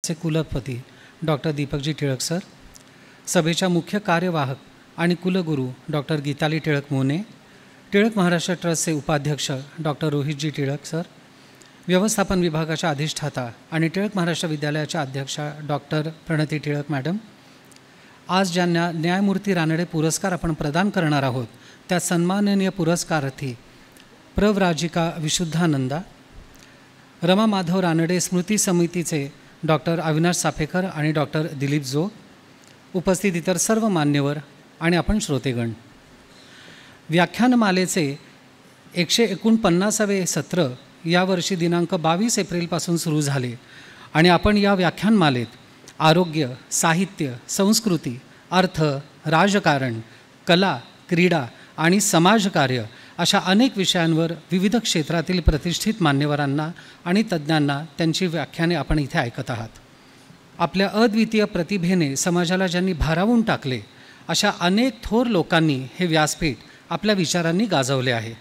चे कुलपती doctor Deepakji Tilak sir, सभेच्या मुख्य कार्यवाहक आणि कुलगुरू डॉक्टर गीताली टिळक मोने, टिळक महाराष्ट्र ट्रस्टचे उपाध्यक्ष डॉक्टर रोहितजी टिळक सर, व्यवस्थापन विभागाच्या अधिष्ठाता आणि टिळक महाराष्ट्र विद्यालयाच्या अध्यक्षा डॉक्टर प्रणती टिळक मॅडम, आज ज्यांना न्यायमूर्ती रानडे पुरस्कार आपण प्रदान करणार आहोत त्या सन्माननीय पुरस्कारार्थी प्रव्राजिका विशुद्धानंदा, रमा माधव रानडे स्मृती समितीचे डॉक्टर अविनाश सापेकर आणि डॉक्टर दिलीप जोग, उपस्थित इतर सर्व मान्यवर आणि आपण श्रोतेगण, व्याख्यानमालेचे 149वे सत्र यावर्षी दिनांक 22 एप्रिलपासून सुरू झाले आणि आपण या व्याख्यानमालेत आरोग्य, साहित्य, संस्कृती, अर्थ, राजकारण, कला, क्रीडा आणि समाजकार्य अशा अनेक विषयांवर विविध क्षेत्रातील प्रतिष्ठित मान्यवरांना आणि तज्ज्ञांना त्यांची व्याख्याने आपण इथे ऐकत आहात. आपल्या अद्वितीय प्रतिभेने समाजाला ज्यांनी भारावून टाकले अशा अनेक थोर लोकांनी हे व्यासपीठ आपल्या विचारांनी गाजवले आहे.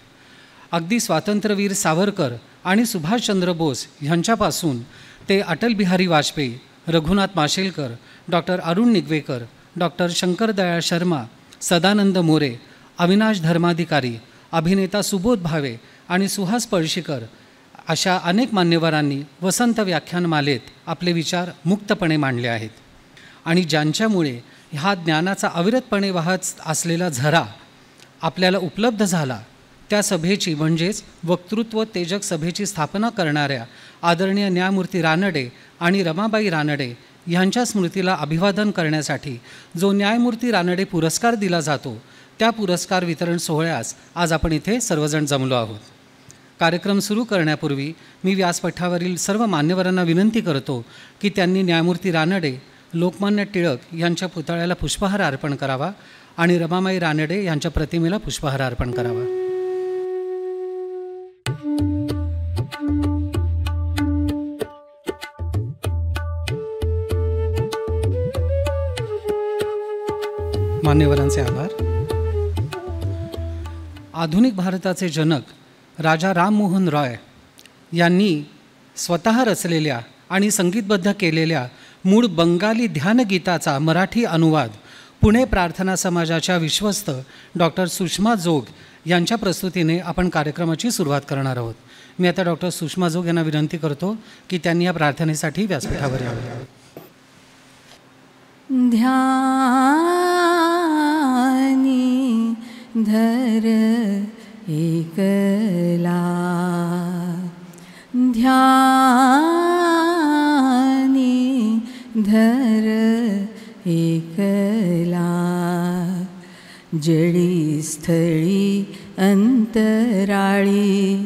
अगदी स्वातंत्र्यवीर सावरकर आणि सुभाषचंद्र बोस ह्यांच्यापासून ते अटल बिहारी वाजपेयी, रघुनाथ माशेलकर, डॉक्टर अरुण निगवेकर, डॉक्टर शंकरदयाळ शर्मा, सदानंद मोरे, अविनाश धर्माधिकारी, अभिनेता सुबोध भावे आणि सुहास पळशीकर अशा अनेक मान्यवरांनी वसंत व्याख्यानमालेत आपले विचार मुक्तपणे मांडले आहेत. आणि ज्यांच्यामुळे ह्या ज्ञानाचा अविरतपणे वाहत असलेला झरा आपल्याला उपलब्ध झाला त्या सभेची म्हणजेच वक्तृत्व तेजक सभेची स्थापना करणाऱ्या आदरणीय न्यायमूर्ती रानडे आणि रमाबाई रानडे ह्यांच्या स्मृतीला अभिवादन करण्यासाठी जो न्यायमूर्ती रानडे पुरस्कार दिला जातो त्या पुरस्कार वितरण सोहळ्यास आज आपण इथे सर्वजण जमलो आहोत. कार्यक्रम सुरू करण्यापूर्वी मी व्यासपीठावरील सर्व मान्यवरांना विनंती करतो की त्यांनी न्यायमूर्ती रानडे, लोकमान्य टिळक यांच्या पुतळ्याला पुष्पहार अर्पण करावा आणि रमाबाई रानडे यांच्या प्रतिमेला पुष्पहार अर्पण करावा. मान्यवरांचे आभार. आधुनिक भारताचे जनक राजा राममोहन रॉय यांनी स्वतः रचलेल्या आणि संगीतबद्ध केलेल्या मूळ बंगाली ध्यानगीताचा मराठी अनुवाद पुणे प्रार्थना समाजाच्या विश्वस्त डॉक्टर सुषमा जोग यांच्या प्रस्तुतीने आपण कार्यक्रमाची सुरुवात करणार आहोत. मी आता डॉक्टर सुषमा जोग यांना विनंती करतो की त्यांनी या प्रार्थनेसाठी व्यासपीठावर यावे. ध्यानी धर एकला, ध्यानी धर एकला, जळी स्थळी अंतराळी,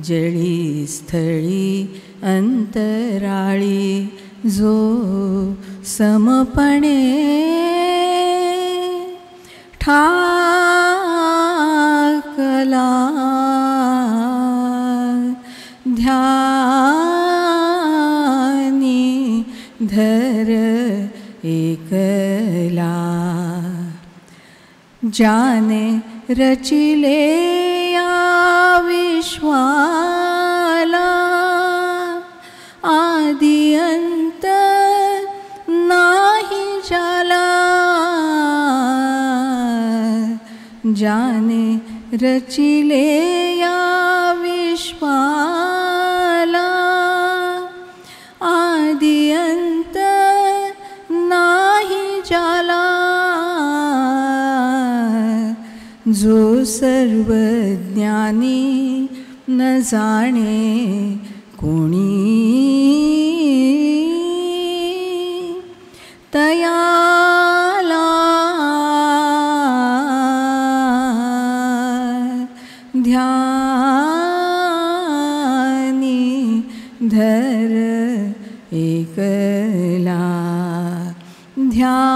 जळी स्थळी अंतराळी, जो समपणे ठाकला, ध्यानी धर एकला, ज्याने रचिले या विश्वाला, आदि अंत नाही ज्याला, ज्याने रचिले या विश्वाला, आदि अंत नाही ज्याला, जो सर्वज्ञानी न जाणे कोणी, तयाला ध्यानी धर एकला, ध्यानी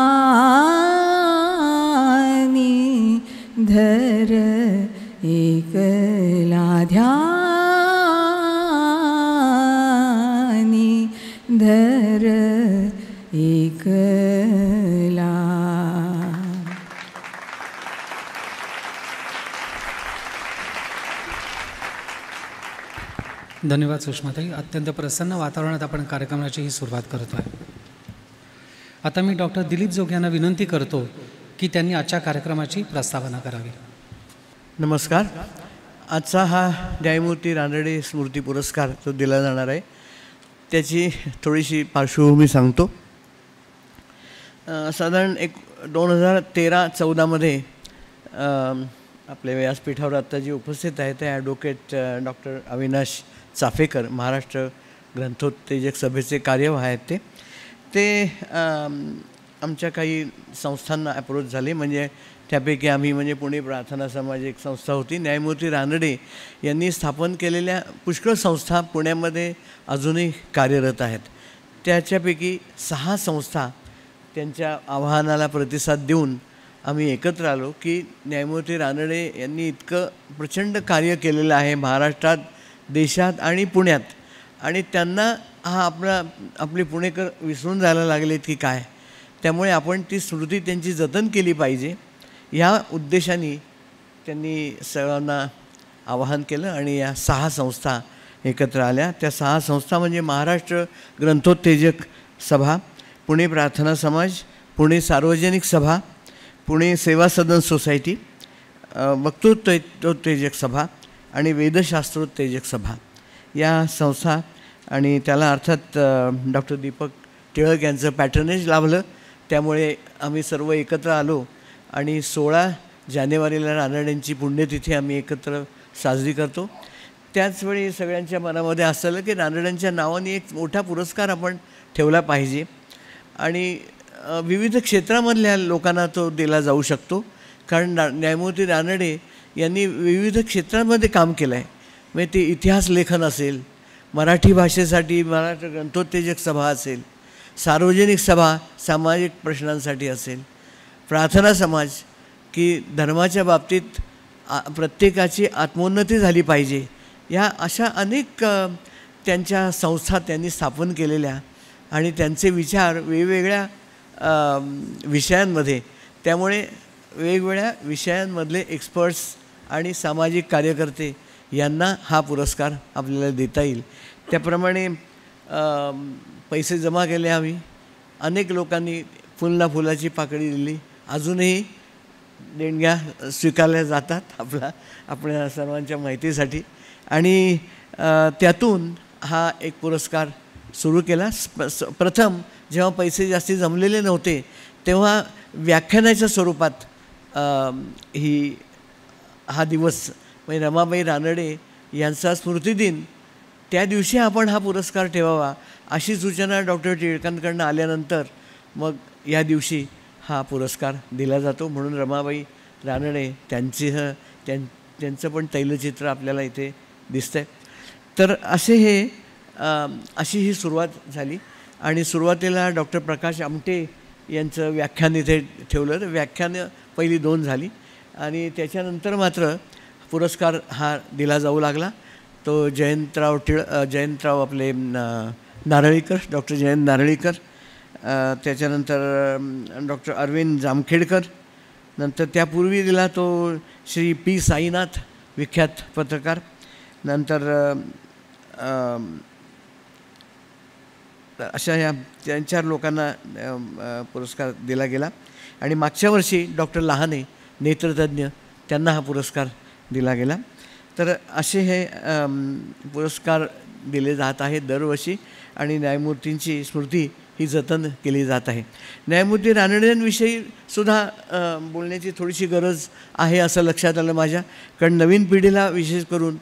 धर एकला, ध्यानी धर एकला. धन्यवाद सुषमाताई. अत्यंत प्रसन्न वातावरणात आपण कार्यक्रमाची ही सुरुवात करतो आहे. आता मी डॉक्टर दिलीप जोग यांना विनंती करतो की त्यांनी आजच्या कार्यक्रमाची प्रस्तावना करावी. नमस्कार. आजचा हा न्यायमूर्ती रानडे स्मृती पुरस्कार जो दिला जाणार आहे त्याची थोडीशी पार्श्वभूमी सांगतो. साधारण 2013-14 आपल्या व्यासपीठावर आत्ता जी उपस्थित आहे ते ॲडव्होकेट डॉक्टर अविनाश चाफेकर, महाराष्ट्र ग्रंथोत्तेजक सभेचे कार्यवाह आहेत. ते आमच्या काही संस्थांना अप्रोच झाले, म्हणजे त्यापैकी आम्ही म्हणजे पुणे प्रार्थना समाज एक संस्था होती. न्यायमूर्ती रानडे यांनी स्थापन केलेल्या पुष्कळ संस्था पुण्यामध्ये अजूनही कार्यरत आहेत. त्याच्यापैकी 6 संस्था त्यांच्या आवाहनाला प्रतिसाद देऊन आम्ही एकत्र आलो की न्यायमूर्ती रानडे यांनी इतकं प्रचंड कार्य केलेलं आहे महाराष्ट्रात, देशात आणि पुण्यात, आणि त्यांना हा आपले पुणेकर विसरून जायला लागलेत की काय, त्यामुळे आपण ती स्मृती त्यांची जतन केली पाहिजे या उद्देशाने त्यांनी सर्वांना आवाहन केलं आणि या 6 संस्था एकत्र आल्या. त्या 6 संस्था म्हणजे महाराष्ट्र ग्रंथोत्तेजक सभा, पुणे प्रार्थना समाज, पुणे सार्वजनिक सभा, पुणे सेवा सदन सोसायटी, वक्तृत्वोत्तेजक सभा आणि वेदशास्त्रोत्तेजक सभा या संस्था. आणि त्याला अर्थात डॉक्टर दीपक टिळक यांचं पॅटर्नेज लाभलं, त्यामुळे आम्ही सर्व एकत्र आलो आणि 16 जानेवारीला रानडेंची पुण्यतिथी आम्ही एकत्र साजरी करतो. त्याचवेळी सगळ्यांच्या मनामध्ये असलं की रानडेंच्या नावाने एक मोठा पुरस्कार आपण ठेवला पाहिजे आणि विविध क्षेत्रामधल्या लोकांना तो दिला जाऊ शकतो, कारण न्यायमूर्ती रानडे यांनी विविध क्षेत्रांमध्ये काम केलं आहे. म्हणजे ते इतिहास लेखन असेल, मराठी भाषेसाठी महाराष्ट्र ग्रंथोत्तेजक सभा असेल, सार्वजनिक सभा सामाजिक प्रश्नांसाठी असेल, प्रार्थना समाज की धर्माच्या बाबतीत प्रत्येकाची आत्मोन्नती झाली पाहिजे, या अशा अनेक त्यांच्या संस्था त्यांनी स्थापन केलेल्या आणि त्यांचे विचार वेगवेगळ्या विषयांमध्ये, त्यामुळे वेगवेगळ्या विषयांमधले एक्सपर्ट्स आणि सामाजिक कार्यकर्ते यांना हा पुरस्कार आपल्याला देता येईल. त्याप्रमाणे पैसे जमा केले आम्ही, अनेक लोकांनी फुलना फुलाची पाकळी दिली, अजूनही देणग्या स्वीकारल्या जातात आपल्या सर्वांच्या माहितीसाठी, आणि त्यातून हा एक पुरस्कार सुरू केला. प्रथम जेव्हा पैसे जास्ती जमलेले नव्हते तेव्हा व्याख्यानाच्या स्वरूपात हा दिवस म्हणजे रमाबाई रानडे यांचा स्मृतिदिन त्या दिवशी आपण हा पुरस्कार ठेवावा अशी सूचना डॉक्टर टिळकांकडून आल्यानंतर मग या दिवशी हा पुरस्कार दिला जातो. म्हणून रमाबाई रानडे त्यांचं पण तैलचित्र आपल्याला इथे दिसतं आहे. तर अशी ही सुरुवात झाली आणि सुरुवातीला डॉक्टर प्रकाश आमटे यांचं व्याख्यान इथे ठेवलं. तर व्याख्यानं पहिली 2 झाली आणि त्याच्यानंतर मात्र पुरस्कार हा दिला जाऊ लागला. तो जयंतराव आपले नारळीकर, डॉक्टर जयंत नारळीकर, त्याच्यानंतर डॉक्टर अरविंद जामखेडकर, नंतर त्यापूर्वी दिला तो श्री पी साईनाथ, विख्यात पत्रकार, नंतर अशा या 3-4 लोकांना पुरस्कार दिला गेला. आणि मागच्या वर्षी डॉक्टर लहाने, नेत्रतज्ञ, त्यांना हा पुरस्कार दिला गेला. तर असे हे पुरस्कार दिले जात आहेत दरवर्षी आणि न्यायमूर्तींची स्मृती ही जतन केली जात आहे. न्यायमूर्ती रानडेंविषयी सुद्धा बोलण्याची थोडीशी गरज आहे असं लक्षात आलं माझ्या, कारण नवीन पिढीला विशेष करून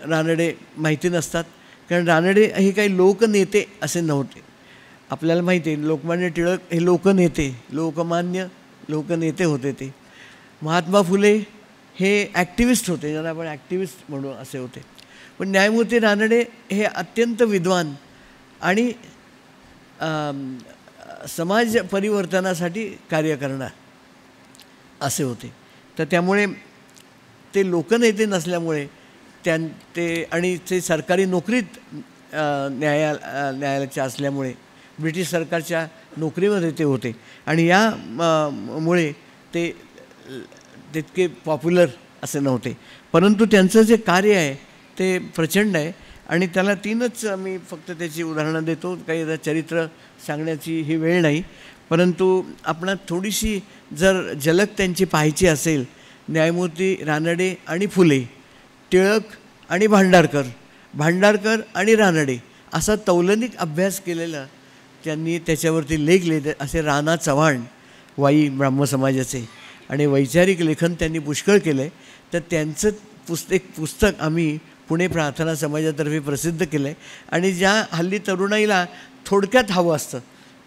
रानडे माहिती नसतात. कारण रानडे हे काही लोकनेते असे नव्हते. आपल्याला माहिती आहे लोकमान्य टिळक हे लोकमान्य लोकनेते होते. ते महात्मा फुले हे ॲक्टिव्हिस्ट होते, ज्यांना आपण ॲक्टिव्हिस्ट म्हणू असे होते. पण न्यायमूर्ती रानडे हे अत्यंत विद्वान आणि समाज परिवर्तनासाठी कार्य करणार असे होते. तर त्यामुळे ते लोकनेते नसल्यामुळे आणि ते सरकारी नोकरीत न्यायालयाच्या असल्यामुळे ब्रिटिश सरकारच्या नोकरीमध्ये ते होते आणि मुळे ते तितके पॉप्युलर असे नव्हते. परंतु त्यांचं जे कार्य आहे ते प्रचंड आहे आणि त्याला 3च मी फक्त त्याची उदाहरणं देतो, काही चरित्र सांगण्याची ही वेळ नाही, परंतु आपणास थोडीशी जर झलक त्यांची पाहायची असेल, न्यायमूर्ती रानडे आणि फुले, टिळक आणि भांडारकर, भांडारकर आणि रानडे असा तौलनिक अभ्यास केलेला त्यांनी, त्याच्यावरती लेख लिहिले. असे राणा चव्हाण वाई ब्राह्मसमाजाचे, आणि वैचारिक लेखन त्यांनी पुष्कळ केलं आहे. तर त्यांचं पुस्तक आम्ही पुणे प्रार्थना समाजातर्फे प्रसिद्ध केलं आहे. आणि ज्या हल्ली तरुणाईला थोडक्यात हवं असतं,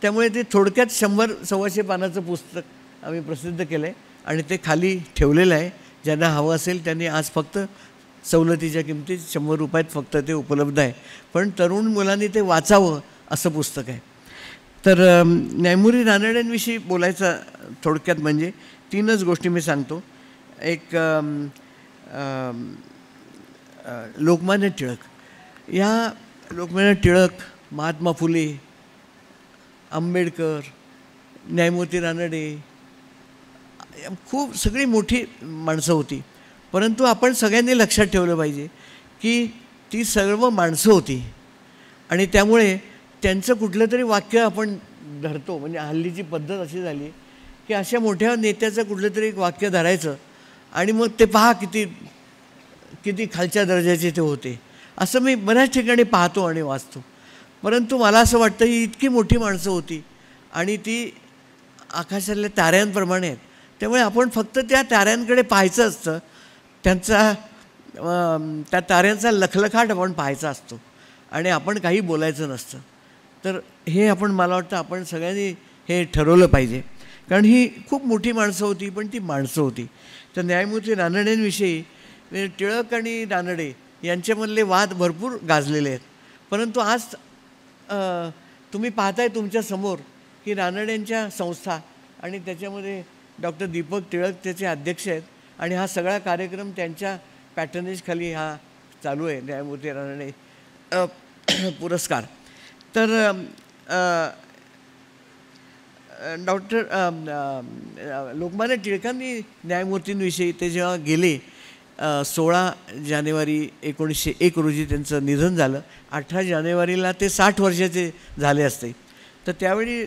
त्यामुळे ते थोडक्यात 100-125 पानाचं पुस्तक आम्ही प्रसिद्ध केलं आहे आणि ते खाली ठेवलेलं आहे. ज्यांना हवं असेल त्यांनी, आज फक्त सवलतीच्या किमतीत 100 रुपयात फक्त ते उपलब्ध आहे, पण तरुण मुलांनी ते वाचावं असं पुस्तक आहे. तर न्यायमूर्ती रानडेंविषयी बोलायचं थोडक्यात म्हणजे 3च गोष्टी मी सांगतो. एक लोकमान्य टिळक, या लोकमान्य टिळक, महात्मा फुले, आंबेडकर, न्यायमूर्ती रानडे, खूप सगळी मोठी माणसं होती. परंतु आपण सगळ्यांनी लक्षात ठेवलं पाहिजे की ती सर्व माणसं होती आणि त्यामुळे त्यांचं कुठलं तरी वाक्य आपण धरतो. म्हणजे हल्लीची पद्धत अशी झाली की अशा मोठ्या नेत्याचं कुठलं तरी एक वाक्य धरायचं आणि मग ते पहा किती किती खालच्या दर्जाचे ते होते, असं मी बऱ्याच ठिकाणी पाहतो आणि वाचतो. परंतु मला असं वाटतं ही इतकी मोठी माणसं होती आणि ती आकाशातल्या ताऱ्यांप्रमाणे आहेत. त्यामुळे आपण फक्त त्या ताऱ्यांकडे पाहायचं असतं, त्या ताऱ्यांचा लखलखाट आपण पाहायचा असतो आणि आपण काही बोलायचं नसतं. तर हे आपण, मला वाटतं आपण सगळ्यांनी हे ठरवलं पाहिजे, कारण ही खूप मोठी माणसं होती, पण ती माणसं होती. तर न्यायमूर्ती रानडेंविषयी टिळक आणि रानडे यांच्यामधले वाद भरपूर गाजलेले आहेत. परंतु आज तुम्ही पाहताय तुमच्यासमोर की रानडेंच्या संस्था आणि त्याच्यामध्ये डॉक्टर दीपक टिळक त्याचे अध्यक्ष आहेत आणि हा सगळा कार्यक्रम त्यांच्या पॅटर्नेजखाली हा चालू आहे, न्यायमूर्ती रानडे पुरस्कार. तर डॉक्टर लोकमान्य टिळकांनी न्यायमूर्तींविषयी, ते जेव्हा गेले 16 जानेवारी 1901 रोजी त्यांचं निधन झालं. 18 जानेवारीला ते 60 वर्षाचे झाले असते. तर त्यावेळी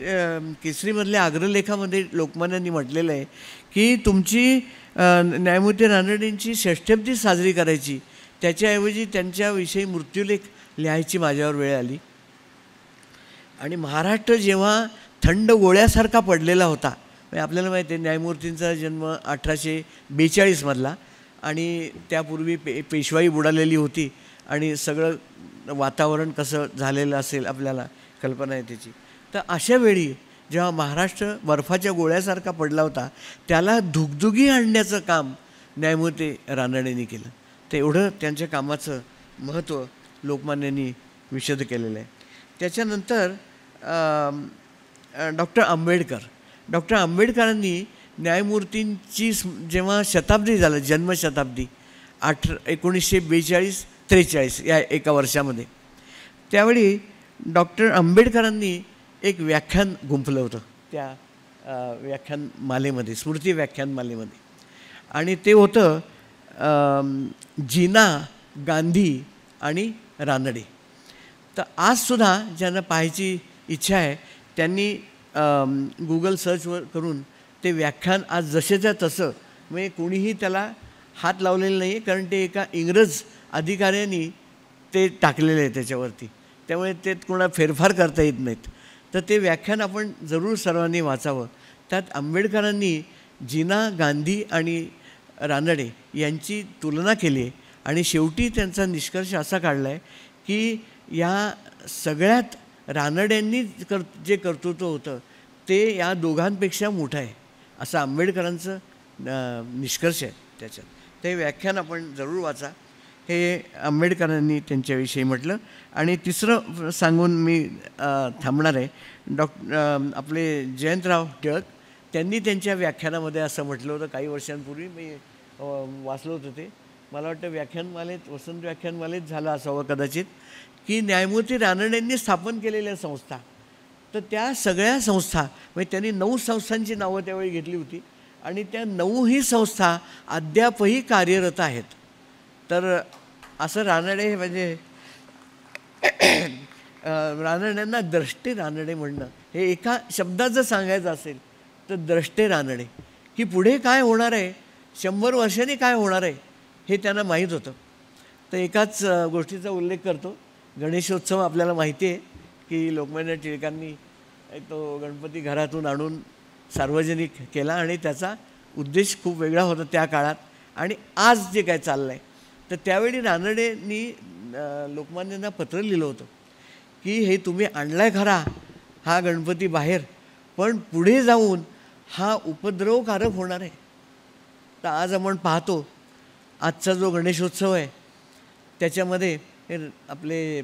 केसरीमधल्या अग्रलेखामध्ये लोकमान्यांनी म्हटलेलं आहे की तुमची न्यायमूर्ती रानडेंची षष्ठ्यब्दी साजरी करायची, त्याच्याऐवजी त्यांच्याविषयी मृत्यूलेख लिहायची माझ्यावर वेळ आली. आणि महाराष्ट्र जेव्हा थंड गोळ्यासारखा पडलेला होता, म्हणजे आपल्याला माहिती आहे न्यायमूर्तींचा जन्म 1842मधला आणि त्यापूर्वी पेशवाई बुडालेली होती आणि सगळं वातावरण कसं झालेलं असेल आपल्याला कल्पना आहे त्याची. तर अशा वेळी जेव्हा महाराष्ट्र बर्फाच्या गोळ्यासारखा पडला होता, त्याला धुगधुगी आणण्याचं काम न्यायमूर्ती रानडेंनी केलं. ते एवढं त्यांच्या कामाचं महत्त्व लोकमान्यांनी विशद केलेलं आहे. त्याच्यानंतर डॉक्टर आंबेडकरांनी न्यायमूर्तींची जेव्हा शताब्दी झालं, जन्मशताब्दी 1942-43 या एका वर्षामध्ये, त्यावेळी डॉक्टर आंबेडकरांनी एक व्याख्यान गुंफलं होतं त्या व्याख्यानमालेमध्ये, स्मृती व्याख्यानमालेमध्ये, आणि ते होतं जिना, गांधी आणि रानडे. तर आजसुद्धा ज्यांना पाहायची इच्छा आहे त्यांनी गुगल सर्चवर करून ते व्याख्यान आज जसेच्या तसं, म्हणजे कोणीही त्याला हात लावलेला नाही आहे, कारण ते एका इंग्रज अधिकाऱ्यांनी ते टाकलेले आहे त्याच्यावरती, त्यामुळे ते कोणा फेरफार करता येत नाहीत. तर ते व्याख्यान आपण जरूर सर्वांनी वाचावं. त्यात आंबेडकरांनी जिना, गांधी आणि रानडे यांची तुलना केली आहे आणि शेवटी त्यांचा निष्कर्ष असा काढला आहे की या सगळ्यात रानड्यांनी जे कर्तृत्व होतं ते या दोघांपेक्षा मोठं आहे, असं आंबेडकरांचं निष्कर्ष आहे त्याच्यात. ते व्याख्यान आपण जरूर वाचा, हे आंबेडकरांनी त्यांच्याविषयी म्हटलं. आणि तिसरं सांगून मी थांबणार आहे. आपले जयंतराव टिळक, त्यांनी त्यांच्या व्याख्यानामध्ये असं म्हटलं होतं, काही वर्षांपूर्वी मी वाचलं होतं ते, मला वाटतं व्याख्यानमालेत, वसंत व्याख्यानमालेत झालं असावं कदाचित, की न्यायमूर्ती रानडेंनी स्थापन केलेल्या संस्था, तर त्या सगळ्या संस्था, म्हणजे त्यांनी 9 संस्थांची नावं त्यावेळी घेतली होती आणि त्या 9ही संस्था अद्यापही कार्यरत आहेत. तर असं रानडे म्हणजे रानड्यांना द्रष्टे रानडे म्हणणं, हे एका शब्दात जर सांगायचं असेल तर द्रष्टे रानडे, की पुढे काय होणार आहे, 100 वर्षांनी काय होणार आहे हे त्यांना माहीत होतं. तर एकाच गोष्टीचा उल्लेख करतो. गणेशोत्सव आपल्याला माहिती आहे की लोकमान्य टिळकांनी तो गणपती घरातून आणून सार्वजनिक केला आणि त्याचा उद्देश खूप वेगळा होता त्या काळात. आणि आज जे काय चाललं आहे, तर त्यावेळी रानडेंनी लोकमान्यांना पत्र लिहिलं होतं की हे तुम्ही आणलाय खरा हा गणपती बाहेर, पण पुढे जाऊन हा उपद्रवकारक होणार आहे. तर आज आपण पाहतो आजचा जो गणेशोत्सव आहे त्याच्यामध्ये हे आपले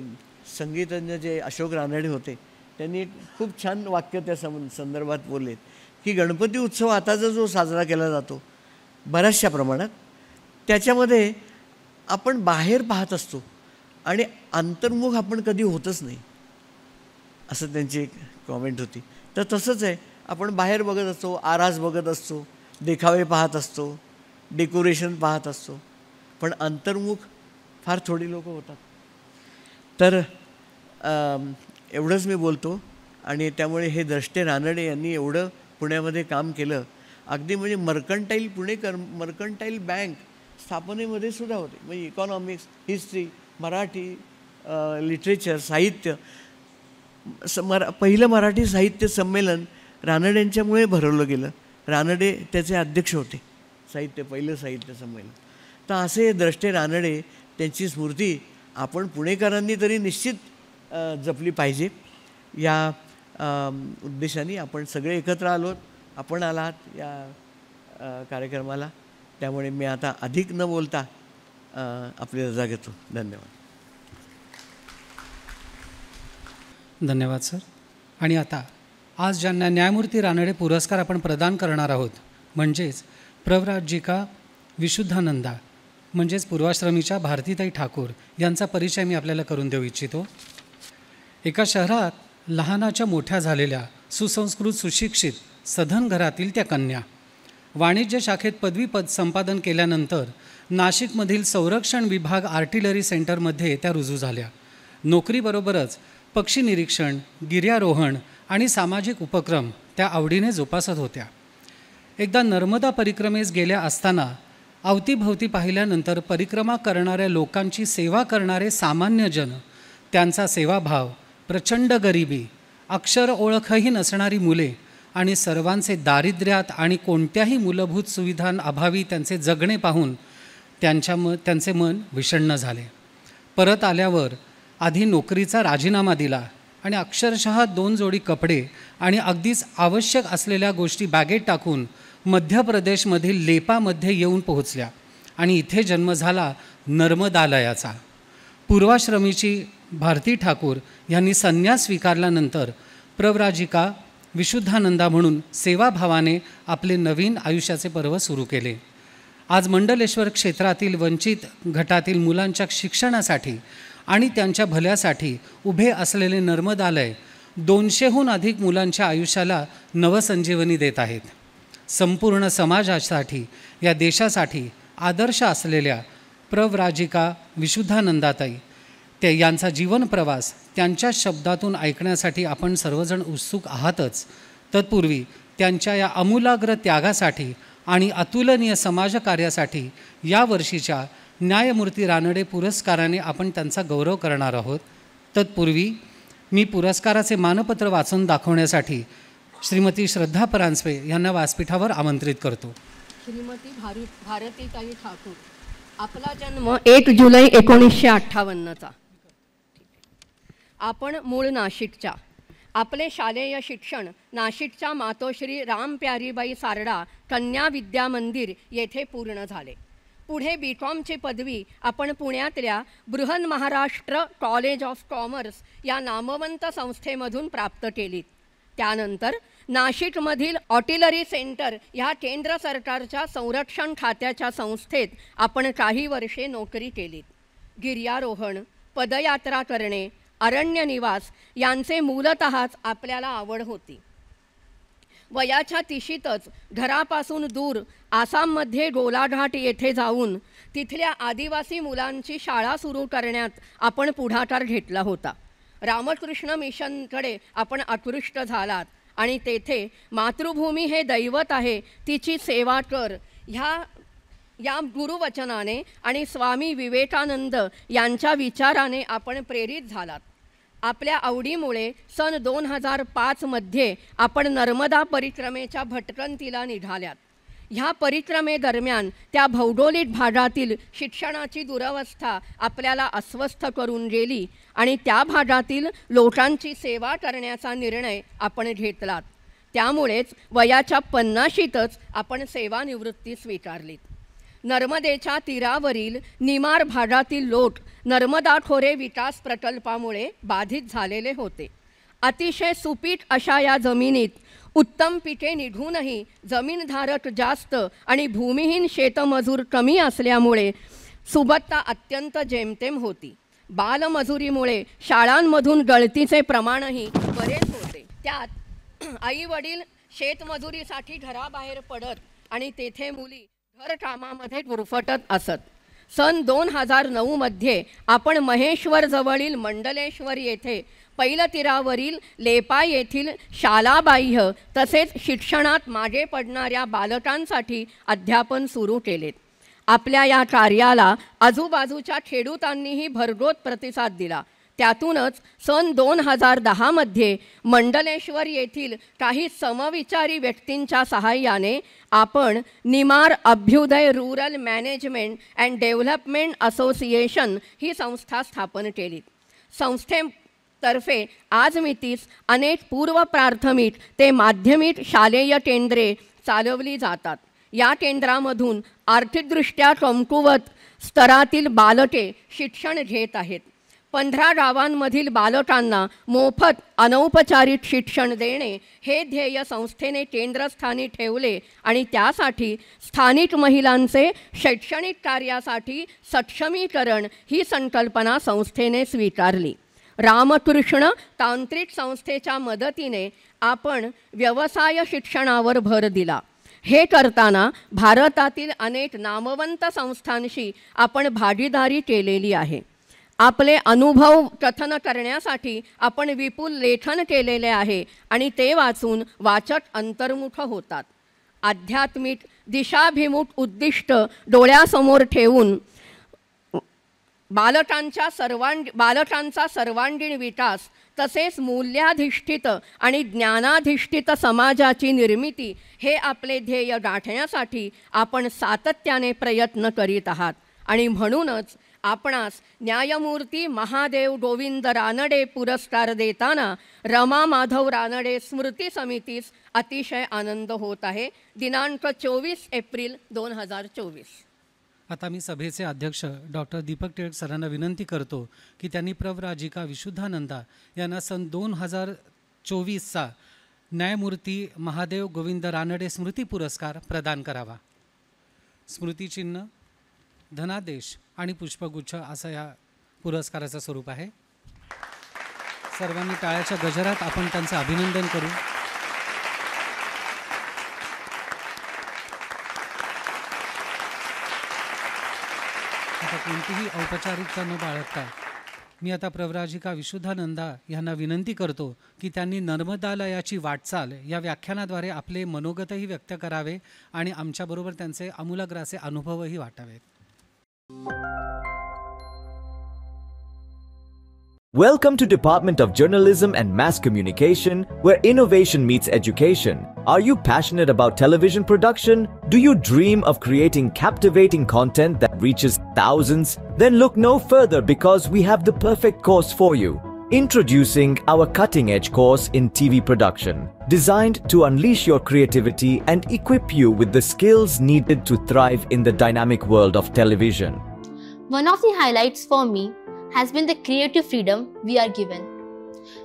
संगीतज्ञ जे अशोक रानडे होते त्यांनी खूप छान वाक्य त्या संदर्भात बोललेत की गणपती उत्सव आताचा जो साजरा केला जातो बऱ्याचशा प्रमाणात, त्याच्यामध्ये आपण बाहेर पाहत असतो आणि अंतर्मुख आपण कधी होतच नाही, असं त्यांची एक कॉमेंट होती. तर तसंच आहे, आपण बाहेर बघत असतो, आरास बघत असतो, देखावे पाहत असतो, डेकोरेशन पाहत असतो, पण अंतर्मुख फार थोडी लोक होतात. तर एवढंच मी बोलतो. आणि त्यामुळे हे द्रष्टे रानडे यांनी एवढं पुण्यामध्ये काम केलं. अगदी म्हणजे मर्कंटाईल बँक स्थापनेमध्ये सुद्धा होते, म्हणजे इकॉनॉमिक्स, हिस्ट्री, मराठी लिटरेचर, साहित्य, पहिलं मराठी साहित्य संमेलन रानडेंच्यामुळे भरवलं गेलं. रानडे त्याचे अध्यक्ष होते, पहिलं साहित्य संमेलन. तर असे द्रष्टे रानडे, त्यांची स्मृती आपण पुणेकरांनी तरी निश्चित जपली पाहिजे. या उद्देशाने आपण सगळे एकत्र आलोत, आपण आलात या कार्यक्रमाला. त्यामुळे मी आता अधिक न बोलता आपली रजा घेतो. धन्यवाद. धन्यवाद सर. आणि आता आज ज्यांना न्यायमूर्ती रानडे पुरस्कार आपण प्रदान करणार आहोत, म्हणजेच प्रव्राजिका विशुद्धानंदा म्हणजेच पूर्वाश्रमीच्या भारतीताई ठाकूर यांचा परिचय मी आपल्याला करून देऊ इच्छितो. एका शहरात लहानाच्या मोठ्या झालेल्या सुसंस्कृत सुशिक्षित सधन घरातील त्या कन्या. वाणिज्य शाखेत पदवीपद संपादन केल्यानंतर नाशिकमधील संरक्षण विभाग आर्टिलरी सेंटरमध्ये त्या रुजू झाल्या. नोकरीबरोबरच पक्षी निरीक्षण, गिर्यारोहण आणि सामाजिक उपक्रम त्या आवडीने जोपासत होत्या. एकदा नर्मदा परिक्रमेस गेल्या असताना अवतीभवती पाहिल्यानंतर परिक्रमा करणाऱ्या लोकांची सेवा करणारे सामान्य जन, त्यांचा सेवाभाव, प्रचंड गरिबी, अक्षर ओळखही नसणारी मुले आणि सर्वांचे दारिद्र्यात आणि कोणत्याही मूलभूत सुविधांअभावी त्यांचे जगणे पाहून त्यांचे मन विषण्ण झाले. परत आल्यावर आधी नोकरीचा राजीनामा दिला आणि अक्षरशः 2 जोडी कपडे आणि अगदीच आवश्यक असलेल्या गोष्टी बॅगेत टाकून मध्य प्रदेशमधील लेपामध्ये येऊन पोहोचल्या आणि इथे जन्म झाला नर्मदालयाचा. पूर्वाश्रमीची भारती ठाकूर यांनी संन्यास स्वीकारल्यानंतर प्रव्राजिका विशुद्धानंदा म्हणून सेवाभावाने आपले नवीन आयुष्याचे पर्व सुरू केले. आज मंडलेश्वर क्षेत्रातील वंचित गटातील मुलांच्या शिक्षणासाठी आणि त्यांच्या भल्यासाठी उभे असलेले नर्मदालय 200हून अधिक मुलांच्या आयुष्याला नवसंजीवनी देत आहेत. संपूर्ण समाजासाठी, या देशासाठी आदर्श असलेल्या प्रव्राजिका विशुद्धानंदाताई यांचा जीवन प्रवास त्यांच्या शब्दातून ऐकण्यासाठी आपण सर्वजण उत्सुक आहातच. तत्पूर्वी त्यांच्या या अमूलाग्र त्यागासाठी आणि अतुलनीय समाजकार्यासाठी या वर्षीच्या न्यायमूर्ती रानडे पुरस्काराने आपण त्यांचा गौरव करणार आहोत. तत्पूर्वी मी पुरस्काराचे मानपत्र वाचून दाखवण्यासाठी श्रीमती श्रद्धा परांजपे यांना व्यासपीठावर आमंत्रित करतो. श्रीमती भारतीताई ठाकूर, आपला जन्म 1 जुलै 1958चा. आपण मूळ नाशिकच्या. आपले शालेय शिक्षण नाशिकच्या मातोश्री रामप्यारीबाई सारडा कन्या विद्या मंदिर येथे पूर्ण झाले. पुढे B.Com.ची पदवी आपण पुण्यातल्या बृहन्महाराष्ट्र कॉलेज ऑफ कॉमर्स या नामवंत संस्थेमधून प्राप्त केलीत. त्यानंतर नाशिकमधील ऑर्टिलरी सेंटर ह्या केंद्र सरकारच्या संरक्षण खात्याच्या संस्थेत आपण काही वर्षे नोकरी केलीत. गिर्यारोहण, पदयात्रा करणे, अरण्य निवास यांचे मूलतःच आपल्याला आवड होती. वयाच्या तिशीतच घरापासून दूर आसाममध्ये गोलाघाट येथे जाऊन तिथल्या आदिवासी मुलांची शाळा सुरू करण्यात आपण पुढाकार घेतला होता. रामकृष्ण मिशनकडे आपण आकृष्ट झालात आणि तेथे मातृभूमी हे दैवत आहे, तिची सेवा कर या गुरुवचनाने आणि स्वामी विवेकानंद यांच्या विचाराने आपण प्रेरित झालात. आपल्या आवडीमुळे सन 2005मध्ये आपण नर्मदा परिक्रमेच्या भटकंतीला निघाल्यात. ह्या परिक्रमेदरम्यान त्या भौगोलिक भागातील शिक्षणाची दुरवस्था आपल्याला अस्वस्थ करून गेली आणि त्या भागातील लोकांची सेवा करण्याचा निर्णय आपण घेतलात. त्यामुळेच वयाच्या 50शीतच आपण सेवानिवृत्ती स्वीकारलीत. नर्मदेच्या तीरावरील निमार भागातील लोक नर्मदा खोरे विकास प्रकल्पामुळे बाधित झालेले होते. अतिशय सुपीक अशा या जमिनीत उत्तम पिके निघूनही जमीनधारक जास्त आणि भूमिहीन शेतमजूर कमी असल्यामुळे सुबत्ता अत्यंत जेमतेम होती. बालमजुरीमुळे शाळांमधून गळतीचे प्रमाणही बरेच होते. त्यात आई वडील शेतमजुरीसाठी घराबाहेर पडत आणि तेथे मुली घरकामामध्ये गुरफटत असत. सन 2009मध्ये आपण महेश्वरजवळील मंडलेश्वर येथे पैलतीरावरील लेपा येथील शालाबाह्य तसेच शिक्षणात मागे पडणाऱ्या बालकांसाठी अध्यापन सुरू केलेत. आपल्या या कार्याला आजूबाजूच्या खेडूतांनीही भरघोस प्रतिसाद दिला. त्यातूनच सन 2010मध्ये मंडलेश्वर येथील काही समविचारी व्यक्तींच्या सहाय्याने आपण Nimar Abhyudaya rural management and development association ही संस्था स्थापन केली. संस्थेतर्फे आज मितीस अनेक पूर्व प्राथमिक ते माध्यमिक शालेय केंद्रे चालवली जातात. या केंद्रामधून आर्थिकदृष्ट्या कमकुवत स्तरातील बालके शिक्षण घेत आहेत. 15 गावांमधील बालकांना मोफत अनौपचारिक शिक्षण देणे हे ध्येय संस्थेने केंद्रस्थानी ठेवले आणि त्यासाठी स्थानिक महिलांचे शैक्षणिक कार्यासाठी सक्षमीकरण ही संकल्पना संस्थेने स्वीकारली. रामकृष्ण तांत्रिक संस्थेच्या मदतीने आपण व्यवसाय शिक्षणावर भर दिला. हे करताना भारतातील अनेक नामवंत संस्थांशी आपण भागीदारी केलेली आहे. आपले अनुभव कथन करण्यासाठी आपण विपुल लेखन केलेले आहे आणि ते वाचून वाचक अंतर्मुख होतात. आध्यात्मिक दिशाभिमुख उद्दिष्ट डोळ्यासमोर ठेवून बालकांचा सर्वांगीण विकास तसेच मूल्याधिष्ठित आणि ज्ञानाधिष्ठित समाजाची निर्मिती हे आपले ध्येय गाठण्यासाठी आपण सातत्याने प्रयत्न करीत आहात. आणि म्हणूनच आपणास न्यायमूर्ती महादेव गोविंद रानडे पुरस्कार देताना रमा माधव रानडे स्मृती समितीस अतिशय आनंद होत आहे. दिनांक 24 एप्रिल 2024. आता मी सभेचे अध्यक्ष डॉक्टर दीपक टिळक सरांना विनंती करतो की त्यांनी प्रव्राजिका विशुद्धानंदा यांना सन 2024चा न्यायमूर्ती महादेव गोविंद रानडे स्मृती पुरस्कार प्रदान करावा. स्मृतिचिन्ह, धनादेश आणि पुष्पगुच्छ असं या पुरस्काराचं स्वरूप आहे. सर्वांनी टाळ्याच्या गजरात आपण त्यांचं अभिनंदन करू. आता कोणतीही औपचारिकता न बाळगता मी आता प्रव्राजिका विशुद्धानंदा यांना विनंती करतो की त्यांनी नर्मदालयाची वाटचाल या व्याख्यानाद्वारे आपले मनोगतही व्यक्त करावे आणि आमच्याबरोबर त्यांचे आमूलाग्र असे अनुभवही वाटावेत. Welcome to Department of Journalism and Mass Communication, where innovation meets education. Are you passionate about television production? Do you dream of creating captivating content that reaches thousands? Then look no further, because we have the perfect course for you. Introducing our cutting-edge course in TV production, designed to unleash your creativity and equip you with the skills needed to thrive in the dynamic world of television. One of the highlights for me has been the creative freedom we are given.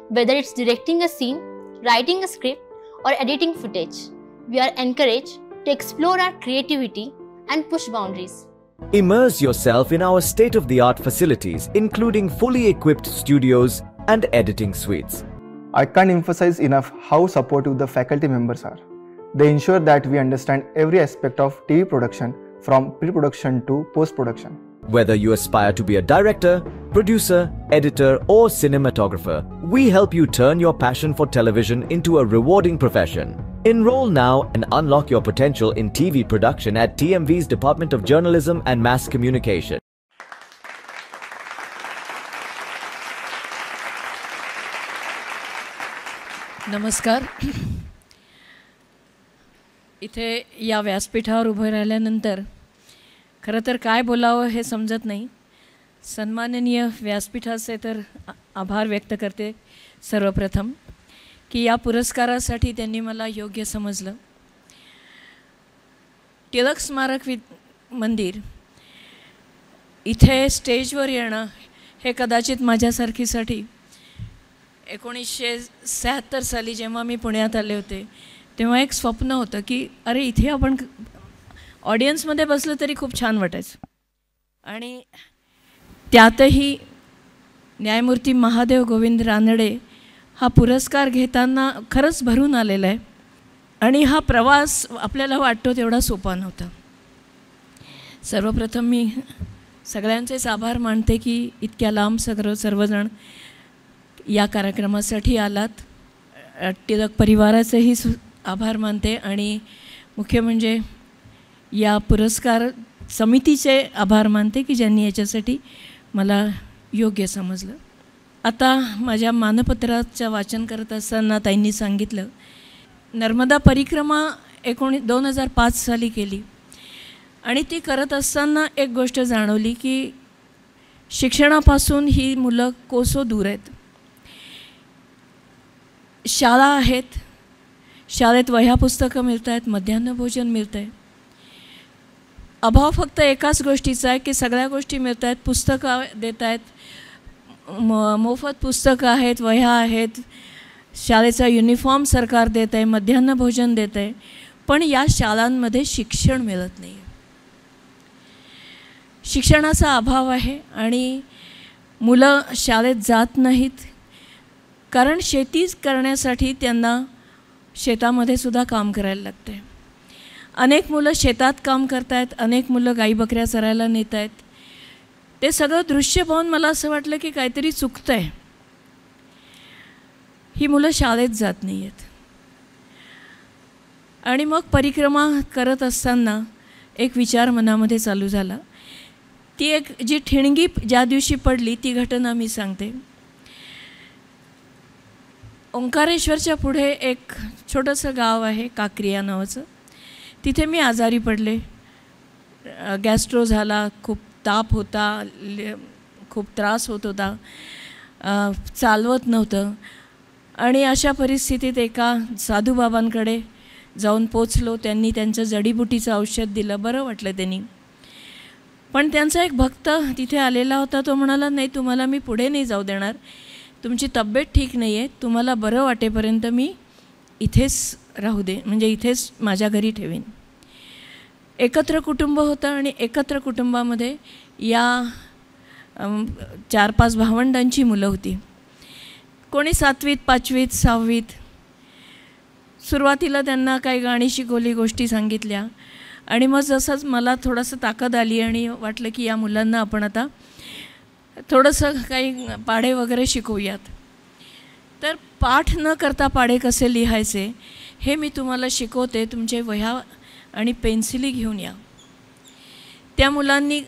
Whether it's directing a scene, writing a script, or editing footage, we are encouraged to explore our creativity and push boundaries. Immerse yourself in our state-of-the-art facilities, including fully equipped studios and editing suites. I can't emphasize enough how supportive the faculty members are. They ensure that we understand every aspect of TV production, from pre-production to post-production. Whether you aspire to be a director, producer, editor, or cinematographer, we help you turn your passion for television into a rewarding profession. Enroll now and unlock your potential in TV production at TMV's Department of Journalism and Mass Communication. नमस्कार. इथे या व्यासपीठावर उभं राहिल्यानंतर खरं तर काय बोलावं हे समजत नाही. सन्माननीय व्यासपीठाचे तर आभार व्यक्त करते सर्वप्रथम की या पुरस्कारासाठी त्यांनी मला योग्य समजलं. टिळक स्मारक मंदिर इथे स्टेजवर येणं हे कदाचित माझ्यासारखीसाठी 1976 साली जेव्हा मी पुण्यात आले होते तेव्हा एक स्वप्न होतं की अरे इथे आपण ऑडियन्समध्ये बसलं तरी खूप छान वाटायचं. आणि त्यातही न्यायमूर्ती महादेव गोविंद रानडे हा पुरस्कार घेताना खरंच भरून आलेला आहे. आणि हा प्रवास आपल्याला वाटतो तेवढा सोपा नव्हता. सर्वप्रथम मी सगळ्यांचेच आभार मानते की इतक्या लांब सर्वजण या कार्यक्रमासाठी आलात. टिळक परिवाराचेही आभार मानते आणि मुख्य म्हणजे या पुरस्कार समितीचे आभार मानते की ज्यांनी याच्यासाठी मला योग्य समजलं. आता माझ्या मानपत्राचं वाचन करत असताना ताईंनी सांगितलं नर्मदा परिक्रमा 2005 साली केली आणि ती करत असताना एक गोष्ट जाणवली की शिक्षणापासून ही मुलं कोसो दूर आहेत. शाळा आहेत, शाळेत वह्या पुस्तकं मिळत आहेत, मध्यान्ह भोजन मिळतं आहे. अभाव फक्त एकाच गोष्टीचा आहे की सगळ्या गोष्टी मिळत आहेत, पुस्तकं देत आहेत, मोफत पुस्तकं आहेत, वह्या आहेत, शाळेचा युनिफॉर्म सरकार देत आहे, मध्यान्ह भोजन देत आहे, पण या शाळांमध्ये शिक्षण मिळत नाही. शिक्षणाचा अभाव आहे आणि मुलं शाळेत जात नाहीत कारण शेती करण्यासाठी त्यांना शेतामध्ये सुद्धा काम करायला लागते. अनेक मुलं शेतात काम करत आहेत, अनेक मुलं गाई बकऱ्या चरायला नेत आहेत. ते सगळं दृश्य पाहून मला असं वाटलं की काहीतरी चुकतं आहे. ही मुलं शाळेत जात नाही आहेत. आणि मग परिक्रमा करत असताना एक विचार मनामध्ये चालू झाला. ती एक जी ठिणगी ज्या दिवशी पडली ती घटना मी सांगते. ओंकारेश्वरच्या पुढे एक छोटंसं गाव आहे काक्रिया नावाचं. तिथे मी आजारी पडले. गॅस्ट्रो झाला, खूप ताप होता, खूप त्रास होत होता, चालवत नव्हतं. आणि अशा परिस्थितीत एका साधूबाबांकडे जाऊन पोचलो. त्यांनी त्यांचं जडीबुटीचं औषध दिलं, बरं वाटलं त्यांनी. पण त्यांचा एक भक्त तिथे आलेला होता. तो म्हणाला नाही तुम्हाला मी पुढे नाही जाऊ देणार, तुमची तब्येत ठीक नाही आहे, तुम्हाला बरं वाटेपर्यंत मी इथेच राहू दे, म्हणजे इथेच माझ्या घरी ठेवीन. एकत्र कुटुंब होतं आणि एकत्र कुटुंबामध्ये या 4-5 भावंडांची मुलं होती. कोणी 7वीत, 5वीत, 6वीत. सुरुवातीला त्यांना काही गाणी शिकवली, गोष्टी सांगितल्या आणि मग जसंच मला थोडंसं ताकद आली आणि वाटलं की या मुलांना आपण आता थोडंसं काही पाढे वगैरे शिकवूयात. तर पाठ न करता पाढे कसे लिहायचे हे मी तुम्हाला शिकवते, तुमचे वह्या आणि पेन्सिली घेऊन या. त्या मुलांनी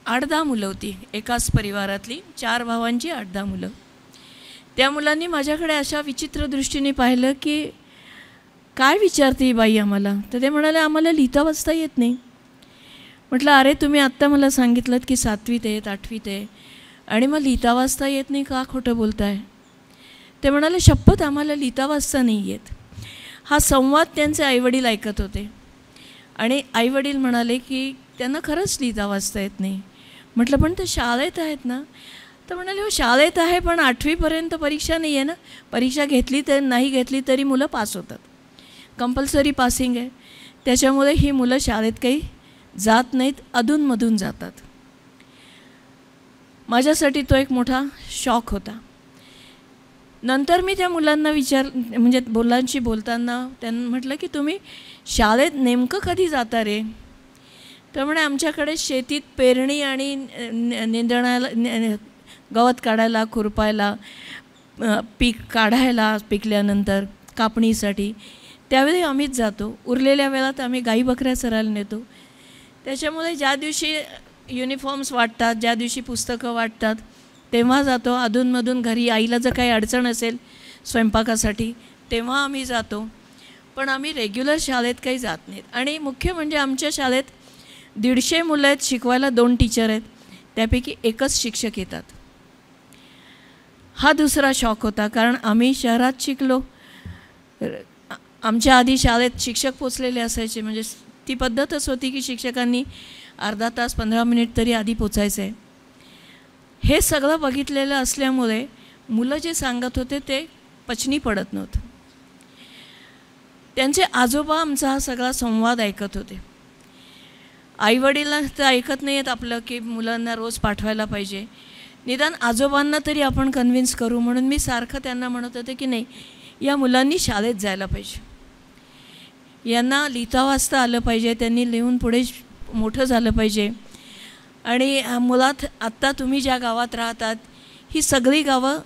8-10 मुलं होती, एकाच परिवारातली 4 भावांची 8-10 मुलं. त्या मुलांनी माझ्याकडे अशा विचित्र दृष्टीने पाहिलं की काय विचारते ही बाई आम्हाला. तर ते म्हणाले आम्हाला लिहिता वाचता येत नाही. म्हटलं अरे तुम्ही आत्ता मला सांगितलं की 7वीत आहे, 8वीत आहे आणि मग लिहिता वाचता येत नाही, का खोटं बोलताय. ते म्हणाले शपथ आम्हाला लिहिता वाचता नाही येत. हा संवाद त्यांचे आईवडील ऐकत होते आणि आईवडील म्हणाले की त्यांना खरंच लिहिता वाचता येत नाही. म्हटलं पण ते शाळेत आहेत ना. तर म्हणाले हो शाळेत आहे पण 8वीपर्यंत परीक्षा नाही आहे ना. परीक्षा घेतली तर नाही घेतली तरी मुलं पास होतात, कंपल्सरी पासिंग आहे. त्याच्यामुळे ही मुलं शाळेत काही जात नाहीत, अधूनमधून जातात. माझ्यासाठी तो एक मोठा शॉक होता. नंतर मी त्या मुलांना म्हणजे मुलांशी बोलताना त्यांना म्हटलं की तुम्ही शाळेत नेमकं कधी जाता रे. तर म्हणे आमच्याकडे शेतीत पेरणी आणि निंदणाला गवत काढायला, खुरपायला, पीक काढायला, पिकल्यानंतर कापणीसाठी त्यावेळी आम्हीच जातो. उरलेल्या वेळात आम्ही गाई बकऱ्या चरायला नेतो. त्याच्यामुळे ज्या दिवशी युनिफॉर्म्स वाटतात, ज्या दिवशी पुस्तकं वाटतात तेव्हा जातो. अधूनमधून घरी आईला जर काही अडचण असेल स्वयंपाकासाठी तेव्हा आम्ही जातो. पण आम्ही रेग्युलर शाळेत काही जात नाहीत. आणि मुख्य म्हणजे आमच्या शाळेत 150 मुलं आहेत, शिकवायला 2 टीचर आहेत, त्यापैकी एकच शिक्षक येतात. हा दुसरा शॉक होता, कारण आम्ही शहरात शिकलो. आमच्या आधी शाळेत शिक्षक पोचलेले असायचे, म्हणजे ती पद्धतच होती की शिक्षकांनी अर्धा तास 15 मिनिट तरी आधी पोचायचं आहे. हे सगळं बघितलेलं असल्यामुळे मुलं जे सांगत होते ते पचनी पडत नव्हतं. त्यांचे आजोबा आमचा हा सगळा संवाद ऐकत होते. आईवडिलांना तर ऐकत नाही आहेत आपलं की मुलांना रोज पाठवायला पाहिजे, निदान आजोबांना तरी आपण कन्व्हिन्स करू. म्हणून मी सारखं त्यांना म्हणत होते की नाही, या मुलांनी शाळेत जायला पाहिजे, यांना लिहिता वाचता आलं पाहिजे, त्यांनी लिहून पुढे मोठं झालं पाहिजे. आणि मुळात आत्ता तुम्ही ज्या गावात राहतात ही सगळी गावं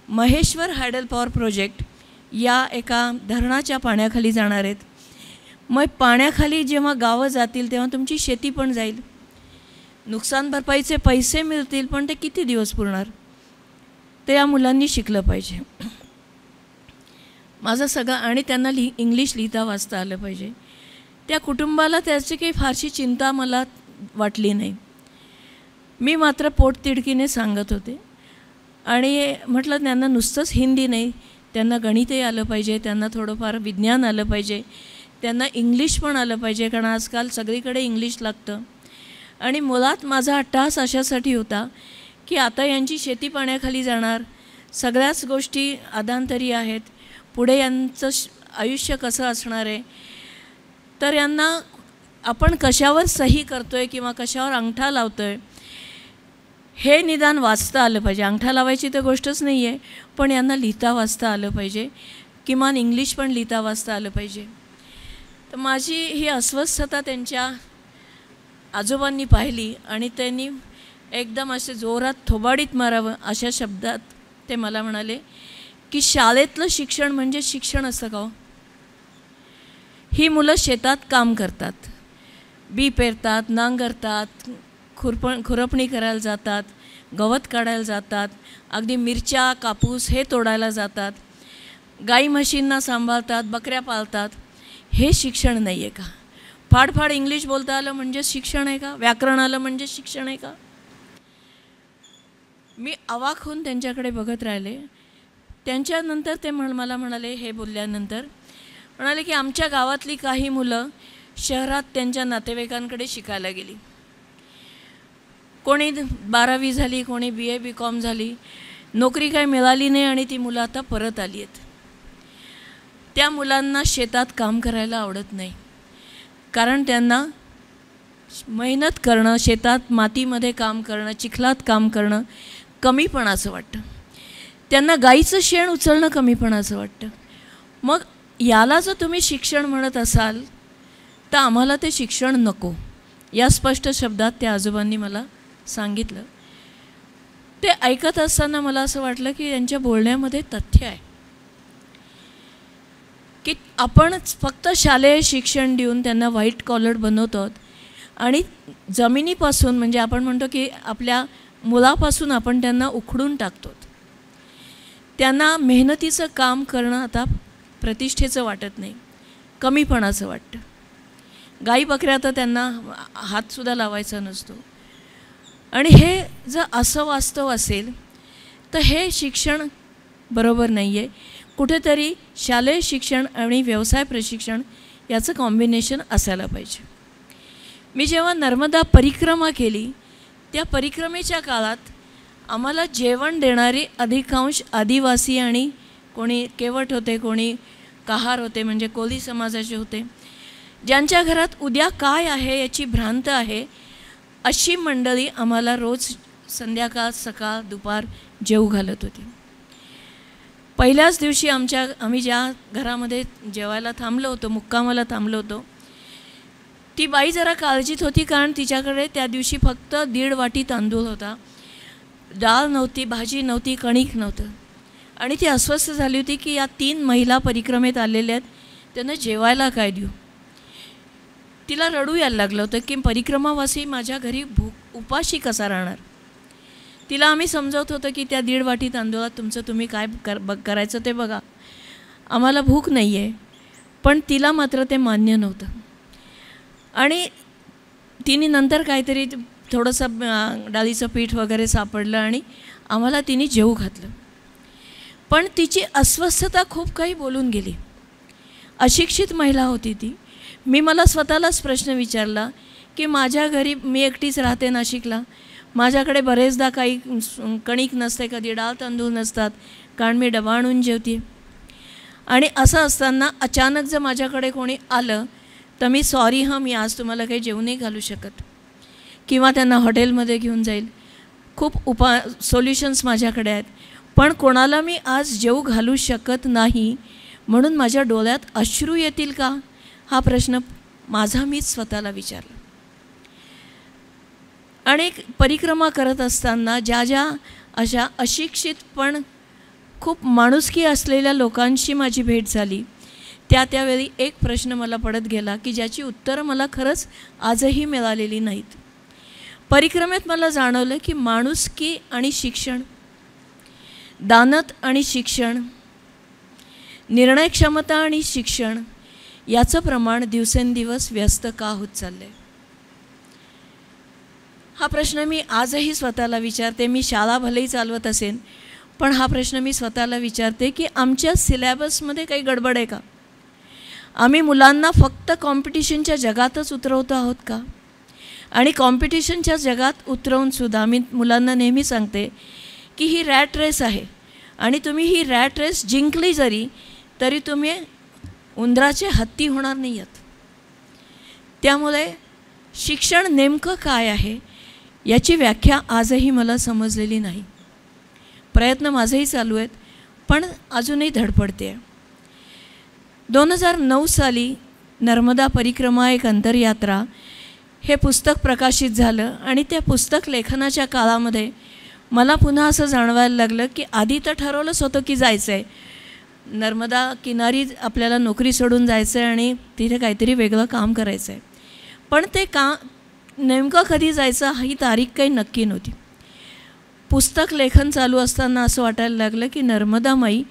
महेश्वर हायडल पॉवर प्रोजेक्ट या एका धरणाच्या पाण्याखाली जाणार आहेत. मग पाण्याखाली जेव्हा गावं जातील तेव्हा तुमची शेती पण जाईल, नुकसान भरपाईचे पैसे मिळतील, पण ते किती दिवस पुरणार? ते या मुलांनी शिकलं पाहिजे. माझं सगळं, आणि त्यांना इंग्लिश लिहिता वाचता आलं पाहिजे. त्या कुटुंबाला त्याची काही फारशी चिंता मला वाटली नाही. मी मात्र पोटतिडकीने सांगत होते. आणि म्हटलं त्यांना नुसतंच हिंदी नाही, त्यांना गणितही आलं पाहिजे, त्यांना थोडंफार विज्ञान आलं पाहिजे, त्यांना इंग्लिश पण आलं पाहिजे, कारण आजकाल सगळीकडे इंग्लिश लागतं. आणि मुळात माझा अट्टाहास अशासाठी होता की आता यांची शेती पाण्याखाली जाणार, सगळ्याच गोष्टी अधांतरी आहेत, पुढे यांचं आयुष्य कसं असणार आहे, तर यांना आपण कशावर सही करतो आहे किंवा कशावर अंगठा लावतो आहे हे निदान वाचता आलं पाहिजे. अंगठा लावायची तर गोष्टच नाही आहे, पण यांना लिहिता वाचता आलं पाहिजे, किमान इंग्लिश पण लिहिता वाचता आलं पाहिजे. तर माझी ही अस्वस्थता त्यांच्या आजोबांनी पाहिली आणि त्यांनी एकदम असे जोरात थोबाडीत मारावं अशा शब्दात ते मला म्हणाले की शाळेतलं शिक्षण म्हणजे शिक्षण असतं का? ही मुलं शेतात काम करतात, बी पेरतात, नांगरतात, खुरपणी करायला जातात, गवत काढायला जातात, अगदी मिरच्या, कापूस हे तोडायला जातात, गाई म्हशींना सांभाळतात, बकऱ्या पाळतात. हे शिक्षण नाही आहे का? फाडफाड इंग्लिश बोलता आलं म्हणजे शिक्षण आहे का? व्याकरण आलं म्हणजे शिक्षण आहे का? मी अवाक होऊन त्यांच्याकडे बघत राहिले. त्यांच्यानंतर ते मला म्हणाले, हे बोलल्यानंतर म्हणाले की आमच्या गावातली काही मुलं शहरात त्यांच्या नातेवाईकांकडे शिकायला गेली. कोणी 12वी झाली, कोणी BA BCom झाली, नोकरी काही मिळाली नाही आणि ती मुलं आता परत आली आहेत. त्या मुलांना शेतात काम करायला आवडत नाही, कारण त्यांना मेहनत करणं, शेतात मातीमध्ये काम करणं, चिखलात काम करणं कमीपणाचं वाटतं. त्यांना गाईचं शेण उचलणं कमीपणाचं वाटतं. मग याला जर तुम्ही शिक्षण म्हणत असाल तर आम्हाला ते शिक्षण नको, या स्पष्ट शब्दात त्या आजोबांनी मला सांगितलं. ते ऐकत असताना मला असं वाटलं की त्यांच्या बोलण्यामध्ये तथ्य आहे की आपण फक्त शालेय शिक्षण देऊन त्यांना व्हाईट कॉलर बनवतो आणि जमिनीपासून, म्हणजे आपण म्हणतो की आपल्या मुलापासून आपण त्यांना उखडून टाकतो. त्यांना मेहनतीचं काम करणं आता प्रतिष्ठेचं वाटत नाही, कमीपणाचं वाटतं. गाई बकऱ्या तर त्यांना हातसुद्धा लावायचा नसतो. आणि हे जर असं वास्तव असेल तर हे शिक्षण बरोबर नाही आहे. कुठेतरी शालेय शिक्षण आणि व्यवसाय प्रशिक्षण याचं कॉम्बिनेशन असायला पाहिजे. मी जेव्हा नर्मदा परिक्रमा केली त्या परिक्रमेच्या काळात आम्हाला जेवण देणारे अधिकांश आदिवासी आणि कोणी केवट होते, कोणी कहार होते, म्हणजे कोली समाजाचे होते, ज्यांच्या घरात उद्या काय आहे याची भ्रांत आहे, अशी मंडळी आम्हाला रोज संध्याकाळ, सकाळ, दुपार जेवू घालत होती. पहिल्याच दिवशी आम्ही ज्या घरामध्ये जेवायला थांबलो होतो, मुक्कामाला थांबलो होतो, ती बाई जरा काळजीत होती, कारण तिच्याकडे त्या दिवशी फक्त 1.5 वाटी तांदूळ होता. डाळ नव्हती, भाजी नव्हती, कणिक नव्हतं. आणि ती अस्वस्थ झाली होती की या 3 महिला परिक्रमेत आलेल्या आहेत, त्यांना जेवायला काय देऊ. तिला रडू यायला लागलं होतं की परिक्रमावासी माझ्या घरी उपाशी कसा राहणार. तिला आम्ही समजावत होतं की त्या 1.5 वाटी तांदूळात तुमचं तुम्ही काय करायचं ते बघा, आम्हाला भूक नाही आहे. पण तिला मात्र ते मान्य नव्हतं. आणि तिने नंतर काहीतरी थोडंसं डाळीचं पीठ वगैरे सापडलं आणि आम्हाला तिने जेवू घातलं. पण तिची अस्वस्थता खूप काही बोलून गेली. अशिक्षित महिला होती ती. मला स्वतःलाच प्रश्न विचारला की माझ्या घरी मी एकटीच राहते नाशिकला, माझ्याकडे बरेचदा काही कणिक नसते, कधी डाळ तांदूळ नसतात, कारण मी डबा आणून जेवते. आणि असं असताना अचानक जर माझ्याकडे कोणी आलं तर मी सॉरी हां, मी आज तुम्हाला काही जेवू नाही घालू शकत, किंवा त्यांना हॉटेलमध्ये घेऊन जाईल. खूप सोल्युशन्स माझ्याकडे आहेत, पण कोणाला मी आज जेवू घालू शकत नाही म्हणून माझ्या डोळ्यात अश्रू येतील का, हा प्रश्न माझा मीच स्वतःला विचारला. आणि परिक्रमा करत असताना ज्या अशा अशिक्षित पण खूप माणुसकी असलेल्या लोकांशी माझी भेट झाली, त्यावेळी एक प्रश्न मला पडत गेला की ज्याची उत्तरं मला खरंच आजही मिळालेली नाहीत. परिक्रमेत मला जाणवलं की माणुसकी आणि शिक्षण, दानत आणि शिक्षण, निर्णयक्षमता आणि शिक्षण याचं प्रमाण दिवसेंदिवस व्यस्त का होत चाललं आहे. हा प्रश्न मी आजही स्वतःला विचारते. मी शाळा भलेही चालवत असेन, पण हा प्रश्न मी स्वतःला विचारते की आमच्या सिलेबसमध्ये काही गडबड आहे का. आम्ही मुलांना फक्त कॉम्पिटिशनच्या जगातच उतरवतो आहोत का. आणि कॉम्पिटिशनच्या जगात उतरवूनसुद्धा मी मुलांना नेहमी सांगते की ही रॅट रेस आहे, आणि तुम्ही ही रॅट रेस जिंकली जरी तरी तुम्ही उंदराचे हत्ती होणार नाही आहेत. त्यामुळे शिक्षण नेमकं काय आहे याची व्याख्या आजही मला समजलेली नाही. प्रयत्न माझेही चालू आहेत, पण अजूनही धडपडते आहे. 2009 साली नर्मदा परिक्रमा एक अंतरयात्रा हे पुस्तक प्रकाशित झालं, आणि त्या पुस्तक लेखनाच्या काळामध्ये मला पुन्हा असं जाणवायला लागलं की आधी तर ठरवलंच होतं की जायचं आहे, नर्मदा किनारी आपल्याला नोकरी सोडून जायचं आहे आणि तिथे काहीतरी वेगळं काम करायचं आहे. पण ते नेमकं कधी जायचं ही तारीख काही नक्की नव्हती. पुस्तक लेखन चालू असताना असं वाटायला लागलं की नर्मदा माई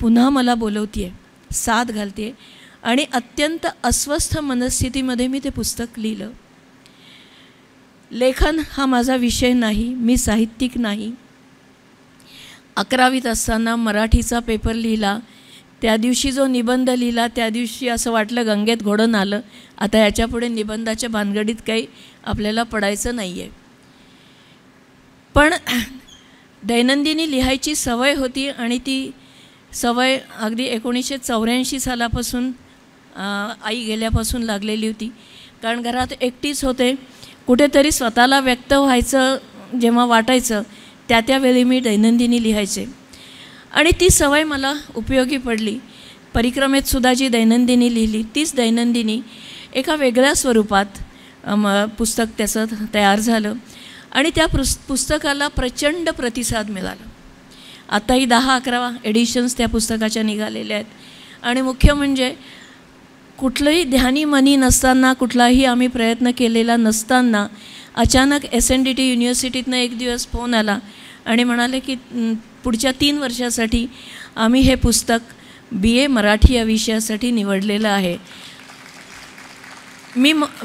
पुन्हा मला बोलवते आहे, साथ घालते आहे, आणि अत्यंत अस्वस्थ मनस्थितीमध्ये मी ते पुस्तक लिहिलं. लेखन हा माझा विषय नाही, मी साहित्यिक नाही. 11वीत असताना मराठीचा पेपर लिहिला. त्या दिवशी जो निबंध लिहिला त्या दिवशी असं वाटलं गंगेत घोडं आलं, आता याच्यापुढे निबंधाच्या भानगडीत काही आपल्याला पडायचं नाही आहे. पण दैनंदिनी लिहायची सवय होती, आणि ती सवय अगदी 1984 सालापासून आई गेल्यापासून लागलेली होती. कारण घरात एकटीच होते, कुठेतरी स्वतःला व्यक्त व्हायचं जेव्हा वाटायचं त्यावेळी मी दैनंदिनी लिहायचे, आणि ती सवय मला उपयोगी पडली. परिक्रमेतसुद्धा जी दैनंदिनी लिहिली तीच दैनंदिनी एका वेगळ्या स्वरूपात पुस्तक त्याचं तयार झालं, आणि त्या पुस्तकाला प्रचंड प्रतिसाद मिळाला. आताही 10-11 एडिशन्स त्या पुस्तकाच्या निघालेल्या आहेत. आणि मुख्य म्हणजे कुठलंही ध्यानी मनी नसताना, कुठलाही आम्ही प्रयत्न केलेला नसताना अचानक SNDT युनिव्हर्सिटीतनं एक दिवस फोन आला आणि म्हणाले की पुढच्या 3 वर्षासाठी आम्ही हे पुस्तक BA मराठी या विषयासाठी निवडलेलं आहे.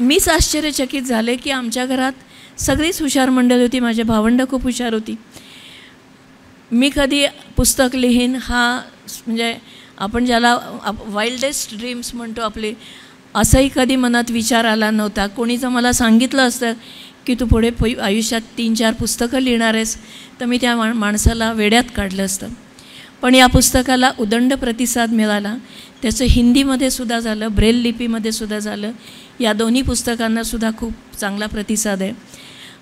मीच आश्चर्यचकित झाले की आमच्या घरात सगळीच हुशार मंडळी होती, माझे भावंडं खूप हुशार होती. मी कधी पुस्तक लिहीन हा म्हणजे आपण ज्याला वाईल्डेस्ट ड्रीम्स म्हणतो आपले, असंही कधी मनात विचार आला नव्हता. कोणी जर मला सांगितलं असतं की तू पुढे आयुष्यात 3-4 पुस्तकं लिहिणार आहेस तर मी त्या माणसाला वेड्यात काढलं असतं. पण या पुस्तकाला उदंड प्रतिसाद मिळाला. त्याचं हिंदीमध्ये सुद्धा झालं, ब्रेल लिपीमध्ये सुद्धा झालं. या दोन्ही पुस्तकांनासुद्धा खूप चांगला प्रतिसाद आहे.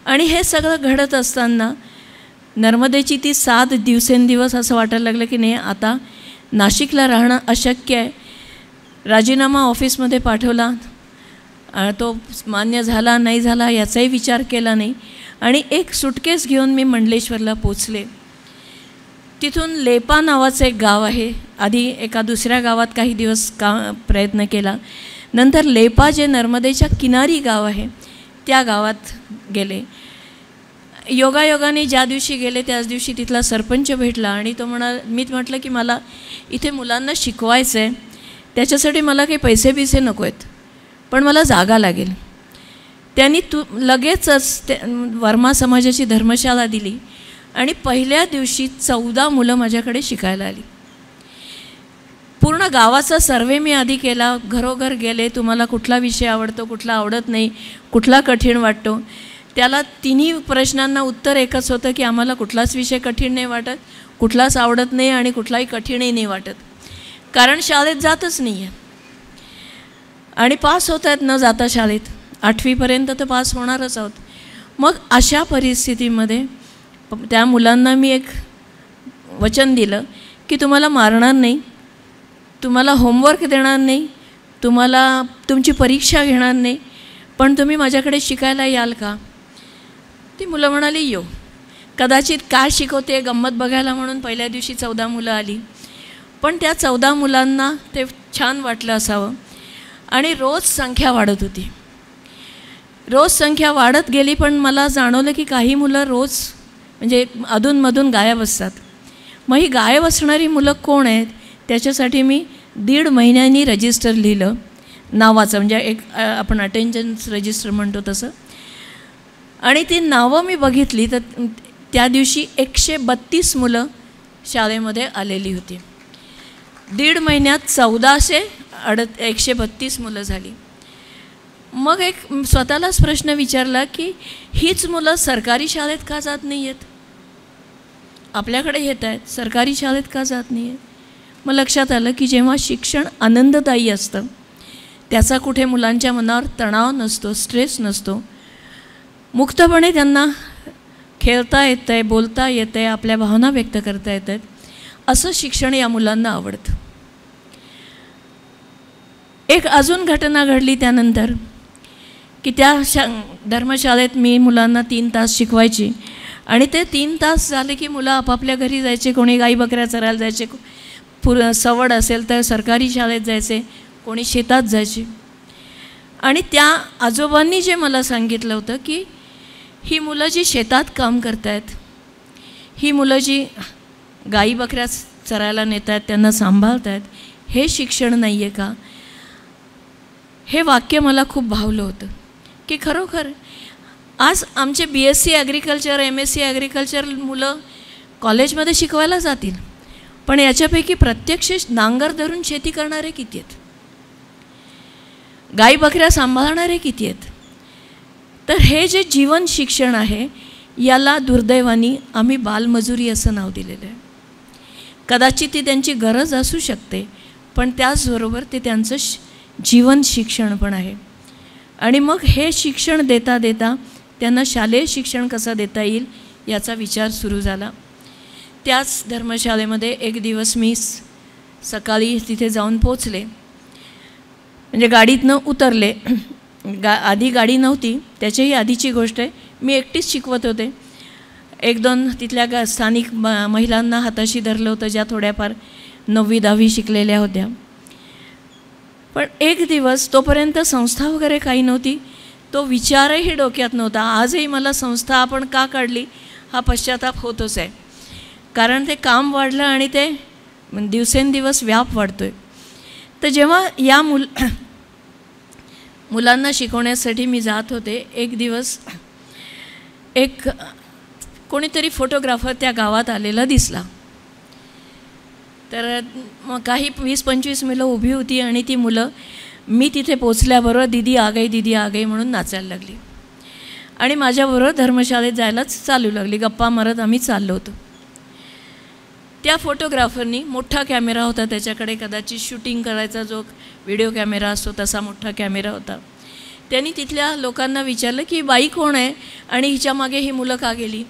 आणि हे सगळं घडत असताना नर्मदेची ती साथ दिवसेंदिवस असं वाटायला लागलं की नाही आता नाशिकला राहणं अशक्य आहे. राजीनामा ऑफिसमध्ये पाठवला, तो मान्य झाला नाही झाला याचाही विचार केला नाही, आणि एक सुटकेस घेऊन मी मंडलेश्वरला पोचले. तिथून लेपा नावाचं एक गाव आहे. आधी एका दुसऱ्या गावात काही दिवस प्रयत्न केला. नंतर लेपा जे नर्मदेच्या किनारी गाव आहे त्या गावात गेले. योगायोगाने ज्या दिवशी गेले त्याच दिवशी तिथला सरपंच भेटला आणि तो मी म्हटलं की मला इथे मुलांना शिकवायचं आहे, त्याच्यासाठी मला काही पैसे बिसे नको आहेत, पण मला जागा लागेल. त्यांनी लगेचच वर्मा समाजाची धर्मशाळा दिली आणि पहिल्या दिवशी 14 मुलं माझ्याकडे शिकायला आली. पूर्ण गावाचा सर्वे मी आधी केला, घरोघर गेले, तुम्हाला कुठला विषय आवडतो, कुठला आवडत नाही, कुठला कठीण वाटतो. त्याला तिन्ही प्रश्नांना उत्तर एकच होतं की आम्हाला कुठलाच विषय कठीण नाही वाटत, कुठलाच आवडत नाही आणि कुठलाही कठीणही नाही वाटत, कारण शाळेत जातच नाही आहे आणि पास होत आहेत न जाता शाळेत. 8वीपर्यंत तर पास होणारच आहोत. मग अशा परिस्थितीमध्ये त्या मुलांना मी एक वचन दिलं की तुम्हाला मारणार नाही, तुम्हाला होमवर्क देणार नाही, तुम्हाला तुमची परीक्षा घेणार नाही, पण तुम्ही माझ्याकडे शिकायला याल का? ती मुलं म्हणाली येऊ. कदाचित काय शिकवते गंमत बघायला म्हणून पहिल्या दिवशी 14 मुलं आली, पण त्या 14 मुलांना ते छान वाटलं असावं आणि रोज संख्या वाढत होती. रोज संख्या वाढत गेली, पण मला जाणवलं की काही मुलं रोज म्हणजे अधूनमधून गायब असतात. मग ही गायब असणारी मुलं कोण आहेत त्याच्यासाठी मी 1.5 महिन्यांनी रजिस्टर लिहिलं नावाचं, म्हणजे एक आपण अटेंडन्स रजिस्टर म्हणतो तसं. आणि ती नावं मी बघितली तर त्या दिवशी 132 मुलं शाळेमध्ये आलेली होती. 1.5 महिन्यात 132 मुलं झाली. मग एक स्वतःलाच प्रश्न विचारला की हीच मुलं सरकारी शाळेत का जात नाही आहेत, आपल्याकडे येत आहेत, सरकारी शाळेत का जात नाही आहेत? मग लक्षात आलं की जेव्हा शिक्षण आनंददायी असतं त्याचा कुठे मुलांच्या मनावर तणाव नसतो, स्ट्रेस नसतो, मुक्तपणे त्यांना खेळता येतं आहे, बोलता येतं आहे, आपल्या भावना व्यक्त करता येत आहेत, असं शिक्षण या मुलांना आवडतं. एक अजून घटना घडली त्यानंतर की त्या धर्मशाळेत मी मुलांना 3 तास शिकवायची आणि ते 3 तास झाले की मुलं आपापल्या घरी जायचे, कोणी गाई बकऱ्या चरायला जायचे, सवड असेल तर सरकारी शाळेत जायचे, कोणी शेतात जायचे. आणि त्या आजोबांनी जे मला सांगितलं होतं की ही मुलं जी शेतात काम करत आहेत, ही मुलं जी गाई बकऱ्या चरायला नेत आहेत, त्यांना सांभाळत आहेत, हे शिक्षण नाही आहे का? हे वाक्य मला खूप भावलं होतं की खरोखर आज आमचे BSc ॲग्रिकल्चर, MSc ॲग्रिकल्चर मुलं कॉलेजमध्ये शिकवायला जातील, पण याच्यापैकी प्रत्यक्ष नांगर धरून शेती करणारे किती आहेत, गाई बकऱ्या सांभाळणारे किती आहेत? तर हे जे जीवन शिक्षण आहे याला दुर्दैवाने आम्ही बालमजुरी असं नाव दिलेलं आहे. कदाचित ती त्यांची गरज असू शकते, पण त्याचबरोबर ते त्यांचं जीवन शिक्षण पण आहे. आणि मग हे शिक्षण देता देता त्यांना शालेय शिक्षण कसं देता येईल याचा विचार सुरू झाला. त्याच धर्मशाळेमध्ये एक दिवस मी सकाळी तिथे जाऊन पोचले, म्हणजे गाडीतनं उतरले. आधी गाडी नव्हती, त्याच्याही आधीची गोष्ट आहे. मी एकटीच शिकवत होते. 1-2 तिथल्या स्थानिक महिलांना हाताशी धरलं होतं, ज्या थोड्याफार 9वी-10वी शिकलेल्या होत्या. पण एक दिवस तोपर्यंत संस्था वगैरे काही नव्हती, तो विचारही डोक्यात नव्हता. आजही मला संस्था आपण का काढली हा पश्चाताप होतोच आहे, कारण ते काम वाढलं आणि ते दिवसेंदिवस व्याप वाढतो आहे. तर जेव्हा या मुलांना शिकवण्यासाठी मी जात होते, एक दिवस एक कोणीतरी फोटोग्राफर त्या गावात आलेला दिसला. तर मग काही 20-25 मुलं उभी होती आणि ती मुलं मी तिथे पोचल्याबरोबर दीदी आ गई, दीदी आ गई म्हणून नाचायला लागली आणि माझ्याबरोबर धर्मशाळेत जायलाच चालू लागली. गप्पा मारत आम्ही चाललो होतो. त्या फोटोग्राफरनी मोठा कॅमेरा होता त्याच्याकडे, कदाचित शूटिंग करायचा जो व्हिडिओ कॅमेरा असतो तसा मोठा कॅमेरा होता. त्यांनी तिथल्या लोकांना विचारलं की बाई कोण आहे आणि हिच्या मागे ही मुलं का गेली?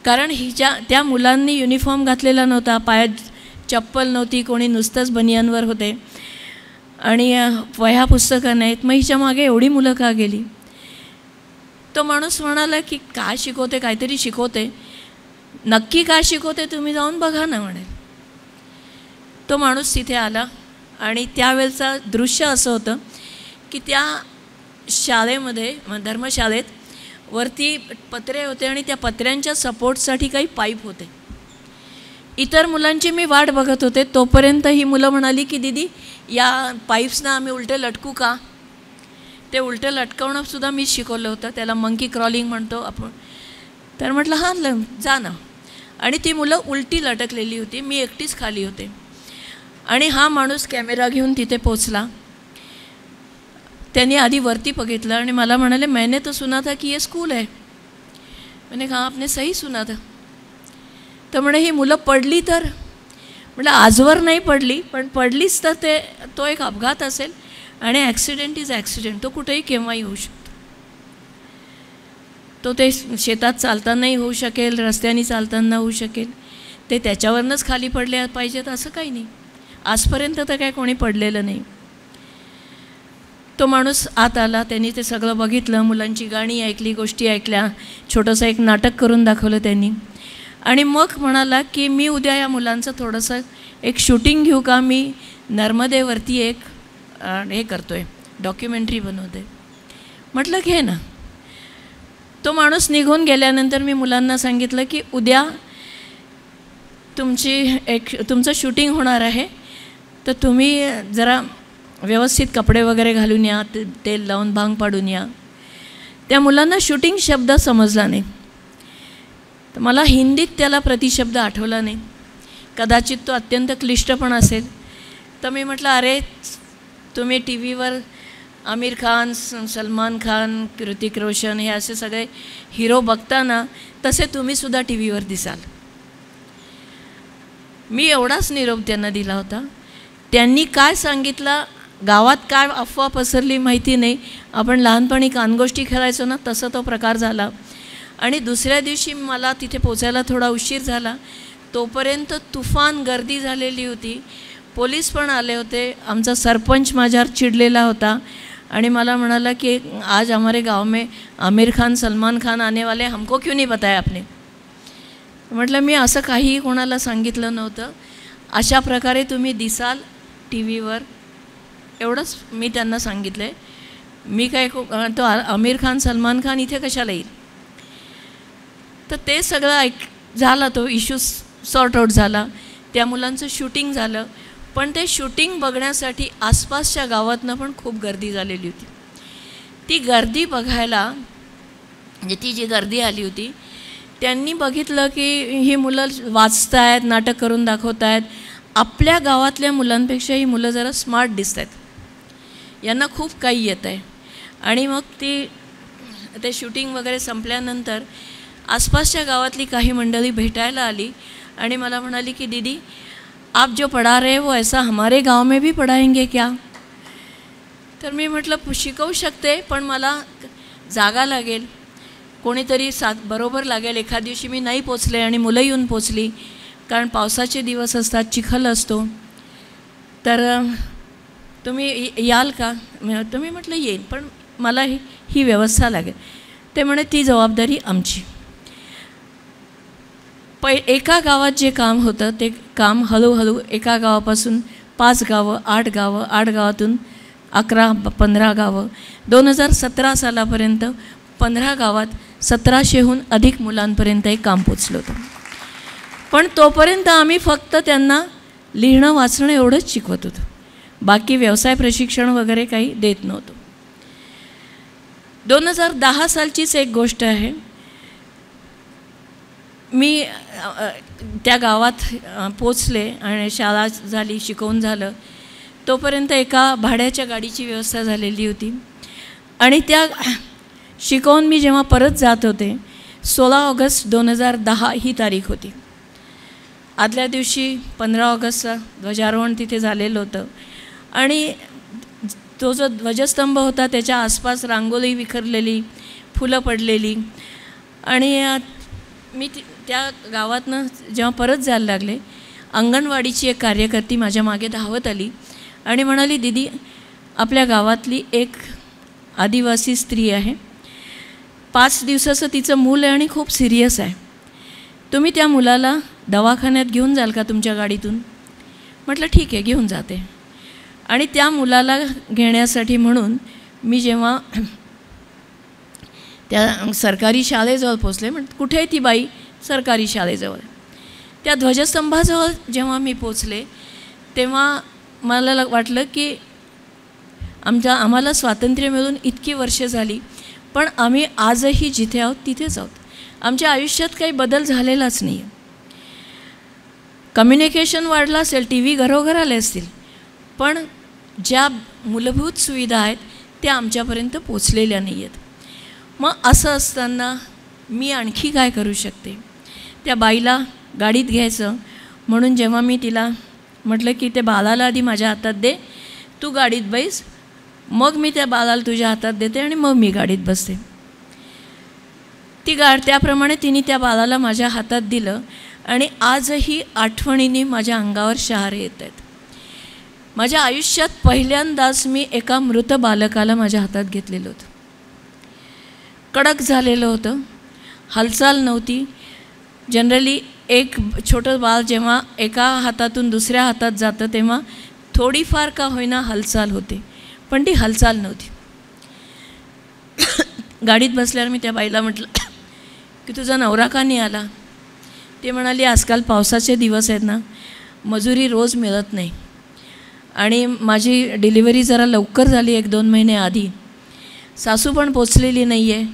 कारण त्या मुलांनी युनिफॉर्म घातलेला नव्हता, पायात चप्पल नव्हती, कोणी नुसतंच बनियांवर होते आणि वह्या पुस्तकं नाहीत. मग हिच्या मागे एवढी मुलं का गेली? तो माणूस म्हणाला की काय शिकवते, काहीतरी शिकवते, नक्की काय शिकवते तुम्ही जाऊन बघा ना म्हणे. तो माणूस तिथे आला आणि त्यावेळेचं दृश्य असं होतं की त्या शाळेमध्ये, धर्मशाळेत वरती पत्रे होते आणि त्या पत्र्यांच्या सपोर्टसाठी काही पाईप होते. इतर मुलांची मी वाट बघत होते, तोपर्यंत ही मुलं म्हणाली की दीदी या पाईप्सना आम्ही उलटे लटकू का. ते उलटं लटकवणंसुद्धा मी शिकवलं होतं, त्याला मंकी क्रॉलिंग म्हणतो आपण. तर म्हटलं हां जा ना. आणि ती मुलं उलटी लटकलेली होती, मी एकटीच खाली होते. आणि हा माणूस कॅमेरा घेऊन तिथे पोचला. त्यांनी आधी वरती बघितलं आणि मला म्हणाले मैंने तो सुना था की ये स्कूल है. मैंने कहा आपने सही सुना था. तर म्हणे ही मुलं पडली तर. म्हटलं आजवर नाही पडली, पण पडलीच तर तो एक अपघात असेल आणि ॲक्सिडेंट इज ॲक्सिडेंट, तो कुठेही केव्हाही होऊ शकतो. तो ते शेतात चालतानाही होऊ शकेल, रस्त्याने चालताना होऊ शकेल. ते त्याच्यावरनंच खाली पडले पाहिजेत असं काही नाही. आजपर्यंत तर काय कोणी पडलेलं नाही. तो माणूस आत आला, त्यांनी ते सगळं बघितलं, मुलांची गाणी ऐकली, गोष्टी ऐकल्या, छोटंसं एक नाटक करून दाखवलं त्यांनी. आणि मग म्हणाला की मी उद्या या मुलांचं थोडंसं एक शूटिंग घेऊ का, मी नर्मदेवरती एक हे करतो आहे, डॉक्युमेंटरी बनवते. म्हटलं घे ना. तो माणूस निघून गेल्यानंतर मी मुलांना सांगितलं की उद्या तुमचं शूटिंग होणार आहे, तर तुम्ही जरा व्यवस्थित कपडे वगैरे घालून या, तेल लावून भांग पाडून या. त्या मुलांना शूटिंग शब्द समजला नाही, तर मला हिंदीत त्याला प्रतिशब्द आठवला नाही. कदाचित तो अत्यंत क्लिष्ट पण असेल. तर मी म्हटलं अरे तुम्ही टी व्हीवर आमिर खान, सलमान खान, ऋतिक रोशन हे असे सगळे हिरो बघताना तसे तुम्हीसुद्धा टी व्हीवर दिसाल. मी एवढाच निरोप त्यांना दिला होता. त्यांनी काय सांगितलं, गावात काय अफवा पसरली माहिती नाही. आपण लहानपणी कानगोष्टी खेळायचो ना, तसं तो प्रकार झाला. आणि दुसऱ्या दिवशी मला तिथे पोचायला थोडा उशीर झाला. तोपर्यंत तुफान गर्दी झालेली होती, पोलीस पण आले होते. आमचा सरपंच माझ्यावर चिडलेला होता आणि मला म्हणाला की आज हमारे गाव में आमिर खान, सलमान खान आने वाले, हमको क्यों नहीं बताया आपने. म्हटलं मी असं काहीही कोणाला सांगितलं नव्हतं. अशा प्रकारे तुम्ही दिसाल टी व्हीवर, एवढंच मी त्यांना सांगितलं आहे. मी काय तो आमिर खान, सलमान खान इथे कशाला येईल. तर ते सगळं झालं, तो इश्यू सॉर्ट आऊट झाला. त्या मुलांचं शूटिंग झालं. पण ते शूटिंग बघण्यासाठी आसपासच्या गावातनं पण खूप गर्दी झालेली होती. ती गर्दी बघायला, म्हणजे ती जी गर्दी आली होती, त्यांनी बघितलं की ही मुलं वाचत आहेत, नाटक करून दाखवत आहेत. आपल्या गावातल्या मुलांपेक्षा ही मुलं जरा स्मार्ट दिसत आहेत, यांना खूप काही येत आहे. आणि मग ते शूटिंग वगैरे संपल्यानंतर आसपासच्या गावातली काही मंडळी भेटायला आली आणि मला म्हणाली की दीदी आप जो पढ़ा रहे वो ऐसा हमारे गांव में भी पढ़ाएंगे क्या. तर मी म्हटलं शिकवू शकते, पण मला जागा लागेल, कोणीतरी बरोबर लागेल. एखाद दिवशी मी नाही पोचले आणि मुलं येऊन पोचली, कारण पावसाचे दिवस असतात, चिखल असतो. तर तुम्ही याल का. तुम्ही म्हटलं येईन, पण मला ही व्यवस्था लागेल. ते म्हणे ती जबाबदारी आमची. एका गावात जे काम होतं ते काम हळूहळू एका गावापासून 5 गावं, 8 गावं, 8 गावातून 11-15 गावं, 2017 सालापर्यंत 15 गावात 1700हून अधिक मुलांपर्यंत हे काम पोचलं होतं. पण तोपर्यंत आम्ही फक्त त्यांना लिहिणं वाचणं एवढंच शिकवत होतो, बाकी व्यवसाय प्रशिक्षण वगैरे काही देत नव्हतो. 2010 सालचीच एक गोष्ट आहे. मी त्या गावात पोचले आणि शाळा झाली, शिकवून झालं. तोपर्यंत एका भाड्याच्या गाडीची व्यवस्था झालेली होती. आणि त्या शिकवून मी जेव्हा परत जात होते, 16 ऑगस्ट 2010 ही तारीख होती. आदल्या दिवशी 15 ऑगस्टला ध्वजारोहण तिथे झालेलं होतं. आणि तो जो ध्वजस्तंभ होता त्याच्या आसपास रांगोळी विखरलेली, फुलं पडलेली. आणि मी त्या गावातनं जेव्हा परत जायला लागले, अंगणवाडीची एक कार्यकर्ती माझ्या मागे धावत आली आणि म्हणाली दीदी आपल्या गावातली एक आदिवासी स्त्री आहे, 5 दिवसाचं तिचं मूल आहे आणि खूप सिरियस आहे. तुम्ही त्या मुलाला दवाखान्यात घेऊन जाल का तुमच्या गाडीतून? म्हटलं ठीक आहे, घेऊन जाते. आणि त्या मुलाला घेण्यासाठी म्हणून मी जेव्हा त्या सरकारी शाळेजवळ पोचले, म्हटलं कुठे आहे ती बाई? सरकारी शाळेजवळ. त्या ध्वजस्तंभाजवळ जेव्हा मी पोचले तेव्हा मला वाटलं की आम्हाला स्वातंत्र्य मिळून इतकी वर्षे झाली, पण आम्ही आजही जिथे आहोत तिथेच आहोत. आमच्या आयुष्यात काही बदल झालेलाच नाही आहे. कम्युनिकेशन वाढलं असेल, टी व्ही घरोघर आले असतील, पण ज्या मूलभूत सुविधा आहेत त्या आमच्यापर्यंत पोचलेल्या नाही आहेत. मग असं असताना मी आणखी काय करू शकते? त्या बाईला गाडीत घ्यायचं म्हणून जेव्हा मी तिला म्हटलं की ते बाळाला आधी माझ्या हातात दे, तू गाडीत बैस, मग मी त्या बाळाला तुझ्या हातात देते आणि मग मी गाडीत बसते. त्याप्रमाणे तिने त्या बाळाला माझ्या हातात दिलं आणि आजही आठवणीने माझ्या अंगावर शहारे येत आहेत. माझ्या आयुष्यात पहिल्यांदाच मी एका मृत बालकाला माझ्या हातात घेतलेलं होतं. कडक झालेलं होतं, हालचाल नव्हती. जनरली एक छोटं बाळ जेव्हा एका हातातून दुसऱ्या हातात जातं तेव्हा थोडीफार का होईना हालचाल होते, पण ती हालचाल नव्हती. गाडीत बसल्यावर मी त्या बाईला म्हटलं की तुझा नवरा का नाही आला? ते म्हणाली आजकाल पावसाचे दिवस आहेत ना, मजुरी रोज मिळत नाही आणि माझी डिलिव्हरी जरा लवकर झाली 1-2 महिने आधी, सासू पण पोचलेली नाही आहे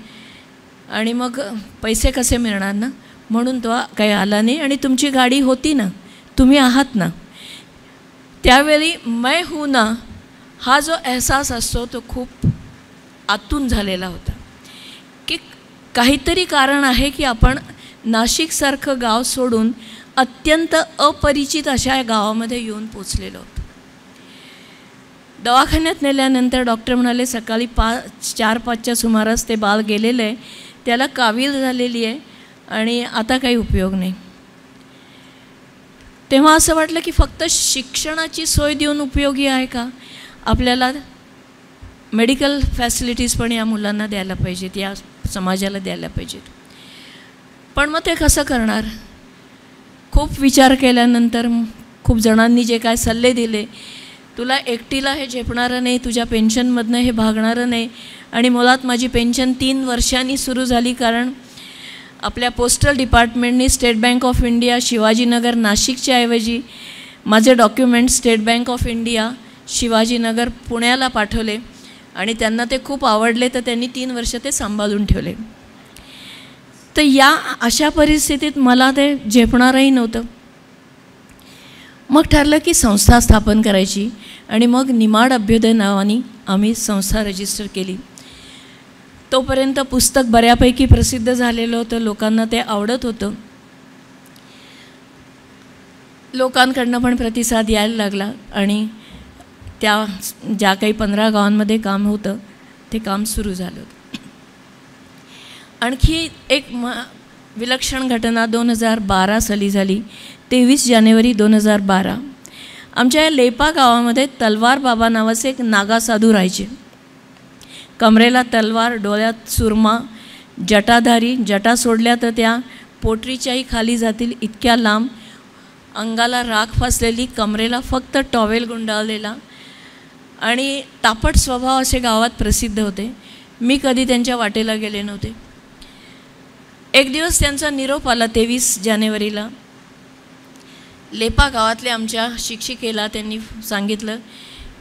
आणि मग पैसे कसे मिळणार ना, म्हणून तो काही आला नाही. आणि तुमची गाडी होती ना, तुम्ही आहात ना. त्यावेळी मैं हूं ना हा जो एहसास असतो तो खूप आतून झालेला होता की काहीतरी कारण आहे की आपण नाशिकसारखं गाव सोडून अत्यंत अपरिचित अशा गावामध्ये येऊन पोचलेलो होतो. दवाखान्यात नेल्यानंतर डॉक्टर म्हणाले सकाळी 4-5च्या सुमारास ते बाळ गेलेलं आहे, त्याला कावीळ झालेली आहे आणि आता काही उपयोग नाही. तेव्हा असं वाटलं की फक्त शिक्षणाची सोय देऊन उपयोगी आहे का? आपल्याला मेडिकल फॅसिलिटीज पण या मुलांना द्यायला पाहिजेत, या समाजाला द्यायला पाहिजेत. पण मग ते कसं करणार? खूप विचार केल्यानंतर खूप जणांनी जे काय सल्ले दिले, तुला एकटीला हे झेपणारं नाही, तुझ्या पेन्शनमधनं हे भागणारं नाही. आणि मुळात माझी पेन्शन 3 वर्षांनी सुरू झाली, कारण आपल्या पोस्टल डिपार्टमेंटनी state bank of India Shivajinagar नाशिकच्या ऐवजी माझे document state bank of India Shivajinagar पुण्याला पाठवले आणि त्यांना ते खूप आवडले, तर त्यांनी 3 वर्ष ते सांभाळून ठेवले. तर या अशा परिस्थितीत मला ते झेपणारही नव्हतं. मग ठरलं की संस्था स्थापन करायची आणि मग निमाड अभ्युदय नावाने आम्ही संस्था रजिस्टर केली. तोपर्यंत पुस्तक बऱ्यापैकी प्रसिद्ध झालेलं होतं, लोकांना ते आवडत होतं, लोकांकडनं पण प्रतिसाद यायला लागला आणि त्या ज्या काही 15 गावांमध्ये काम होतं ते काम सुरू झालं होतं. आणखी एक विलक्षण घटना 2012 साली झाली. 23 जानेवारी 2012 आमच्या या लेपा गावामध्ये तलवार बाबा नावाचे एक नागा साधू राहायचे. कमरेला तलवार, डोळ्यात सुरमा, जटाधारी, जटा सोडल्या तर त्या पोटरीच्याही खाली जातील इतक्या लांब, अंगाला राख फासलेली, कमरेला फक्त टॉवेल गुंडाळलेला आणि तापट स्वभाव असे गावात प्रसिद्ध होते. मी कधी त्यांच्या वाटेला गेले नव्हते. एक दिवस त्यांचा निरोप आला 23 जानेवारीला. लेपा गावातल्या आमच्या शिक्षिकेला त्यांनी सांगितलं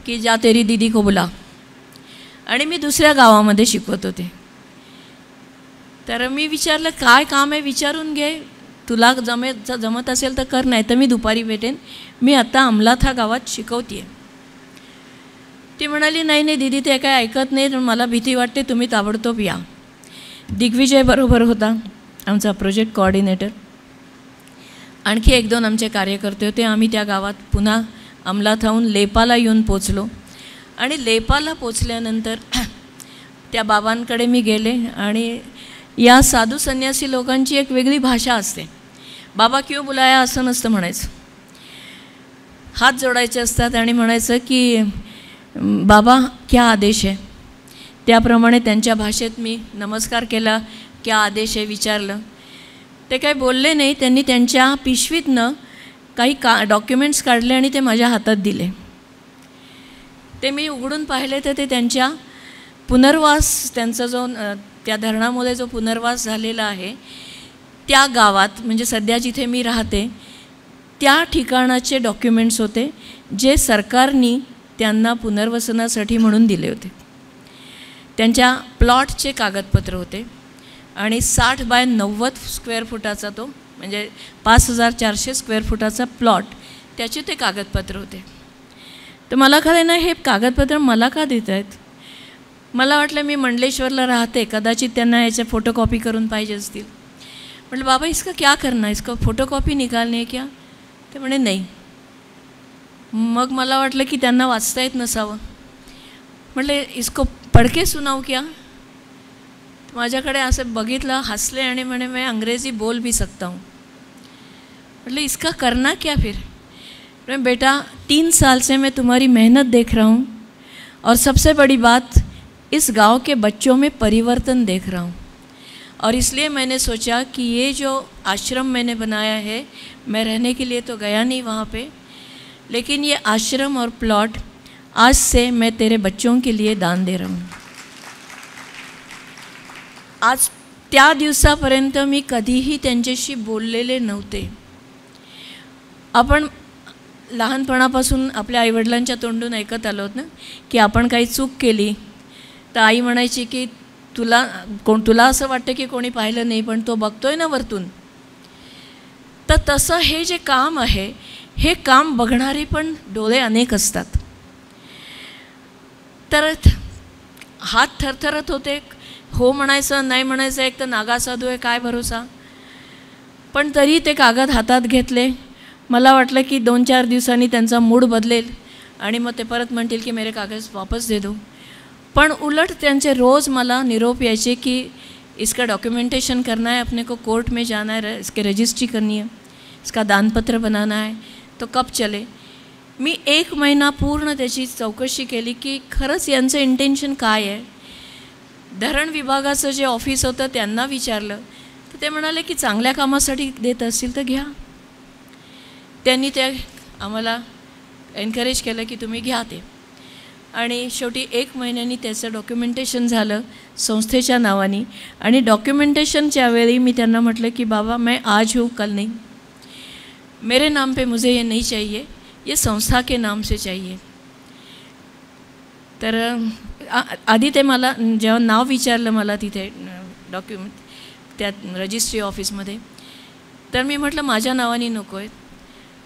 की जा तेरी दीदी को बुला. आणि मी दुसऱ्या गावामध्ये शिकवत होते. तर मी विचारलं काय काम आहे विचारून घे, तुला जमत असेल तर कर, नाही तर मी दुपारी भेटेन, मी आता अंमलात गावात शिकवते. ती म्हणाली नाही नाही दीदी ते काय ऐकत नाही, मला भीती वाटते, तुम्ही ताबडतोब या. दिग्विजय बरोबर होता आमचा प्रोजेक्ट कोऑर्डिनेटर. आणखी 1-2 आमचे कार्यकर्ते होते. आम्ही त्या गावात पुन्हा अंमलात राहून लेपाला येऊन पोचलो. आणि लेपाला पोचल्यानंतर त्या बाबांकडे मी गेले आणि या साधू संन्यासी लोकांची एक वेगळी भाषा असते. बाबा क्यों बुलाया असं नसतं म्हणायचं, हात जोडायचे असतात आणि म्हणायचं की बाबा क्या आदेश आहे. त्याप्रमाणे त्यांच्या भाषेत मी नमस्कार केला, क्या आदेश आहे विचारलं. ते काही बोलले नाही. त्यांनी त्यांच्या पिशवीतनं काही डॉक्युमेंट्स काढले आणि ते माझ्या हातात दिले. ते मी उघडून पाहिले तर ते त्यांच्या पुनर्वास, त्यांचा जो त्या धरणामुळे जो पुनर्वास झालेला आहे त्या गावात, म्हणजे सध्या जिथे मी राहते त्या ठिकाणाचे डॉक्युमेंट्स होते, जे सरकारने त्यांना पुनर्वसनासाठी म्हणून दिले होते. त्यांच्या प्लॉटचे कागदपत्र होते आणि 60 बाय 90 स्क्वेअर फुटाचा तो, म्हणजे 5400 स्क्वेअर फुटाचा प्लॉट, त्याचे ते कागदपत्र होते. तर मला खरं ना हे कागदपत्र मला का देत आहेत? मला वाटलं मी मंडलेश्वरला राहते, कदाचित त्यांना याच्या फोटोकॉपी करून पाहिजे असतील. म्हटलं बाबा इसका क्या करना, इसका फोटोकॉपी निकालनी है क्या? ते म्हणे नाही. मग मला वाटलं की त्यांना वाचता येत नसावं. म्हटलं इसको पढके सुनाऊ क्या? माझ्याकडे असं बघितलं, हसले आणि म्हणे मैं अंग्रेजी बोल भी सकता हूँ. म्हटलं इसका करना क्या फिर? मैं बेटा 3 साल से मैं तुम्हारी मेहनत देख रहा हूँ और सबसे बड़ी बात इस गांव के बच्चों में परिवर्तन देख रहा हूँ, और इसलिए मैंने सोचा कि ये जो आश्रम मैंने बनाया है, मैं रहने के लिए तो गया नहीं वहाँ पे, लेकिन ये आश्रम और प्लॉट आज से मैं तेरे बच्चों के लिए दान दे रहा हूँ. आज त्या दिवसापर्यंत मी कधीही त्यांच्याशी बोललेले नव्हते. आपण लहानपणापासून आपल्या आईवडिलांच्या तोंडून ऐकत आलो ना की आपण काही चूक केली तर आई म्हणायची की तुला असं वाटतं की कोणी पाहिलं नाही, पण तो बघतोय ना वरतून. तर तसं हे जे काम आहे, हे काम बघणारे पण डोळे अनेक असतात. तर हात थरथरत होते, हो म्हणायचं नाही म्हणायचं, एक तर नागा साधू आहे, काय भरोसा. पण तरी ते कागद हातात घेतले. मला वाटलं की 2-4 दिवसांनी त्यांचा मूड बदलेल आणि मग ते परत म्हणतील की मेरे कागज वापस दे दो. पण उलट त्यांचे रोज़ मला निरोप यायचे की इसका डॉक्यूमेंटेशन करना है, अपने को कोर्ट में जाना है, इसके रजिस्ट्री करनी है, इसका दानपत्र बनाना है, तो कब चले. मी 1 महिना पूर्ण त्याची चौकशी केली की खरंच यांचं इंटेन्शन काय आहे. धरण विभागाचं जे ऑफिस होतं त्यांना विचारलं तर ते म्हणाले की चांगल्या कामासाठी देत असतील तर घ्या. त्यांनी ते आम्हाला एनकरेज केलं की तुम्ही घ्या ते. आणि शेवटी 1 महिन्यानी त्याचं डॉक्युमेंटेशन झालं संस्थेच्या नावाने. आणि डॉक्युमेंटेशनच्या वेळी मी त्यांना म्हटलं की बाबा मैं आज हूँ कल नहीं, मेरे नाम पे मुझे ये नहीं चाहिए, ये संस्था के नाम से चाहिए. तर आधी ते मला जेव्हा नाव विचारलं मला तिथे त्या रजिस्ट्री ऑफिसमध्ये, तर मी म्हटलं माझ्या नावाने नको आहे.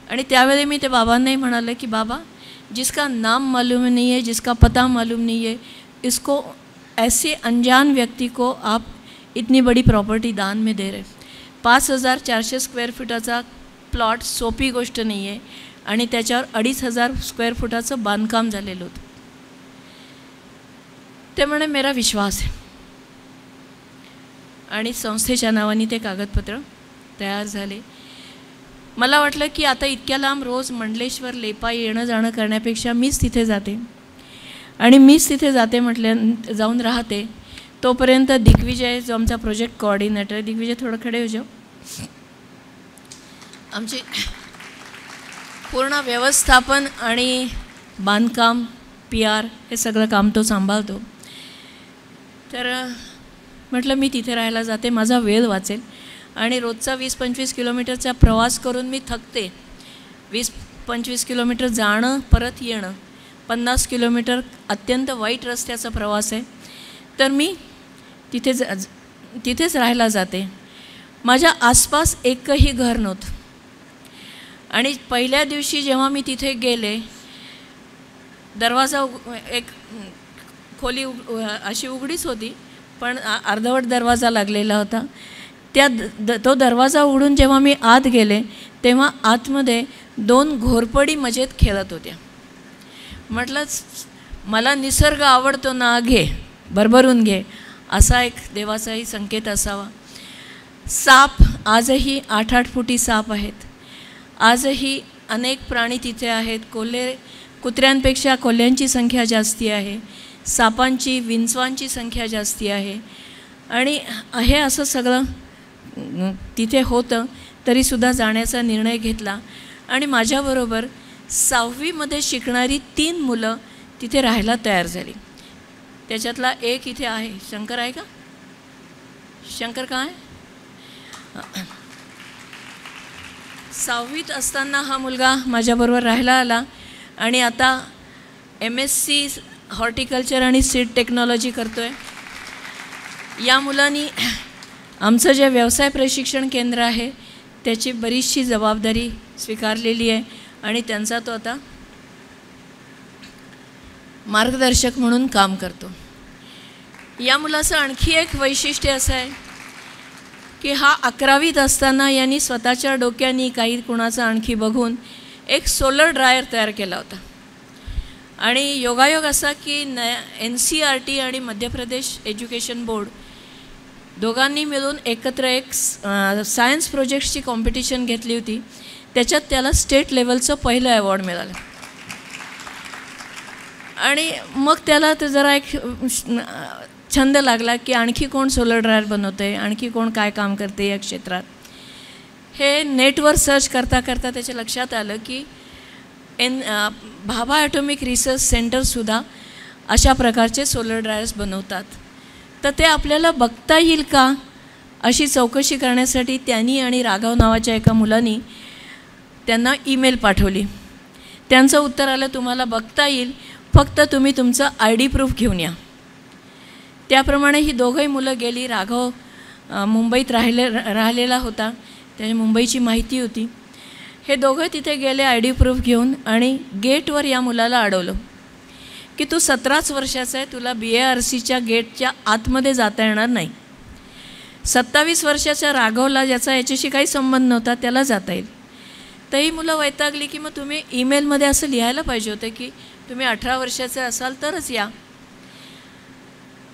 आणि त्यावेळी मी ते बाबांनाही म्हणाले की बाबा जिसका नाम मालूम नहीं है, जिसका पता मालूम नहीं है, इसको ऐसे अनजान व्यक्ति को आप इतनी बड़ी प्रॉपर्टी दान में दे रहे. 5400 स्क्वेअर फुटाचा प्लॉट सोपी गोष्ट नाही आहे आणि त्याच्यावर 2500 स्क्वेअर फुटाचं बांधकाम झालेलं होतं. ते म्हणे मेरा विश्वास आहे. आणि संस्थेच्या नावाने ते कागदपत्र तयार झाले. मला वाटलं की आता इतक्या लांब रोज मंडलेश्वर लेपा येणं जाणं करण्यापेक्षा मीच तिथे जाते. आणि मीच तिथे जाते म्हटल्या जाऊन राहते. तोपर्यंत दिग्विजय जो आमचा प्रोजेक्ट कोऑर्डिनेटर, दिग्विजय थोडं खडे हो जाओ, आमचे पूर्ण व्यवस्थापन आणि बांधकाम PR हे सगळं काम तो सांभाळतो. तर म्हटलं मी तिथे राहायला जाते, माझा वेळ वाचेल. आणि रोजचा 20-25 किलोमीटरचा प्रवास करून मी थकते. 20-25 किलोमीटर जाणं परत येणं, 50 किलोमीटर अत्यंत वाईट रस्त्याचा प्रवास आहे. तर मी तिथेच राहायला जाते. माझ्या आसपास एकही घर नव्हतं. आणि पहिल्या दिवशी जेव्हा मी तिथे गेले, दरवाजा एक खोली अशी उघडीच होती, पण अर्धवट दरवाजा लागलेला होता. तो दरवाजा उघडून जेव्हा मी आत गेले तेव्हा आतमध्ये 2 घोरपडी मजेत खेळत होत्या. म्हटलं मला निसर्ग आवडतो ना, घे भरभरून घे, असा एक देवाचाही संकेत असावा. साप आजही 8-8 फुटी साप आहेत. आजही अनेक प्राणी तिथे आहेत. कुत्र्यांपेक्षा कोल्ह्यांची संख्या जास्ती आहे. सापांची विंचवांची संख्या जास्ती आहे. आणि हे असं सगळं तिथे होतं तरीसुद्धा जाण्याचा निर्णय घेतला. आणि माझ्याबरोबर 6वीमध्ये शिकणारी 3 मुलं तिथे राहायला तयार झाली. त्याच्यातला एक इथे आहे. शंकर आहे का? शंकर काय? 6वीत असताना हा मुलगा माझ्याबरोबर राहायला आला आणि आता MSc हॉर्टिकल्चर आणि सीड टेक्नॉलॉजी करतो आहे. या मुलांनी आमचं जे व्यवसाय प्रशिक्षण केंद्र आहे त्याची बरीचशी जबाबदारी स्वीकारलेली आहे आणि त्यांचा तो आता मार्गदर्शक म्हणून काम करतो. या मुलाचं आणखी एक वैशिष्ट्य असं आहे की हा 11वीत असताना यांनी स्वतःच्या डोक्याने काही कुणाचं आणखी बघून एक सोलर ड्रायर तयार केला होता. आणि योगायोग असा की NCERT आणि मध्य प्रदेश एज्युकेशन बोर्ड दोघांनी मिळून एकत्र एक सायन्स प्रोजेक्ट्सची कॉम्पिटिशन घेतली होती. त्याच्यात त्याला स्टेट लेवलचं पहिलं अवॉर्ड मिळालं. आणि मग त्याला तर जरा एक छंद लागला की आणखी कोण सोलर ड्रायर बनवतं आहे, आणखी कोण काय काम करते या क्षेत्रात. हे नेटवर सर्च करता करता त्याच्या लक्षात आलं की भाभा ॲटॉमिक रिसर्च सेंटरसुद्धा अशा प्रकारचे सोलर ड्रायर्स बनवतात. तर ते आपल्याला बघता येईल का अशी चौकशी करण्यासाठी त्यांनी आणि राघव नावाच्या एका मुलांनी त्यांना ईमेल पाठवली. त्यांचं उत्तर आलं, तुम्हाला बघता येईल, फक्त तुम्ही तुमचं ID प्रूफ घेऊन या. त्याप्रमाणे ही दोघंही मुलं गेली. राघव मुंबईत राहिलेला होता, त्याने मुंबईची माहिती होती. हे दोघं तिथे गेले ID प्रूफ घेऊन आणि गेटवर या मुलाला अडवलं की तू 17च वर्षाचा आहे, तुला BARCच्या गेटच्या आतमध्ये जाता येणार नाही. 27 वर्षाच्या राघवला, ज्याचा याच्याशी काही संबंध नव्हता, त्याला जाता येईल. तर ही मुलं वैतागली की मग तुम्ही ईमेलमध्ये असं लिहायला पाहिजे होतं की तुम्ही 18 वर्षाचे असाल तरच या.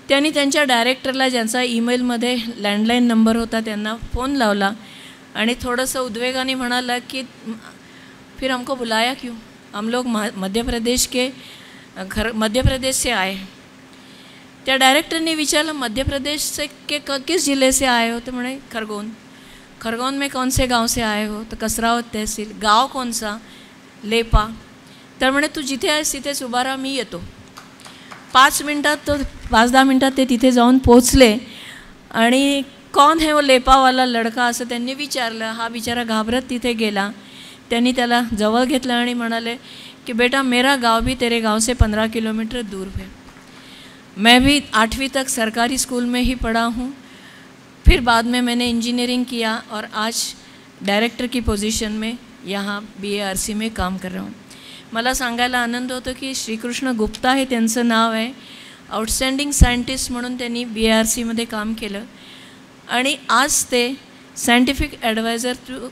त्यांनी त्यांच्या डायरेक्टरला, ज्यांचा ईमेलमध्ये लँडलाईन नंबर होता, त्यांना फोन लावला आणि थोडंसं उद्वेगाने म्हणाला की फिर हमको बुलाया क्यों, हम लोग मध्य प्रदेश से आए. त्या डायरेक्टरने विचारलं, मध्य प्रदेश से के किस ज़िले से आए हो? तो म्हणे खरगोन. खरगोन में कौन से गांव से आए हो? तो कसरावत तहसील. गाव कौन सा? लेपा. तर म्हणे तू जिथे आहेस तिथेच उभा राहा, मी येतो. 5-10 मिनटात ते तिथे जाऊन पोचले. आणि कौन है वो लेपावाला लडका असं त्यांनी विचारलं. हा बिचारा घाबरत तिथे गेला. त्यांनी त्याला जवळ घेतलं आणि म्हणाले कि बेटा मेरा गांव भी तेरे गांव से 15 किलोमीटर दूर है. मैं भी 8वीं तक सरकारी स्कूल में ही पढ़ा हूँ. फिर बाद में मैंने इंजीनियरिंग किया और आज डायरेक्टर की पोजीशन में यहाँ BARC में काम कर रहा हूँ. मला सांगायला आनंद होतो की श्रीकृष्ण गुप्ता हे त्यांचं नाव आहे. आउटस्टँडिंग सायंटिस्ट म्हणून त्यांनी BARCमध्ये काम केलं आणि आज ते सायंटिफिक ॲडवायझर टू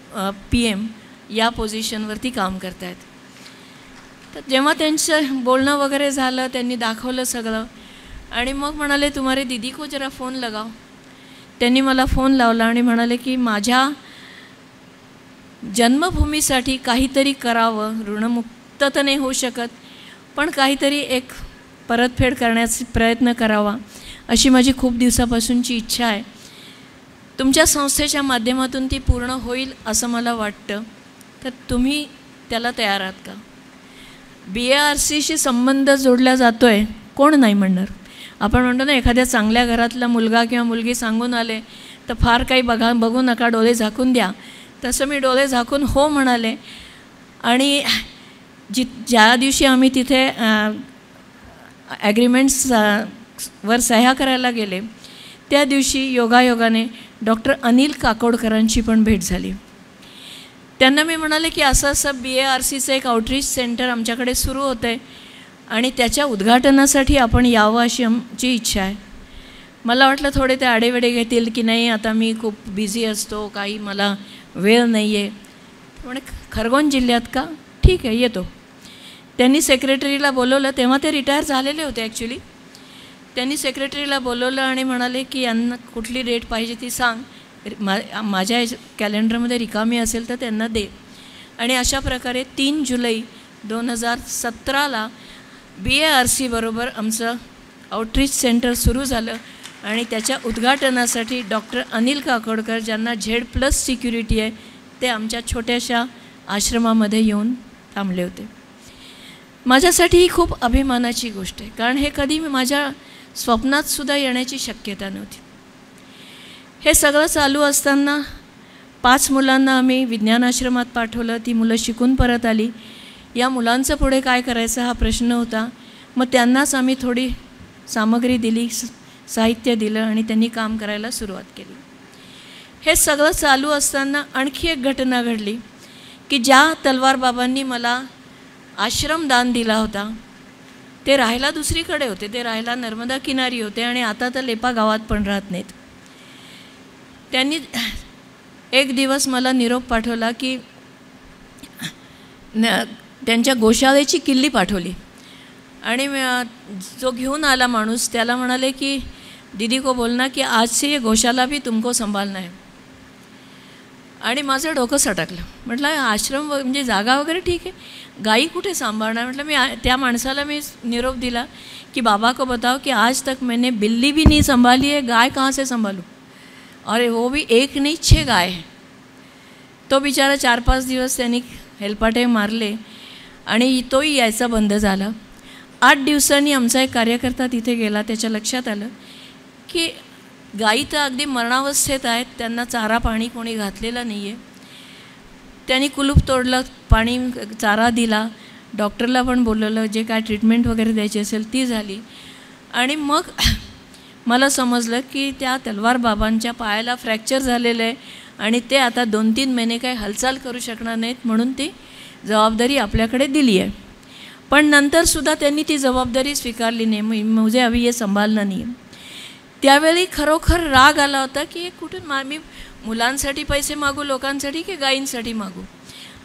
PM या पोझिशनवरती काम करत आहेत. तर जेव्हा त्यांचं बोलणं वगैरे झालं, त्यांनी दाखवलं सगळं आणि मग म्हणाले तुम्हारे दीदी को जरा फ़ोन लगाओ. त्यांनी मला फोन लावला आणि म्हणाले की माझ्या जन्मभूमीसाठी काहीतरी करावं. ऋणमुक्त तर नाही होऊ शकत, पण काहीतरी एक परतफेड करण्याचा प्रयत्न करावा अशी माझी खूप दिवसापासूनची इच्छा आहे. तुमच्या संस्थेच्या माध्यमातून ती पूर्ण होईल असं मला वाटतं. तर तुम्ही त्याला तयार आहात का? BARCशी संबंध जोडला जातो आहे, कोण नाही म्हणणार. आपण म्हणतो ना, एखाद्या चांगल्या घरातला मुलगा किंवा मुलगी सांगून आले तर फार काही बघू नका, डोळे झाकून द्या. तसं मी डोळे झाकून हो म्हणाले. आणि ज्या दिवशी आम्ही तिथे ॲग्रीमेंट्सवर सह्या करायला गेले त्या दिवशी योगायोगाने डॉक्टर अनिल काकोडकरांची पण भेट झाली. त्यांना मी म्हणाले की असं BARCचं एक आउटरीच सेंटर आमच्याकडे सुरू होतं आहे आणि त्याच्या उद्घाटनासाठी आपण यावं अशी आमची इच्छा आहे. मला वाटलं थोडे ते आडेवेडे घेतील की नाही, आता मी खूप बिझी असतो, काही मला वेळ नाही आहे. म्हणे खरगोन जिल्ह्यात का? ठीक आहे, येतो. त्यांनी सेक्रेटरीला बोलवलं. तेव्हा ते रिटायर झालेले होते ॲक्च्युली. त्यांनी सेक्रेटरीला बोलवलं आणि म्हणाले की यांना कुठली डेट पाहिजे ती सांग, माझ्या कॅलेंडरमध्ये रिकामी असेल तर त्यांना दे. आणि अशा प्रकारे 3 जुलै 2017ला BARC बरोबर आमचं आउटरीच सेंटर सुरू झालं आणि त्याच्या उद्घाटनासाठी डॉक्टर अनिल काकोडकर, ज्यांना Z+ सिक्युरिटी आहे, ते आमच्या छोट्याशा आश्रमामध्ये येऊन थांबले होते. माझ्यासाठी ही खूप अभिमानाची गोष्ट आहे, कारण हे कधी माझ्या स्वप्नातसुद्धा येण्याची शक्यता नव्हती. हे सगळं चालू असताना 5 मुलांना आम्ही विज्ञान आश्रमात पाठवलं. ती मुलं शिकून परत आली. या मुलांचं पुढे काय करायचं हा प्रश्न होता. मग त्यांनाच आम्ही थोडी सामग्री दिली, साहित्य दिलं आणि त्यांनी काम करायला सुरुवात केली. हे सगळं चालू असताना आणखी एक घटना घडली की ज्या तलवार बाबांनी मला आश्रम दान दिला होता ते राहायला दुसरीकडे होते. ते राहायला नर्मदा किनारी होते आणि आता तर लेपा गावात पण राहत नाहीत. त्यांनी एक दिवस मला निरोप पाठवला की त्यांच्या गोशाळेची किल्ली पाठवली आणि जो घेऊन आला माणूस त्याला म्हणाले की दीदी को बोलना की आज से ये गोशाला भी तुमको संभालना है. आणि माझं डोकं सटकलं. म्हटलं आश्रम म्हणजे जागा वगैरे ठीक आहे, गाई कुठे सांभाळणार. म्हटलं मी त्या माणसाला मी निरोप दिला की बाबा को बताओ कि आज तक मैंने बिल्ली भी नहीं संभाली है, गाय कहाँ से संभालूं. अरे वो भी 1 नहीं 6 गाय है. तो बिचारा 4-5 दिवस त्यांनी हेलपाटे मारले आणि तोही यायचा बंद झाला. 8 दिवसांनी आमचा एक कार्यकर्ता तिथे गेला. त्याच्या लक्षात आलं की गाई तर अगदी मरणावस्थेत आहेत, त्यांना चारा पाणी कोणी घातलेला नाही आहे. त्यांनी कुलूप तोडलं, पाणी चारा दिला, डॉक्टरला पण बोलवलं, जे काय ट्रीटमेंट वगैरे द्यायची असेल ती झाली. आणि मग मला समजलं की त्या तलवार बाबांच्या पायाला फ्रॅक्चर झालेलं आहे आणि ते आता 2-3 महिने काही हालचाल करू शकणार नाहीत, म्हणून ती जबाबदारी आपल्याकडे दिली आहे. पण नंतरसुद्धा त्यांनी ती जबाबदारी स्वीकारली नाही. मुझे अभी ये संभालना नाही. त्यावेळी खरोखर राग आला होता की कुठून मी मुलांसाठी पैसे मागू, लोकांसाठी की गायींसाठी मागू.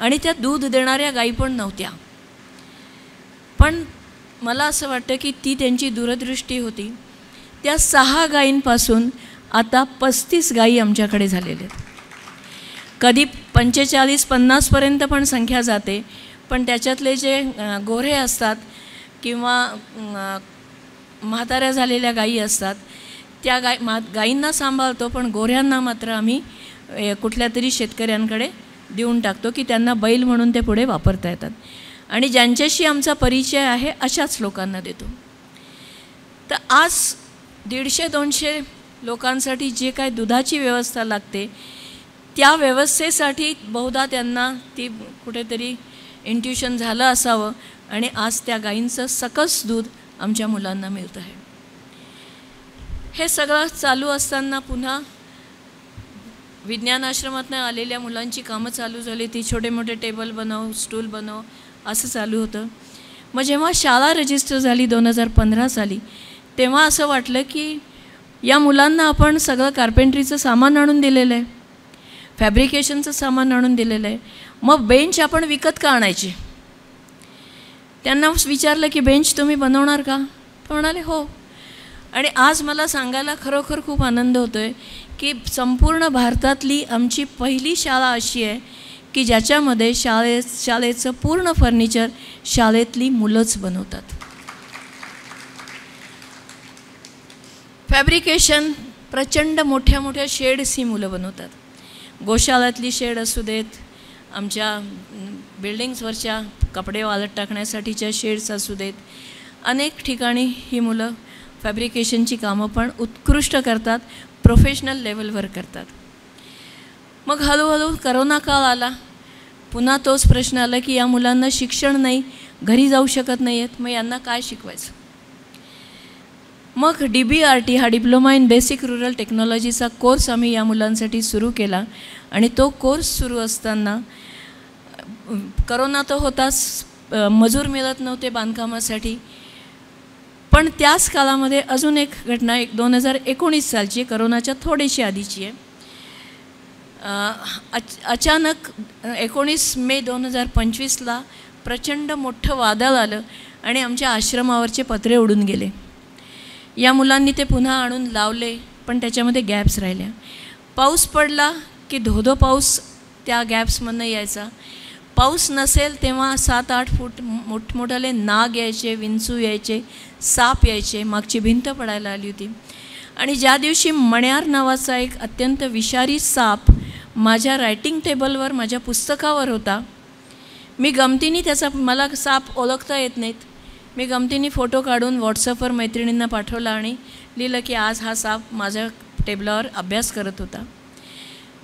आणि त्या दूध देणाऱ्या गायी पण नव्हत्या. पण मला असं वाटतं की ती त्यांची दूरदृष्टी होती. त्या 6 गायींपासून आता 35 गायी आमच्याकडे झालेल्या आहेत. कधी 45-50पर्यंत पण संख्या जाते. पण त्याच्यातले जे गोरे असतात किंवा म्हाताऱ्या झालेल्या गायी असतात त्या गायींना सांभाळतो, पण गोऱ्यांना मात्र आम्ही कुठल्या तरी शेतकऱ्यांकडे देऊन टाकतो की त्यांना बैल म्हणून ते पुढे वापरता येतात. आणि ज्यांच्याशी आमचा परिचय आहे अशाच लोकांना देतो. तर आज 150-200 लोकांसाठी जे काय दुधाची व्यवस्था लागते त्या व्यवस्थेसाठी बहुधा त्यांना ती कुठेतरी इंट्युशन झालं असावं आणि आज त्या गायींचं सकस दूध आमच्या मुलांना मिळतं आहे. हे सगळं चालू असताना पुन्हा विज्ञान आश्रमातनं आलेल्या मुलांची कामं चालू झाली. ती छोटे मोठे टेबल बनव, स्टूल बनव असं चालू होतं. मग जेव्हा शाळा रजिस्टर झाली 2015 साली तेव्हा असं वाटलं की या मुलांना आपण सगळं कार्पेंट्रीचं सामान आणून दिलेलं आहे, फॅब्रिकेशनचं सामान आणून दिलेलं आहे, मग बेंच आपण विकत का आणायचे. त्यांना विचारलं की बेंच तुम्ही बनवणार का. ते म्हणाले हो. आणि आज मला सांगायला खरोखर खूप आनंद होतो आहे की संपूर्ण भारतातली आमची पहिली शाळा अशी आहे की ज्याच्यामध्ये शाळेचं पूर्ण फर्निचर शाळेतली मुलंच बनवतात. फॅब्रिकेशन प्रचंड मोठ्या मोठ्या शेड्स ही मुलं बनवतात. गोशाळातली शेड असू देत, आमच्या बिल्डिंग्सवरच्या कपडे वाळत टाकण्यासाठीच्या शेड्स असू देत, अनेक ठिकाणी ही मुलं फॅब्रिकेशनची कामं पण उत्कृष्ट करतात, प्रोफेशनल लेवलवर करतात. मग हळूहळू करोना काळ आला. पुन्हा तोच प्रश्न आला की या मुलांना शिक्षण नाही, घरी जाऊ शकत नाही आहेत, मग यांना काय शिकवायचं. मग DBRT हा डिप्लोमा इन बेसिक रूरल टेक्नॉलॉजीचा कोर्स आम्ही या मुलांसाठी सुरू केला. आणि तो कोर्स सुरू असताना करोना तर होताच, मजूर मिळत नव्हते बांधकामासाठी. पण त्याच काळामध्ये अजून एक घटना 2019 सालची, करोनाच्या थोडीशी आधीची आहे. अचानक 19 मे 2025ला प्रचंड मोठं वादळ आलं आणि आमच्या आश्रमावरचे पत्रे उडून गेले. या मुलांनी ते पुन्हा आणून लावले, पण त्याच्यामध्ये गॅप्स राहिल्या. पाऊस पडला की धोधो पाऊस त्या गॅप्समधनं यायचा. पाऊस नसेल तेव्हा 7-8 फूट मोठमोठाले नाग यायचे, विंचू यायचे, साप यायचे, मागची भिंत पडायला आली होती. आणि ज्या दिवशी मण्यार नावाचा एक अत्यंत विषारी साप माझ्या रायटिंग टेबलवर माझ्या पुस्तकावर होता, मी गमतीने त्याचा, मला साप ओळखता येत नाहीत, मी गमतीने फोटो काढून व्हॉट्सअपवर मैत्रिणींना पाठवला आणि लिहिलं की आज हा साप माझ्या टेबलावर अभ्यास करत होता.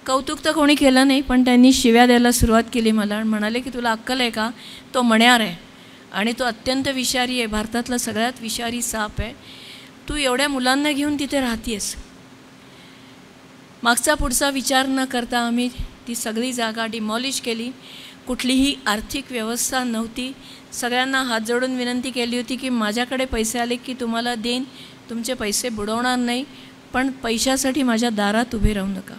कौतुक तर कोणी केलं नाही, पण त्यांनी शिव्या द्यायला सुरुवात केली मला आणि म्हणाले की तुला अक्कल आहे का, तो मण्यार आहे आणि तो अत्यंत विषारी आहे, भारतातला सगळ्यात विषारी साप आहे, तू एवढ्या मुलांना घेऊन तिथे राहतेस. मागचा पुढचा विचार न करता आम्ही ती सगळी जागा डिमॉलिश केली. कुठलीही आर्थिक व्यवस्था नव्हती. सगळ्यांना हात जोडून विनंती केली होती की माझ्याकडे पैसे आले की तुम्हाला देईन, तुमचे पैसे बुडवणार नाही, पण पैशासाठी माझ्या दारात उभे राहू नका.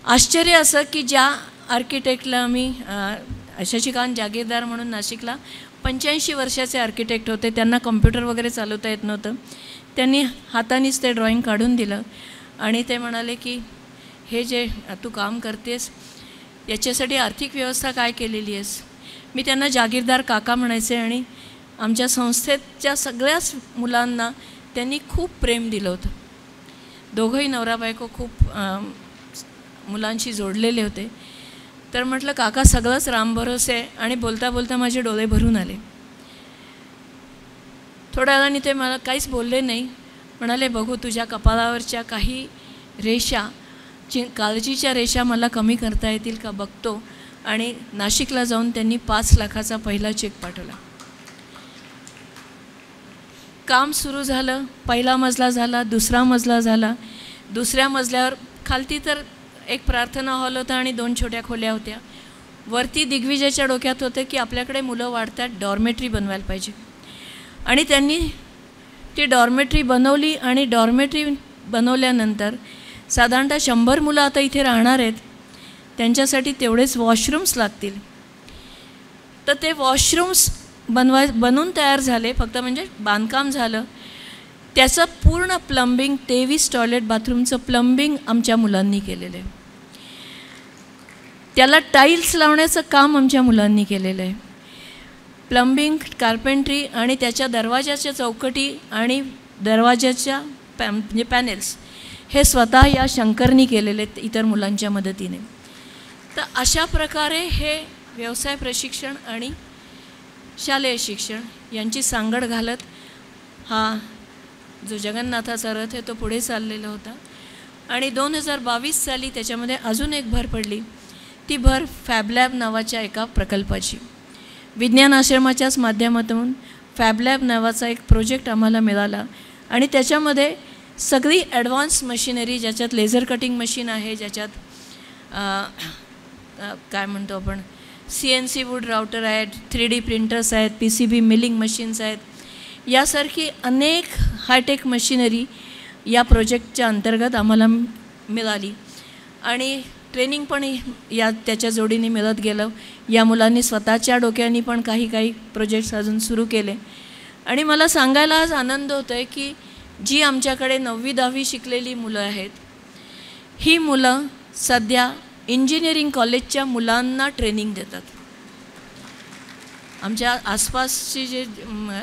आश्चर्य असं की ज्या आर्किटेक्टला आम्ही शशिकांत जागीरदार म्हणून नाशिकला 85 वर्षाचे आर्किटेक्ट होते, त्यांना कम्प्युटर वगैरे चालवता येत नव्हतं, त्यांनी हातानेच ते ड्रॉइंग काढून दिलं आणि ते म्हणाले की हे जे तू काम करतेस याच्यासाठी आर्थिक व्यवस्था काय केलेली आहेस. मी त्यांना जागीरदार काका म्हणायचे आणि आमच्या संस्थेच्या सगळ्याच मुलांना त्यांनी खूप प्रेम दिलं होतं. दोघंही नवरा बायको खूप मुलांशी जोडलेले होते. तर म्हटलं काका सगळंच रामभरोसे आहे आणि बोलता बोलता माझे डोळे भरून आले. थोड्या वेळाने ते मला काहीच बोलले नाही, म्हणाले बघू तुझ्या कपाळावरच्या काही रेषा, काळजीच्या रेषा मला कमी करता येतील का बघतो. आणि नाशिकला जाऊन त्यांनी 5 लाखाचा पहिला चेक पाठवला. काम सुरू झालं, पहिला मजला झाला, दुसरा मजला झाला, दुसऱ्या मजल्यावर खालती तर एक प्रार्थना हॉल होता आणि 2 छोट्या खोल्या होत्या. वरती दिग्विजयच्या डोक्यात होतं की आपल्याकडे मुलं वाढतात, डॉर्मेटरी बनवायला पाहिजे. आणि त्यांनी ती डॉर्मेटरी बनवली आणि डॉर्मेटरी बनवल्यानंतर साधारणतः 100 मुलं आता इथे राहणार आहेत, त्यांच्यासाठी तेवढेच वॉशरूम्स लागतील. तर ते वॉशरूम्स बनवून तयार झाले, फक्त म्हणजे बांधकाम झालं. त्याचं पूर्ण प्लंबिंग, 23 टॉयलेट बाथरूमचं प्लंबिंग आमच्या मुलांनी केलेलं आहे. त्याला टाईल्स लावण्याचं काम आमच्या मुलांनी केलेलं आहे. प्लंबिंग, कार्पेंट्री आणि त्याच्या दरवाजाच्या चौकटी आणि दरवाजाच्या म्हणजे पॅनेल्स हे स्वतः या शंकरनी केलेले आहेत इतर मुलांच्या मदतीने. तर अशा प्रकारे हे व्यवसाय प्रशिक्षण आणि शालेय शिक्षण यांची सांगड घालत हा जो जगन्नाथाचा रथ आहे तो पुढे चाललेला होता. आणि 2022 साली त्याच्यामध्ये अजून एक भर पडली. ती भर फॅबलॅब नावाच्या एका प्रकल्पाची. विज्ञान आश्रमाच्याच माध्यमातून फॅबलॅब नावाचा एक प्रोजेक्ट आम्हाला मिळाला आणि त्याच्यामध्ये सगळी ॲडव्हान्स मशिनरी, ज्याच्यात लेझर कटिंग मशीन आहे, ज्याच्यात काय म्हणतो आपण CNC वूड राउटर आहेत, 3D प्रिंटर्स आहेत, PCB मिलिंग मशीन्स आहेत, यासारखी अनेक हायटेक मशिनरी या प्रोजेक्टच्या अंतर्गत आम्हाला मिळाली. आणि ट्रेनिंग पण त्याच्या जोडीने मिळत गेलं. या मुलांनी स्वतःच्या डोक्याने पण काही प्रोजेक्ट्स अजून सुरू केले. आणि मला सांगायला आज आनंद होतो आहे की जी आमच्याकडे 9वी-10वी शिकलेली मुलं आहेत, ही मुलं सध्या इंजिनिअरिंग कॉलेजच्या मुलांना ट्रेनिंग देतात. आमच्या आसपासची जे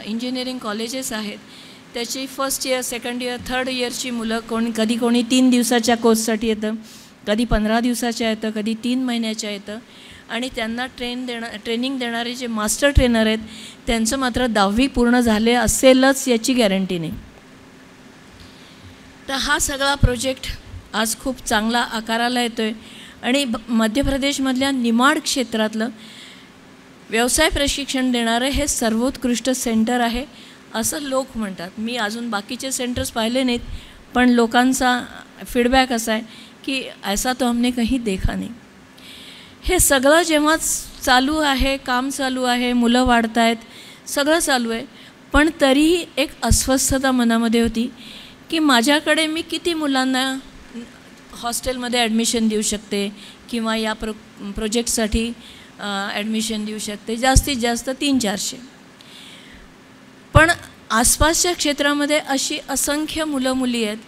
इंजिनिअरिंग कॉलेजेस आहेत त्याची 1st year, 2nd year, 3rd इयरची मुलं कधी कोणी 3 दिवसाच्या कोर्ससाठी येतं, कधी 15 दिवसाच्या येतं, कधी 3 महिन्याच्या येतं. आणि त्यांना ट्रेनिंग देणारे जे मास्टर ट्रेनर आहेत त्यांचं मात्र 10वी पूर्ण झाले असेलच याची गॅरंटी नाही. तर हा सगळा प्रोजेक्ट आज खूप चांगला आकाराला येतो आहे. आणि मध्य प्रदेशमधल्या निमाड क्षेत्रातलं व्यवसाय प्रशिक्षण देणारं हे सर्वोत्कृष्ट सेंटर आहे असं लोक म्हणतात. मी अजून बाकीचे सेंटर्स पाहिले नाहीत, पण लोकांचा फीडबॅक असा आहे की ऐसा तो हमने कहीं देखा नाही. हे सगळं जेव्हा चालू आहे, काम चालू आहे, मुलं वाढत आहेत, सगळं चालू आहे, पण तरीही एक अस्वस्थता मनामध्ये होती की माझ्याकडे मी किती मुलांना हॉस्टेलमध्ये ॲडमिशन देऊ शकते किंवा या प्रोजेक्टसाठी ॲडमिशन देऊ शकते, जास्तीत जास्त 300-400. पण आसपासच्या क्षेत्रामध्ये अशी असंख्य मुलं मुली आहेत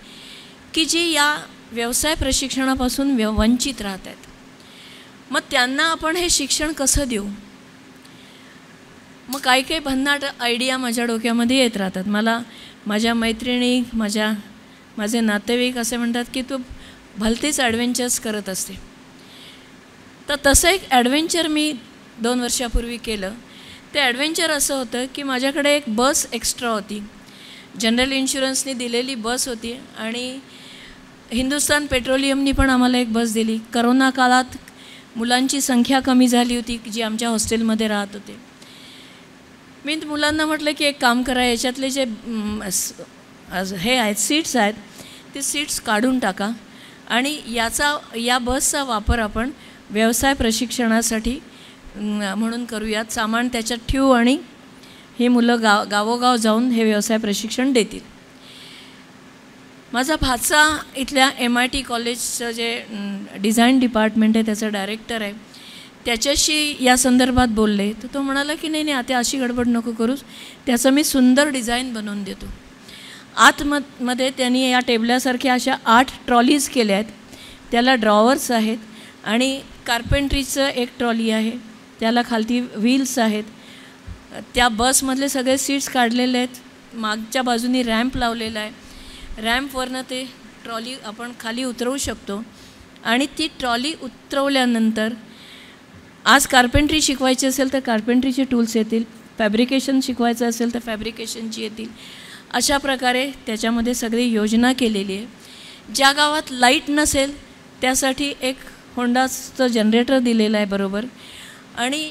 की जी या व्यवसाय प्रशिक्षणापासून वंचित राहत आहेत. मग त्यांना आपण हे शिक्षण कसं देऊ? मग काही काही भन्नाट आयडिया माझ्या डोक्यामध्ये येत राहतात. मला माझ्या मैत्रिणी, माझे नातेवाईक असे म्हणतात की तू भलतेच ॲडव्हेंचर्स करत असते. तर तसं एक ॲडव्हेंचर मी 2 वर्षापूर्वी केलं. ते ॲडव्हेंचर असं होतं की माझ्याकडे एक बस एक्स्ट्रा होती. जनरल इन्शुरन्सने दिलेली बस होती आणि हिंदुस्तान पेट्रोलियमनी पण आम्हाला एक बस दिली. करोना काळात मुलांची संख्या कमी झाली होती जी आमच्या हॉस्टेलमध्ये राहत होते. मी मुलांना म्हटलं की एक काम करा, याच्यातले जे हे आहेत सीट्स आहेत ते सीट्स काढून टाका आणि या बसचा वापर आपण व्यवसाय प्रशिक्षणासाठी म्हणून करूयात. सामान त्याच्यात ठेवू आणि ही मुलं गावोगाव जाऊन हे व्यवसाय प्रशिक्षण देतील. माझा भाचा इथल्या MIT कॉलेजचं जे डिझाईन डिपार्टमेंट आहे त्याचा डायरेक्टर आहे, त्याच्याशी या संदर्भात बोलले. तर तो म्हणाला की नाही आता अशी गडबड नको करूस, त्याचं मी सुंदर डिझाईन बनवून देतो. आतमध्ये त्यांनी या टेबलासारख्या अशा 8 ट्रॉलीज केल्या आहेत. त्याला ड्रॉवर्स आहेत आणि कार्पेंट्रीचं एक ट्रॉली आहे, त्याला खालती व्हील्स आहेत. त्या बसमधले सगळे सीट्स काढलेले आहेत. मागच्या बाजूनी रॅम्प लावलेला आहे. रॅम्पवरनं ते ट्रॉली आपण खाली उतरवू शकतो आणि ती ट्रॉली उतरवल्यानंतर आज कार्पेंट्री शिकवायची असेल तर कार्पेंट्रीचे टूल्स येतील, फॅब्रिकेशन शिकवायचं असेल तर फॅब्रिकेशनची येतील. अशा प्रकारे त्याच्यामध्ये सगळी योजना केलेली आहे. ज्या गावात लाईट नसेल त्यासाठी एक होंडाचं जनरेटर दिलेलं आहे बरोबर. आणि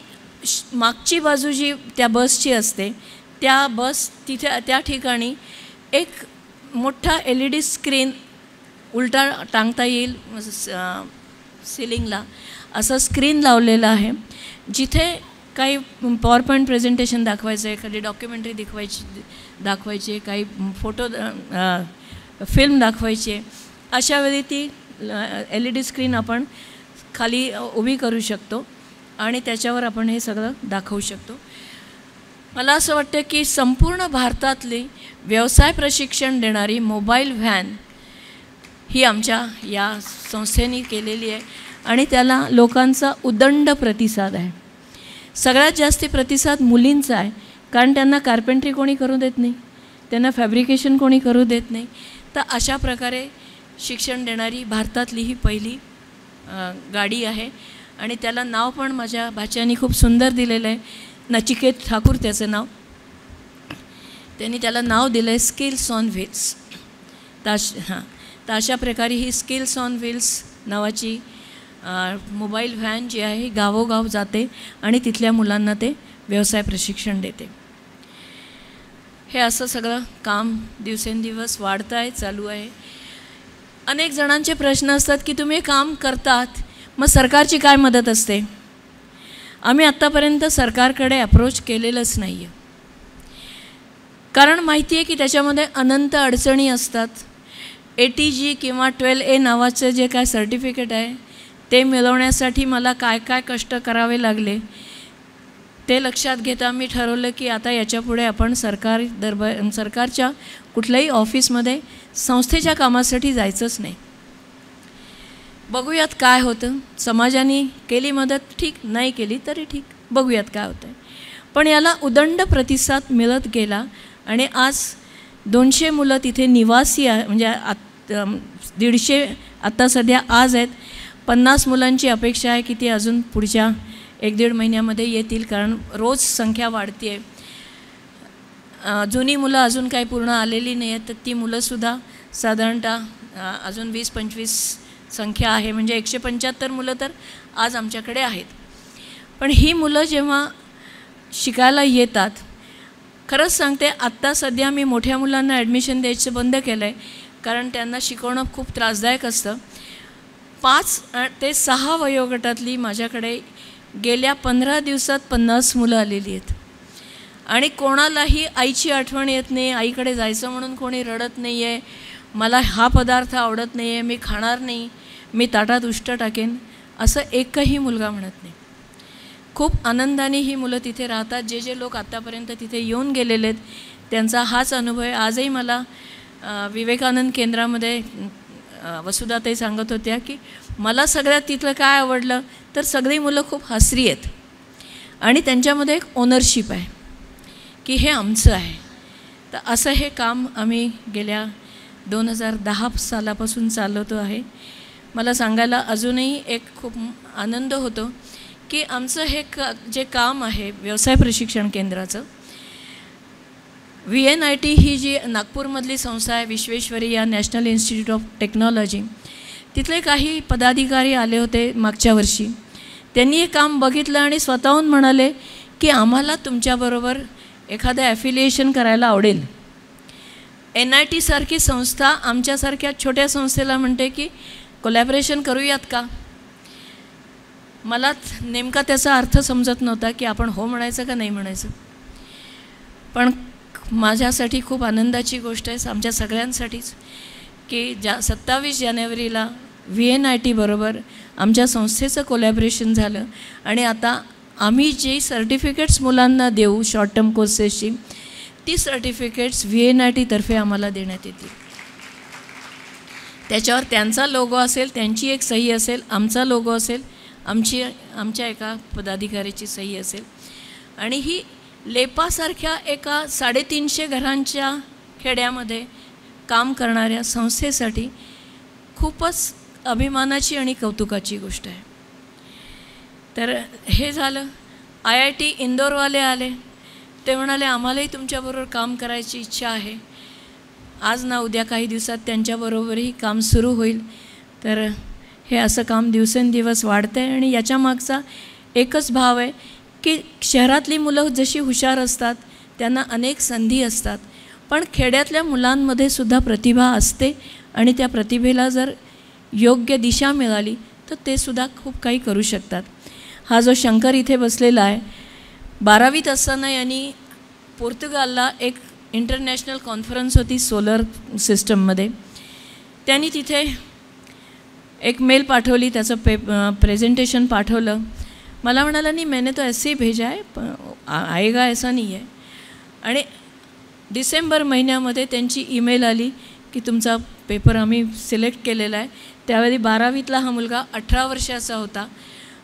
मागची बाजू जी त्या बसची असते त्या ठिकाणी एक मोठा LED स्क्रीन उलटा टांगता येईल सिलिंगला असं स्क्रीन लावलेलं आहे. जिथे काही पॉवरपॉईंट प्रेझेंटेशन दाखवायचं आहे, एखादी डॉक्युमेंटरी दाखवायची, काही फोटो फिल्म दाखवायची आहे, अशावेळी ती LED स्क्रीन आपण खाली उभी करू शकतो आणि त्याच्यावर आपण हे सगळं दाखवू शकतो. मला असं वाटतं की संपूर्ण भारतातली व्यवसाय प्रशिक्षण देणारी मोबाईल व्हॅन ही आमच्या या संस्थेने केलेली आहे आणि त्याला लोकांचा उदंड प्रतिसाद आहे. सगळ्यात जास्त प्रतिसाद मुलींचा आहे, कारण त्यांना कार्पेंट्री कोणी करू देत नाही, त्यांना फॅब्रिकेशन कोणी करू देत नाही. तर अशा प्रकारे शिक्षण देणारी भारतातली ही पहिली गाडी आहे आणि त्याला नाव पण माझ्या भाच्यानी खूप सुंदर दिलेलं आहे. नचिकेत ठाकूर त्याचं नाव. त्यांनी त्याला नाव दिलं आहे स्किल्स ऑन व्हील्स. तर अशा प्रकारे ही स्किल्स ऑन व्हील्स नावाची मोबाईल व्हॅन जी आहे गावोगाव जाते आणि तिथल्या मुलांना ते व्यवसाय प्रशिक्षण देते. हे असं सगळं काम दिवसेंदिवस वाढतं आहे, चालू आहे. अनेक जणांचे प्रश्न असतात की तुम्ही काम करतात मग सरकारची काय मदत असते? आम्ही आत्तापर्यंत सरकारकडे अप्रोच केलेलंच नाही आहे, कारण माहिती आहे की त्याच्यामध्ये अनंत अडचणी असतात. ATG किंवा 12A नावाचं जे काय सर्टिफिकेट आहे ते मिळवण्यासाठी मला काय काय कष्ट करावे लागले ते लक्षात घेता मी ठरवलं की आता याच्यापुढे आपण सरकारच्या कुठल्याही ऑफिसमध्ये संस्थेच्या कामासाठी जायचंच नाही. बघूयात काय होतं. समाजाने केली मदत ठीक, नाही केली तरी ठीक, बघूयात काय होतं आहे. पण याला उदंड प्रतिसाद मिळत गेला आणि आज 200 मुलं तिथे निवासी आहे, म्हणजे 150 आत्ता सध्या आज आहेत. 50 मुलांची अपेक्षा आहे की ती अजून पुढच्या 1-1.5 महिन्यामध्ये येतील, कारण रोज संख्या वाढते आहे. जुनी मुलं अजून काही पूर्ण आलेली नाही आहेत, तर ती मुलंसुद्धा साधारणतः अजून 20-25 संख्या आहे, म्हणजे 175 मुलं तर आज आमच्याकडे आहेत. पण ही मुलं जेव्हा शिकायला येतात, खरंच सांगते आत्ता सध्या मी मोठ्या मुलांना ॲडमिशन द्यायचं बंद केलं आहे, कारण त्यांना शिकवणं खूप त्रासदायक असतं. 5 ते 6 वयोगटातली माझ्याकडे गेल्या 15 दिवसात 50 मुलं आलेली आहेत आणि कोणालाही आईची आठवण येत नाही. आईकडे जायचं म्हणून कोणी रडत नाही आहे, मला हा पदार्थ आवडत नाही आहे, मी खाणार नाही, मी ताटात उष्ट टाकेन, असं एकही मुलगा म्हणत नाही. खूप आनंदाने ही मुलं तिथे राहतात. जे लोक आत्तापर्यंत तिथे येऊन गेलेले आहेत त्यांचा हाच अनुभव आहे. आजही मला विवेकानंद केंद्रामध्ये वसुधाताई सांगत होत्या की मला सगळ्यात तिथलं काय आवडलं तर सगळी मुलं खूप हसरी आहेत आणि त्यांच्यामध्ये एक ओनरशिप आहे की हे आमचं आहे. तर असं हे काम आम्ही गेल्या 2010 सालापासून चालवतो आहे. मला सांगायला अजूनही एक खूप आनंद होतो की आमचं हे जे काम आहे व्यवसाय प्रशिक्षण केंद्राचं, VNIT ही जी नागपूरमधली संस्था आहे, Visvesvaraya national institute of technology, तिथले काही पदाधिकारी आले होते मागच्या वर्षी. त्यांनी हे काम बघितलं आणि स्वतःहून म्हणाले की आम्हाला तुमच्याबरोबर एखादं ॲफिलिएशन करायला आवडेल. NIT सारखी संस्था आमच्यासारख्या छोट्या संस्थेला म्हणते की कोलॅबरेशन करूयात का. मला नेमका त्याचा अर्थ समजत नव्हता की आपण हो म्हणायचं का नाही म्हणायचं. पण माझ्यासाठी खूप आनंदाची गोष्ट आहे, आमच्या सगळ्यांसाठीच, की 27 जानेवारीला VNIT बरोबर आमच्या संस्थेचं कोलॅबरेशन झालं आणि आता आम्ही जे सर्टिफिकेट्स मुलांना देऊ शॉर्ट टर्म कोर्सेसची, ती सर्टिफिकेट्स VNIT तर्फे आम्हाला देण्यात येतील. त्याच्यावर त्यांचा लोगो असेल, त्यांची एक सही असेल, आमचा लोगो असेल, आमच्या एका पदाधिकाऱ्याची सही असेल. आणि ही लेपासारख्या एका 350 घरांच्या खेड्यामध्ये काम करणाऱ्या संस्थेसाठी खूपच अभिमानाची आणि कौतुकाची गोष्ट आहे. तर हे झालं. IIT इंदोरवाले आले, ते म्हणाले आम्हालाही तुमच्याबरोबर काम करायची इच्छा आहे. आज ना उद्या काही दिवसात त्यांच्याबरोबरही काम सुरू होईल. तर हे असं काम दिवसेंदिवस वाढतं आहे आणि याच्या मागचा एकच भाव आहे की शहरातली मुलं जशी हुशार असतात त्यांना अनेक संधी असतात, पण खेड्यातल्या मुलांमध्ये सुद्धा प्रतिभा असते आणि त्या प्रतिभेला जर योग्य दिशा मिळाली तर ते सुद्धा खूप काही करू शकतात. हा जो शंकर इथे बसलेला आहे, 12वीत असताना यांनी पोर्तुगालला एक इंटरनॅशनल कॉन्फरन्स होती सोलर सिस्टममध्ये. त्यांनी तिथे एक मेल पाठवली, त्याचं प्रेझेंटेशन पाठवलं. मला म्हणाला नाही मैंने तो ऐसे ही भेजा है, आएगा ऐसा नहीं है. आणि डिसेंबर महिन्यामध्ये त्यांची ईमेल आली की तुमचा पेपर आम्ही सिलेक्ट केलेला आहे. त्यावेळी 12वीतला हा मुलगा 18 वर्षाचा होता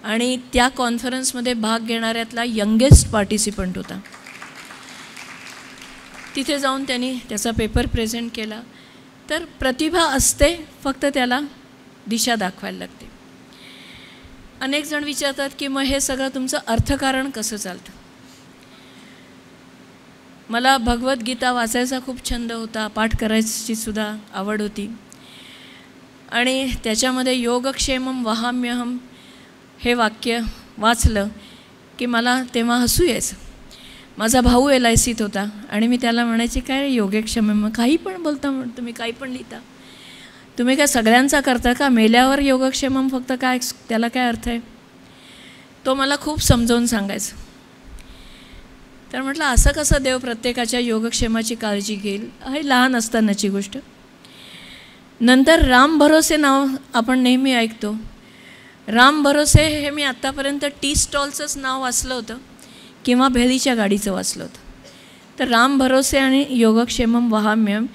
आणि त्या कॉन्फरन्समध्ये भाग घेणाऱ्यातला यंगेस्ट पार्टिसिपंट होता. तिथे जाऊन त्यांनी त्याचा पेपर प्रेझेंट केला. तर प्रतिभा असते, फक्त त्याला दिशा दाखवायला लागते. अनेक जण विचारतात की मग हे सगळं तुमचं अर्थकारण कसं चालतं. मला भगवद्गीता वाचायचा खूप छंद होता, पाठ करायची सुद्धा आवड होती आणि त्याच्यामध्ये योगक्षेमम वहाम्यहम हे वाक्य वाचलं की मला तेव्हा हसू यायचं. माझा भाऊ LICत होता आणि मी त्याला म्हणायचे काय योगक्षेमम, काही पण बोलता, तुम्ही काही पण लिहिता, तुम्ही काय सगळ्यांचा करता का, मेल्यावर योगक्षेमम फक्त काय, त्याला काय अर्थ आहे. तो मला खूप समजावून सांगायचं. तर म्हटलं असं कसं देव प्रत्येकाच्या योगक्षेमाची काळजी घेईल, हे लहान असतानाची गोष्ट. नंतर राम भरोसे नाव आपण नेहमी ऐकतो. राम भरोसे हे मी आत्तापर्यंत टी स्टॉलचंच नाव वाचलं होतं किंवा भेळीच्या गाडीचं वाचलं होतं. तर राम भरोसे आणि योगक्षेमम वहाम्यम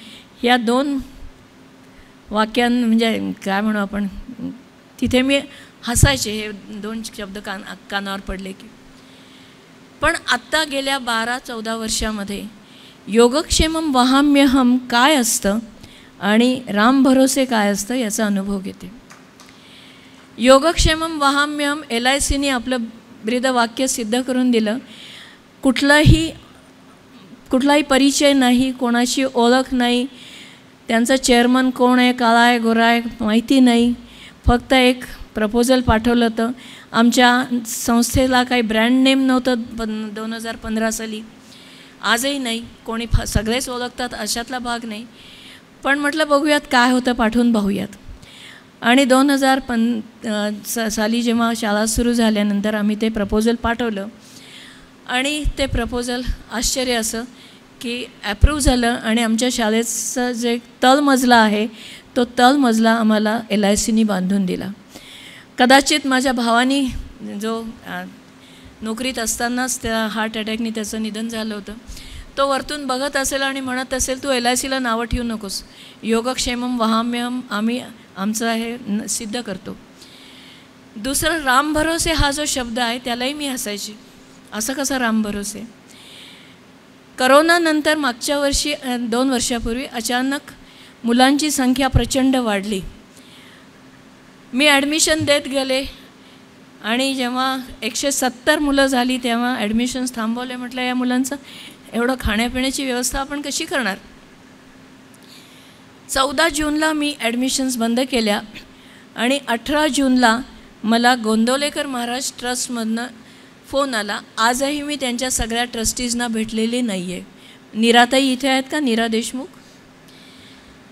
या 2 म्हणजे काय म्हणू आपण, तिथे मी हसायचे हे 2 शब्द कानावर पडले की. पण आत्ता गेल्या 12-14 वर्षामध्ये योगक्षेमम वहाम्यहम काय असतं आणि राम भरोसे काय असतं याचा अनुभव घेते. योगक्षेमम वहाम्यहम LICने आपलं ब्रीदवाक्य सिद्ध करून दिलं. कुठलाही परिचय नाही, कोणाची ओळख नाही, त्यांचं चेअरमन कोण आहे, काळा आहे गोरा आहे माहिती नाही, फक्त एक प्रपोजल पाठवलं होतं. आमच्या संस्थेला काही ब्रँड नेम नव्हतं 2015 साली, आजही नाही, कोणी सगळेच ओळखतात अशातला भाग नाही. पण म्हटलं बघूयात काय होतं, पाठवून पाहूयात. आणि 2005 साली जेव्हा शाळा सुरू झाल्यानंतर आम्ही ते प्रपोजल पाठवलं आणि ते प्रपोजल आश्चर्य असं की ॲप्रूव्ह झालं आणि आमच्या शाळेचं जे तळमजला आहे तो तळमजला आम्हाला LICने बांधून दिला. कदाचित माझ्या भावानी जो नोकरीत असतानाच त्या हार्ट अटॅकने त्याचं निधन झालं होतं, तो वरतून बघत असेल आणि म्हणत असेल तू LICला नावं ठेवू नकोस, योगक्षेमम वहाम्यहम आम्ही आमचं हे सिद्ध करतो. दुसरं राम भरोसे हा जो शब्द आहे त्यालाही मी हसायची. असं कसं राम भरोसे. करोनानंतर मागच्या वर्षी 2 वर्षापूर्वी अचानक मुलांची संख्या प्रचंड वाढली. मी ॲडमिशन देत गेले आणि जेव्हा 170 मुलं झाली तेव्हा ॲडमिशन्स थांबवले. म्हटलं या मुलांचं एवढं खाण्यापिण्याची व्यवस्था आपण कशी करणार. 14 जूनला मी ॲडमिशन्स बंद केल्या आणि 18 जूनला मला गोंदवलेकर महाराज ट्रस्टमधनं फोन आला. आजही मी त्यांच्या सगळ्या ट्रस्टीजना भेटलेली नाही आहे. नीराताई इथे आहेत का, नीरा देशमुख.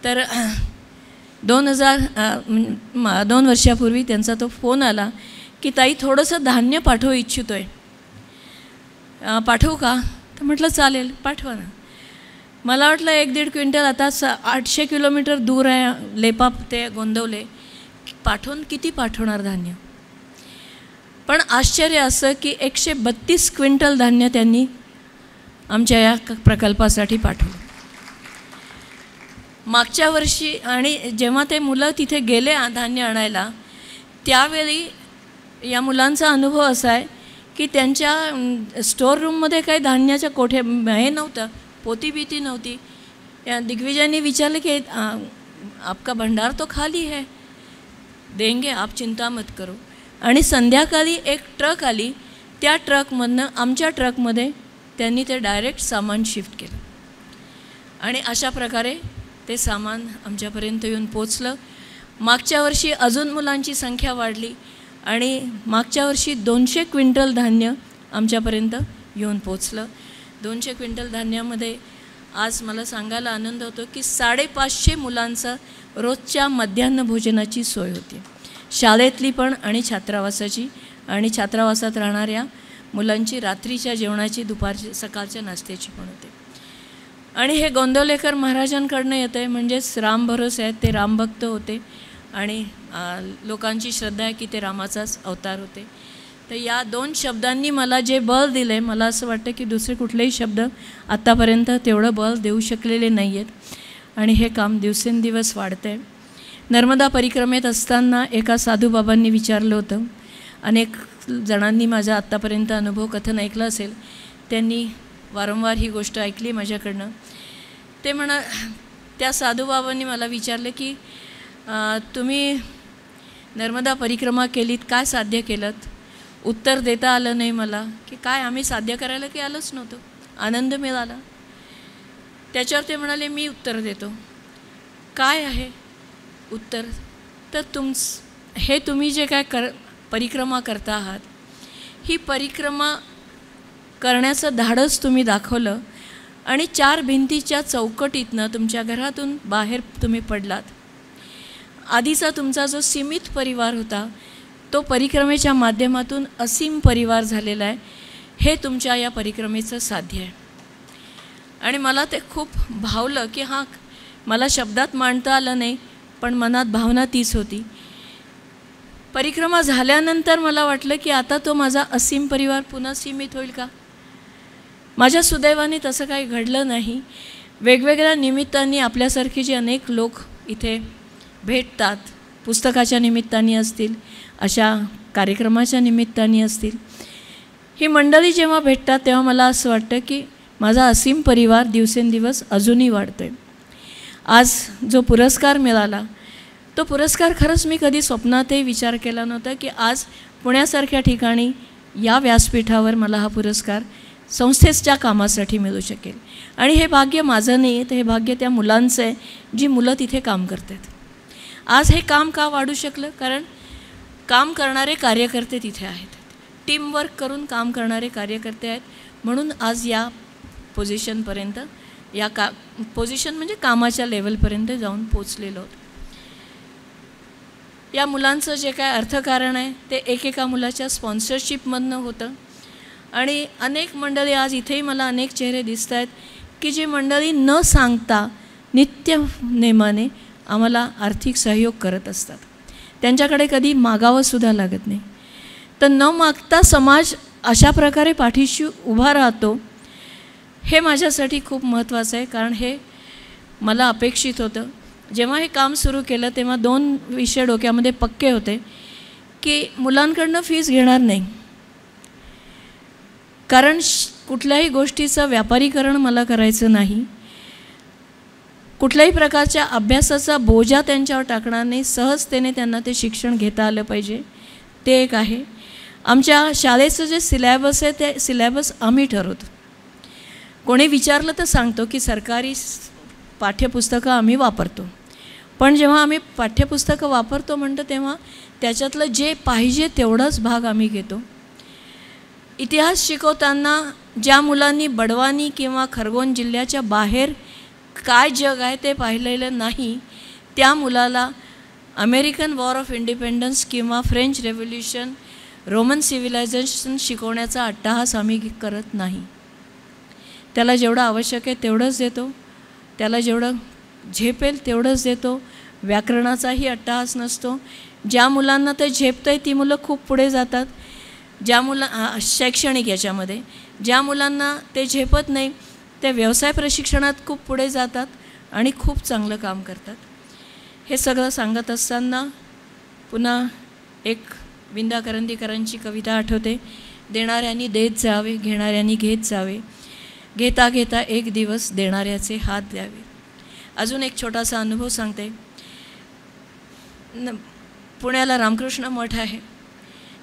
तर 2 वर्षापूर्वी त्यांचा तो फोन आला की ताई थोडंसं धान्य पाठवू इच्छितो आहे, पाठवू का. तर म्हटलं चालेल पाठवा ना. मला वाटलं 1-1.5 क्विंटल. आता 800 किलोमीटर दूर आहे लेपा ते गोंदवले. पाठवून किती पाठवणार धान्य. पण आश्चर्य असं की 132 क्विंटल धान्य त्यांनी आमच्या या प्रकल्पासाठी पाठवलं मागच्या वर्षी. आणि जेव्हा ते मुलं तिथे गेले धान्य आणायला त्यावेळी या मुलांचा अनुभव असा आहे की त्यांच्या स्टोअर रूममध्ये काही धान्याच्या कोठे हे नव्हतं, पोती भीती नव्हती. या दिग्विजयने विचारलं की आपका भंडार तो खाली है, देंगे आप चिंता मत करो. आणि संध्याकाळी एक ट्रक आली. त्या ट्रकमधनं आमच्या ट्रकमध्ये त्यांनी ते डायरेक्ट सामान शिफ्ट केलं आणि अशा प्रकारे ते सामान आमच्यापर्यंत येऊन पोचलं. मागच्या वर्षी अजून मुलांची संख्या वाढली आणि मागच्या वर्षी 200 क्विंटल धान्य आमच्यापर्यंत येऊन पोचलं. 200 क्विंटल धान्यामध्ये आज मला सांगायला आनंद होतो की 550 मुलांचा रोजच्या मध्यान्ह भोजनाची सोय होती, शाळेतली पण आणि छात्रावासाची. आणि छात्रावासात राहणाऱ्या मुलांची रात्रीच्या जेवणाची, दुपारची, सकाळच्या नाश्त्याची पण होते. आणि हे गोंदवलेकर महाराजांकडनं येतं आहे. म्हणजेच राम भरोसे आहेत, ते रामभक्त होते आणि लोकांची श्रद्धा आहे की ते रामाचाच अवतार होते. तर या 2 शब्दांनी मला जे बळ दिलं आहे, मला असं वाटतं की दुसरे कुठलेही शब्द आत्तापर्यंत तेवढं बळ देऊ शकलेले नाही आहेत. आणि हे काम दिवसेंदिवस वाढतं आहे. नर्मदा परिक्रमेत असताना एका साधूबाबांनी विचारलं होतं, अनेक जणांनी माझा आत्तापर्यंत अनुभव कथन ऐकलं असेल, त्यांनी वारंवार ही गोष्ट ऐकली माझ्याकडनं. ते त्या साधूबाबांनी मला विचारलं की तुम्ही नर्मदा परिक्रमा केलीत, काय साध्य केलं. उत्तर देता आलं नाही मला की काय आम्ही साध्य करायला की आलोच नव्हतो, आनंद मिळाला. त्याच्यावर ते म्हणाले मी उत्तर देतो. काय आहे उत्तर. तर हे तुम्ही जे काय परिक्रमा करता आहात, ही परिक्रमा करण्याचं धाडस तुम्ही दाखवलं आणि 4 भिंतीच्या चौकटीतनं तुमच्या घरातून बाहेर तुम्ही पडलात. आधीचा तुमचा जो सीमित परिवार होता तो परिक्रमेच्या माध्यमातून असीम परिवार झालेला आहे. हे तुमच्या या परिक्रमेचं साध्य आहे. आणि मला ते खूप भावलं की हां, मला शब्दात मांडता आलं नाही पण मनात भावना तीच होती. परिक्रमा झाल्यानंतर मला वाटलं की आता तो माझा असीम परिवार पुन्हा सीमित होईल का. माझ्या सुदैवाने तसं काही घडलं नाही. वेगवेगळ्या निमित्तांनी आपल्यासारखे जे अनेक लोक इथे भेटतात, पुस्तकाच्या निमित्ताने असतील, अशा कार्यक्रमाच्या निमित्ताने असतील, ही मंडळी जेव्हा भेटतात तेव्हा मला असं वाटतं की माझा असीम परिवार दिवसेंदिवस अजूनही वाढतो आहे. आज जो पुरस्कार मिळाला तो पुरस्कार खरंच मी कधी स्वप्नातही विचार केला नव्हता की आज पुण्यासारख्या ठिकाणी या व्यासपीठावर मला हा पुरस्कार संस्थेच्या कामासाठी मिळू शकेल. आणि हे भाग्य माझं नाही आहे, तर हे भाग्य त्या मुलांचं आहे जी मुलं तिथे काम करतात. आज हे काम का वाढू शकलं, कारण काम करणारे कार्यकर्ते तिथे आहेत, टीमवर्क करून काम करणारे कार्यकर्ते आहेत, म्हणून आज या पोझिशनपर्यंत, या पोझिशन म्हणजे कामाच्या लेवलपर्यंत जाऊन पोचलेलो आहोत. या मुलांचं जे काय अर्थकारण आहे ते एकेका मुलाच्या स्पॉन्सरशिपमधनं होतं. आणि अनेक मंडळी आज इथेही मला अनेक चेहरे दिसत आहेत की जी मंडळी न सांगता नित्य नेमाने आम्हाला आर्थिक सहयोग करत असतात. त्यांच्याकडे कधी मागावंसुद्धा लागत नाही. तर न मागता समाज अशा प्रकारे पाठीशी उभा राहतो, हे माझ्यासाठी खूप महत्त्वाचं आहे. कारण हे मला अपेक्षित होतं. जेव्हा हे काम सुरू केलं तेव्हा 2 विषय डोक्यामध्ये पक्के होते की मुलांकडनं फीस घेणार नाही, कारण कुठल्याही गोष्टीचं व्यापारीकरण मला करायचं नाही, कुठल्याही प्रकारच्या अभ्यासाचा बोजा त्यांच्यावर टाकणार नाही, सहजतेने त्यांना ते शिक्षण घेता आलं पाहिजे, ते एक आहे. आमच्या शाळेचं जे सिलॅबस आहे ते सिलॅबस आम्ही ठरवतो. कोणी विचारलं तर सांगतो की सरकारी पाठ्यपुस्तकं आम्ही वापरतो, पण जेव्हा आम्ही पाठ्यपुस्तकं वापरतो म्हणतो तेव्हा त्याच्यातलं जे पाहिजे तेवढाच भाग आम्ही घेतो. इतिहास शिकवताना ज्या मुलांनी बडवानी किंवा खरगोन जिल्ह्याच्या बाहेर काय जग आहे ते पाहिलेलं नाही, त्या मुलाला अमेरिकन वॉर ऑफ इंडिपेंडन्स किंवा फ्रेंच रेव्होल्युशन, रोमन सिव्हिलायझेशन शिकवण्याचा अट्टाहास आम्ही करत नाही. त्याला जेवढं आवश्यक आहे तेवढंच देतो, त्याला जेवढं झेपेल तेवढंच देतो. व्याकरणाचाही अट्टाहास नसतो. ज्या मुलांना ते झेपतं आहे ती मुलं खूप पुढे जातात. ज्या शैक्षणिक याच्यामध्ये ज्या मुलांना ते झेपत नाही ते व्यवसाय प्रशिक्षणात खूप पुढे जातात आणि खूप चांगलं काम करतात. हे सगळं सांगत असताना पुन्हा एक विंदा करंदीकरांची कविता आठवते. देणाऱ्यांनी देत जावे, घेणाऱ्यांनी घेत जावे, घेता घेता एक दिवस देणाऱ्याचे हात द्यावे. अजून एक छोटासा अनुभव सांगते. पुण्याला रामकृष्ण मठ आहे.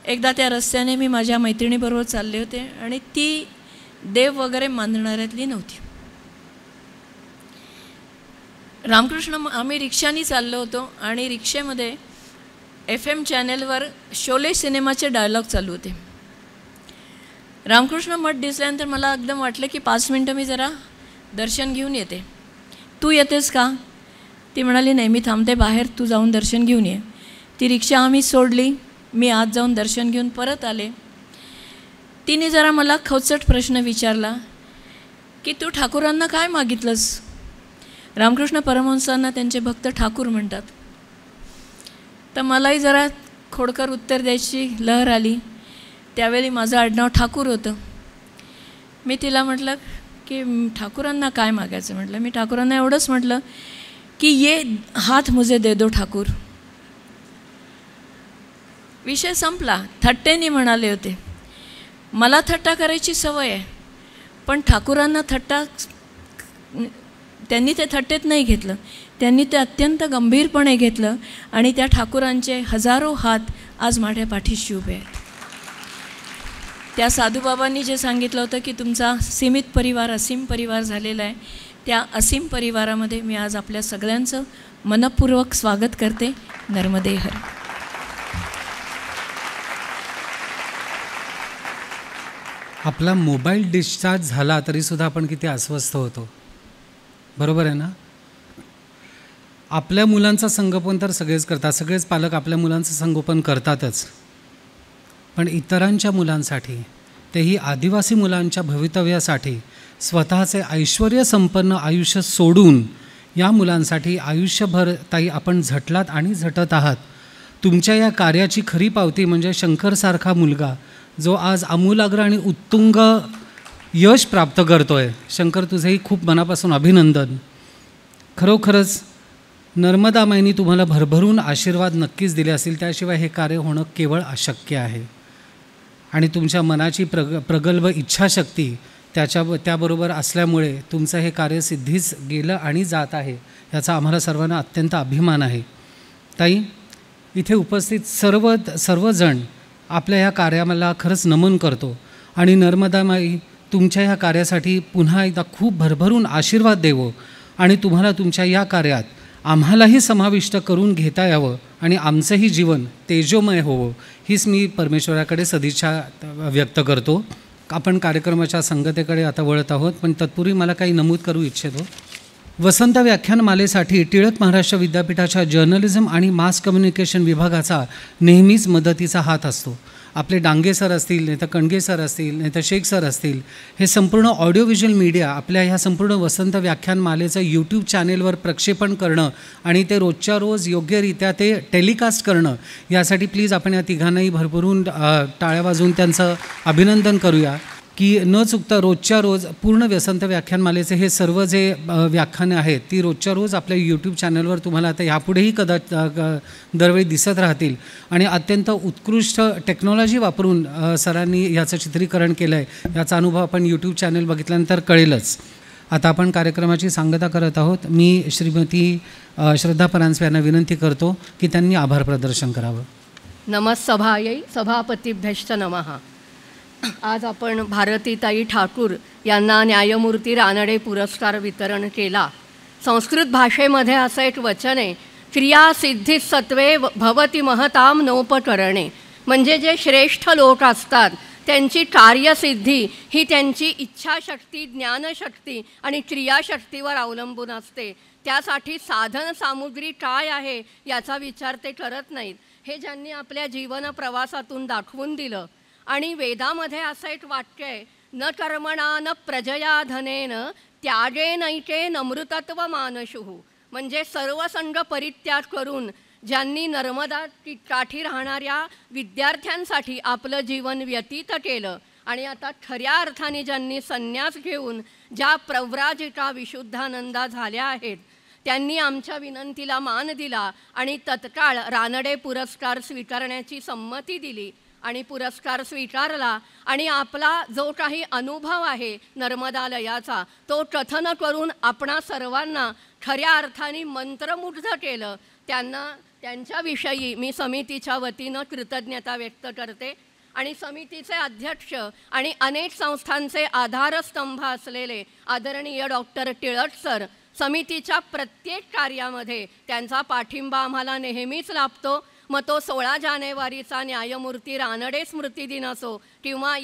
एकदा त्या रस्त्याने मी माझ्या मैत्रिणीबरोबर चालले होते आणि ती देव वगैरे मानणाऱ्यातली नव्हती. आम्ही रिक्षाने चाललो होतो आणि रिक्षेमध्ये FM चॅनेलवर शोले सिनेमाचे डायलॉग चालू होते. रामकृष्ण मठ दिसल्यानंतर मला एकदम वाटलं की 5 मिनटं मी जरा दर्शन घेऊन येते. तू येतेस का? ती म्हणाली नाही, मी थांबते बाहेर, तू जाऊन दर्शन घेऊन ये. ती रिक्षा आम्ही सोडली. मी आत जाऊन दर्शन घेऊन परत आले. तिने जरा मला खवचट प्रश्न विचारला की तू ठाकूरांना काय मागितलंस? रामकृष्ण परमहंसांना त्यांचे भक्त ठाकूर म्हणतात. तर मलाही जरा खोडकर उत्तर द्यायची लहर आली. त्यावेळी माझं आडनाव ठाकूर होतं. मी तिला म्हटलं की ठाकूरांना काय मागायचं. म्हटलं मी ठाकूरांना एवढंच म्हटलं की ये हात मुझे दे दो ठाकूर. विषय संपला. थट्टेनी म्हणाले होते. मला थट्टा करायची सवय आहे, पण ठाकूरांना त्यांनी ते थट्टेत नाही घेतलं. त्यांनी ते अत्यंत गंभीरपणे घेतलं आणि त्या ठाकूरांचे हजारो हात आज माझ्या पाठीशी उभे आहेत. त्या साधूबाबांनी जे सांगितलं होतं की तुमचा सीमित परिवार असीम परिवार झालेला आहे, त्या असीम परिवारामध्ये मी आज आपल्या सगळ्यांचं मनपूर्वक स्वागत करते. नर्मदे हर. आपला मोबाईल डिस्चार्ज झाला तरीसुद्धा आपण किती अस्वस्थ होतो, बरोबर आहे ना? आपल्या मुलांचं संगोपन तर सगळेच करतात, सगळेच पालक आपल्या मुलांचं संगोपन करतातच, पण इतरांच्या मुलांसाठी, तेही आदिवासी मुलांच्या भवितव्यासाठी स्वतःचे ऐश्वर्य संपन्न आयुष्य सोडून या मुलांसाठी आयुष्यभर ताई आपण झटलात आणि झटत आहात. तुमच्या या कार्याची खरी पावती म्हणजे शंकरसारखा मुलगा जो आज आमूलाग्र आणि उत्तुंग यश प्राप्त करतोय. शंकर, तुझेही खूप मनापासून अभिनंदन. खरोखरच नर्मदा माईंनी तुम्हाला भरभरून आशीर्वाद नक्कीच दिले असतील, त्याशिवाय हे कार्य होणं केवळ अशक्य आहे. आणि तुमच्या मनाची प्रगल्भ इच्छाशक्ती त्याबरोबर असल्यामुळे तुमचं हे कार्य सिद्धीच गेलं आणि जात आहे, याचा आम्हाला सर्वांना अत्यंत अभिमान आहे. ताई, इथे उपस्थित सर्वजण आपल्या ह्या कार्याला खरंच नमन करतो आणि नर्मदा माई तुमच्या ह्या कार्यासाठी पुन्हा एकदा खूप भरभरून आशीर्वाद देवो आणि तुम्हाला तुमच्या या कार्यात आम्हालाही समाविष्ट करून घेता यावं आणि आमचंही जीवन तेजोमय होवं, हीच मी परमेश्वराकडे सदिच्छा व्यक्त करतो. आपण कार्यक्रमाच्या संगतेकडे आता वळत आहोत, पण तत्पूर्वी मला काही नमूद करू इच्छितो. वसंत व्याख्यानमालेसाठी टिळक महाराष्ट्र विद्यापीठाच्या जर्नलिझम आणि मास कम्युनिकेशन विभागाचा नेहमीच मदतीचा हात असतो. आपले डांगे सर असतील, नाही तर कणगे सर असतील, नाही तर शेख सर असतील, हे संपूर्ण ऑडिओ व्हिज्युअल मीडिया आपल्या ह्या संपूर्ण वसंत व्याख्यानमालेचं यूट्यूब चॅनेलवर प्रक्षेपण करणं आणि ते रोजच्या रोज योग्यरित्या ते टेलिकास्ट करणं, यासाठी प्लीज आपण या तिघांनाही भरभरून टाळ्या वाजवून त्यांचं अभिनंदन करूया. की न चुकता रोजच्या रोज पूर्ण व्यसंत व्याख्यानमालेचे हे सर्व जे व्याख्यानं आहेत ती रोजच्या रोज आपल्या यूट्यूब चॅनलवर तुम्हाला आता ह्यापुढेही दरवेळी दिसत राहतील. आणि अत्यंत उत्कृष्ट टेक्नॉलॉजी वापरून सरांनी ह्याचं चित्रीकरण केलं आहे, याचा अनुभव आपण यूट्यूब चॅनल बघितल्यानंतर कळेलच. आता आपण कार्यक्रमाची सांगता करत आहोत. मी श्रीमती श्रद्धा परांजपे यांना विनंती करतो की त्यांनी आभार प्रदर्शन करावं. नमस्सभायै सभापतीभ्यश्च नमः. आज आपण भारतीताई ठाकूर यांना न्यायमूर्ती रानडे पुरस्कार वितरण केला. संस्कृत भाषेमध्ये असं एक वचन आहे, क्रिया सिद्धी सत्वे भवती महताम नोपकरणे. म्हणजे जे श्रेष्ठ लोक असतात त्यांची कार्यसिद्धी ही त्यांची इच्छाशक्ती, ज्ञानशक्ती आणि क्रियाशक्तीवर अवलंबून असते. त्यासाठी साधन सामुग्री काय आहे याचा विचार ते करत नाहीत. हे ज्यांनी आपल्या जीवन प्रवासातून दाखवून दिलं. आणि वेदामध्ये असं एक वाक्य आहे, न कर्मणा न प्रजया धनेन त्यागेनैके नमृतत्व मानशुः. म्हणजे सर्व संग परित्याग करून ज्यांनी नर्मदा काठी राहणाऱ्या विद्यार्थ्यांसाठी आपलं जीवन व्यतीत केलं आणि आता खऱ्या अर्थाने ज्यांनी संन्यास घेऊन ज्या प्रव्राजिका विशुद्धानंदा झाल्या आहेत त्यांनी आमच्या विनंतीला मान दिला आणि तत्काळ रानडे पुरस्कार स्वीकारण्याची संमती दिली आणि पुरस्कार स्वीकारला. आणि आपला जो काही अनुभव आहे नर्मदालयाचा तो कथन करून आपणा सर्वांना खऱ्या अर्थाने मंत्रमुग्ध केलं. त्यांच्याविषयी मी समितीच्या वतीनं कृतज्ञता व्यक्त करते. आणि समितीचे अध्यक्ष आणि अनेक संस्थांचे आधारस्तंभ असलेले आदरणीय डॉक्टर टिळक सर, समितीच्या प्रत्येक कार्यामध्ये त्यांचा पाठिंबा आम्हाला नेहमीच लाभतो. मग तो 16 जानेवारीचा न्यायमूर्ती रानडे स्मृती दिन असो किंवा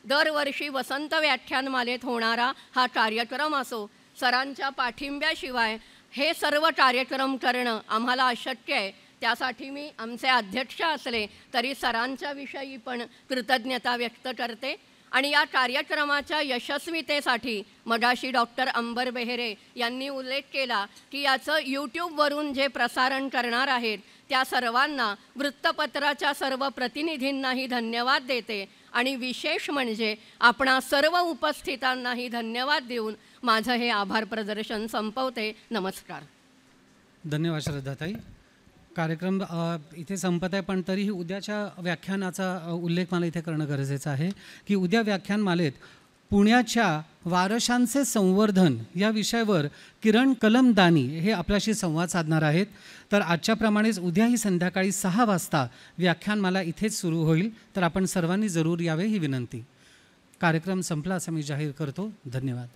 दरवर्षी वसंत व्याख्यानमालेत होणारा हा कार्यक्रम असो, सरांच्या पाठिंब्याशिवाय हे सर्व कार्यक्रम करणं आम्हाला अशक्य आहे. त्यासाठी मी आमचे अध्यक्ष असले तरी सरांच्या विषयी पण कृतज्ञता व्यक्त करते. आणि या कार्यक्रमाच्या यशस्वीतेसाठी मगाशी डॉक्टर अंबर बेहेरे यांनी उल्लेख केला की याचं यूट्यूबवरून जे प्रसारण करणार आहेत त्या सर्वांना, वृत्तपत्राच्या सर्व प्रतिनिधींनाही धन्यवाद देते. आणि विशेष म्हणजे आपणा सर्व उपस्थितांनाही धन्यवाद देऊन माझं हे आभार प्रदर्शन संपवते. नमस्कार. धन्यवाद श्रद्धाताई. कार्यक्रम इथे संपत आहे, पण तरीही उद्याच्या व्याख्यानाचा उल्लेख मला इथे करणं गरजेचं आहे की उद्या व्याख्यानमालेत पुण्याच्या वारशांचे संवर्धन या विषयावर किरण कलमदानी हे आपल्याशी संवाद साधणार आहेत. तर आजच्याप्रमाणेच उद्याही संध्याकाळी 6 वाजता व्याख्यानमाला इथेच सुरू होईल. तर आपण सर्वांनी जरूर यावे ही विनंती. कार्यक्रम संपला असं मी जाहीर करतो. धन्यवाद.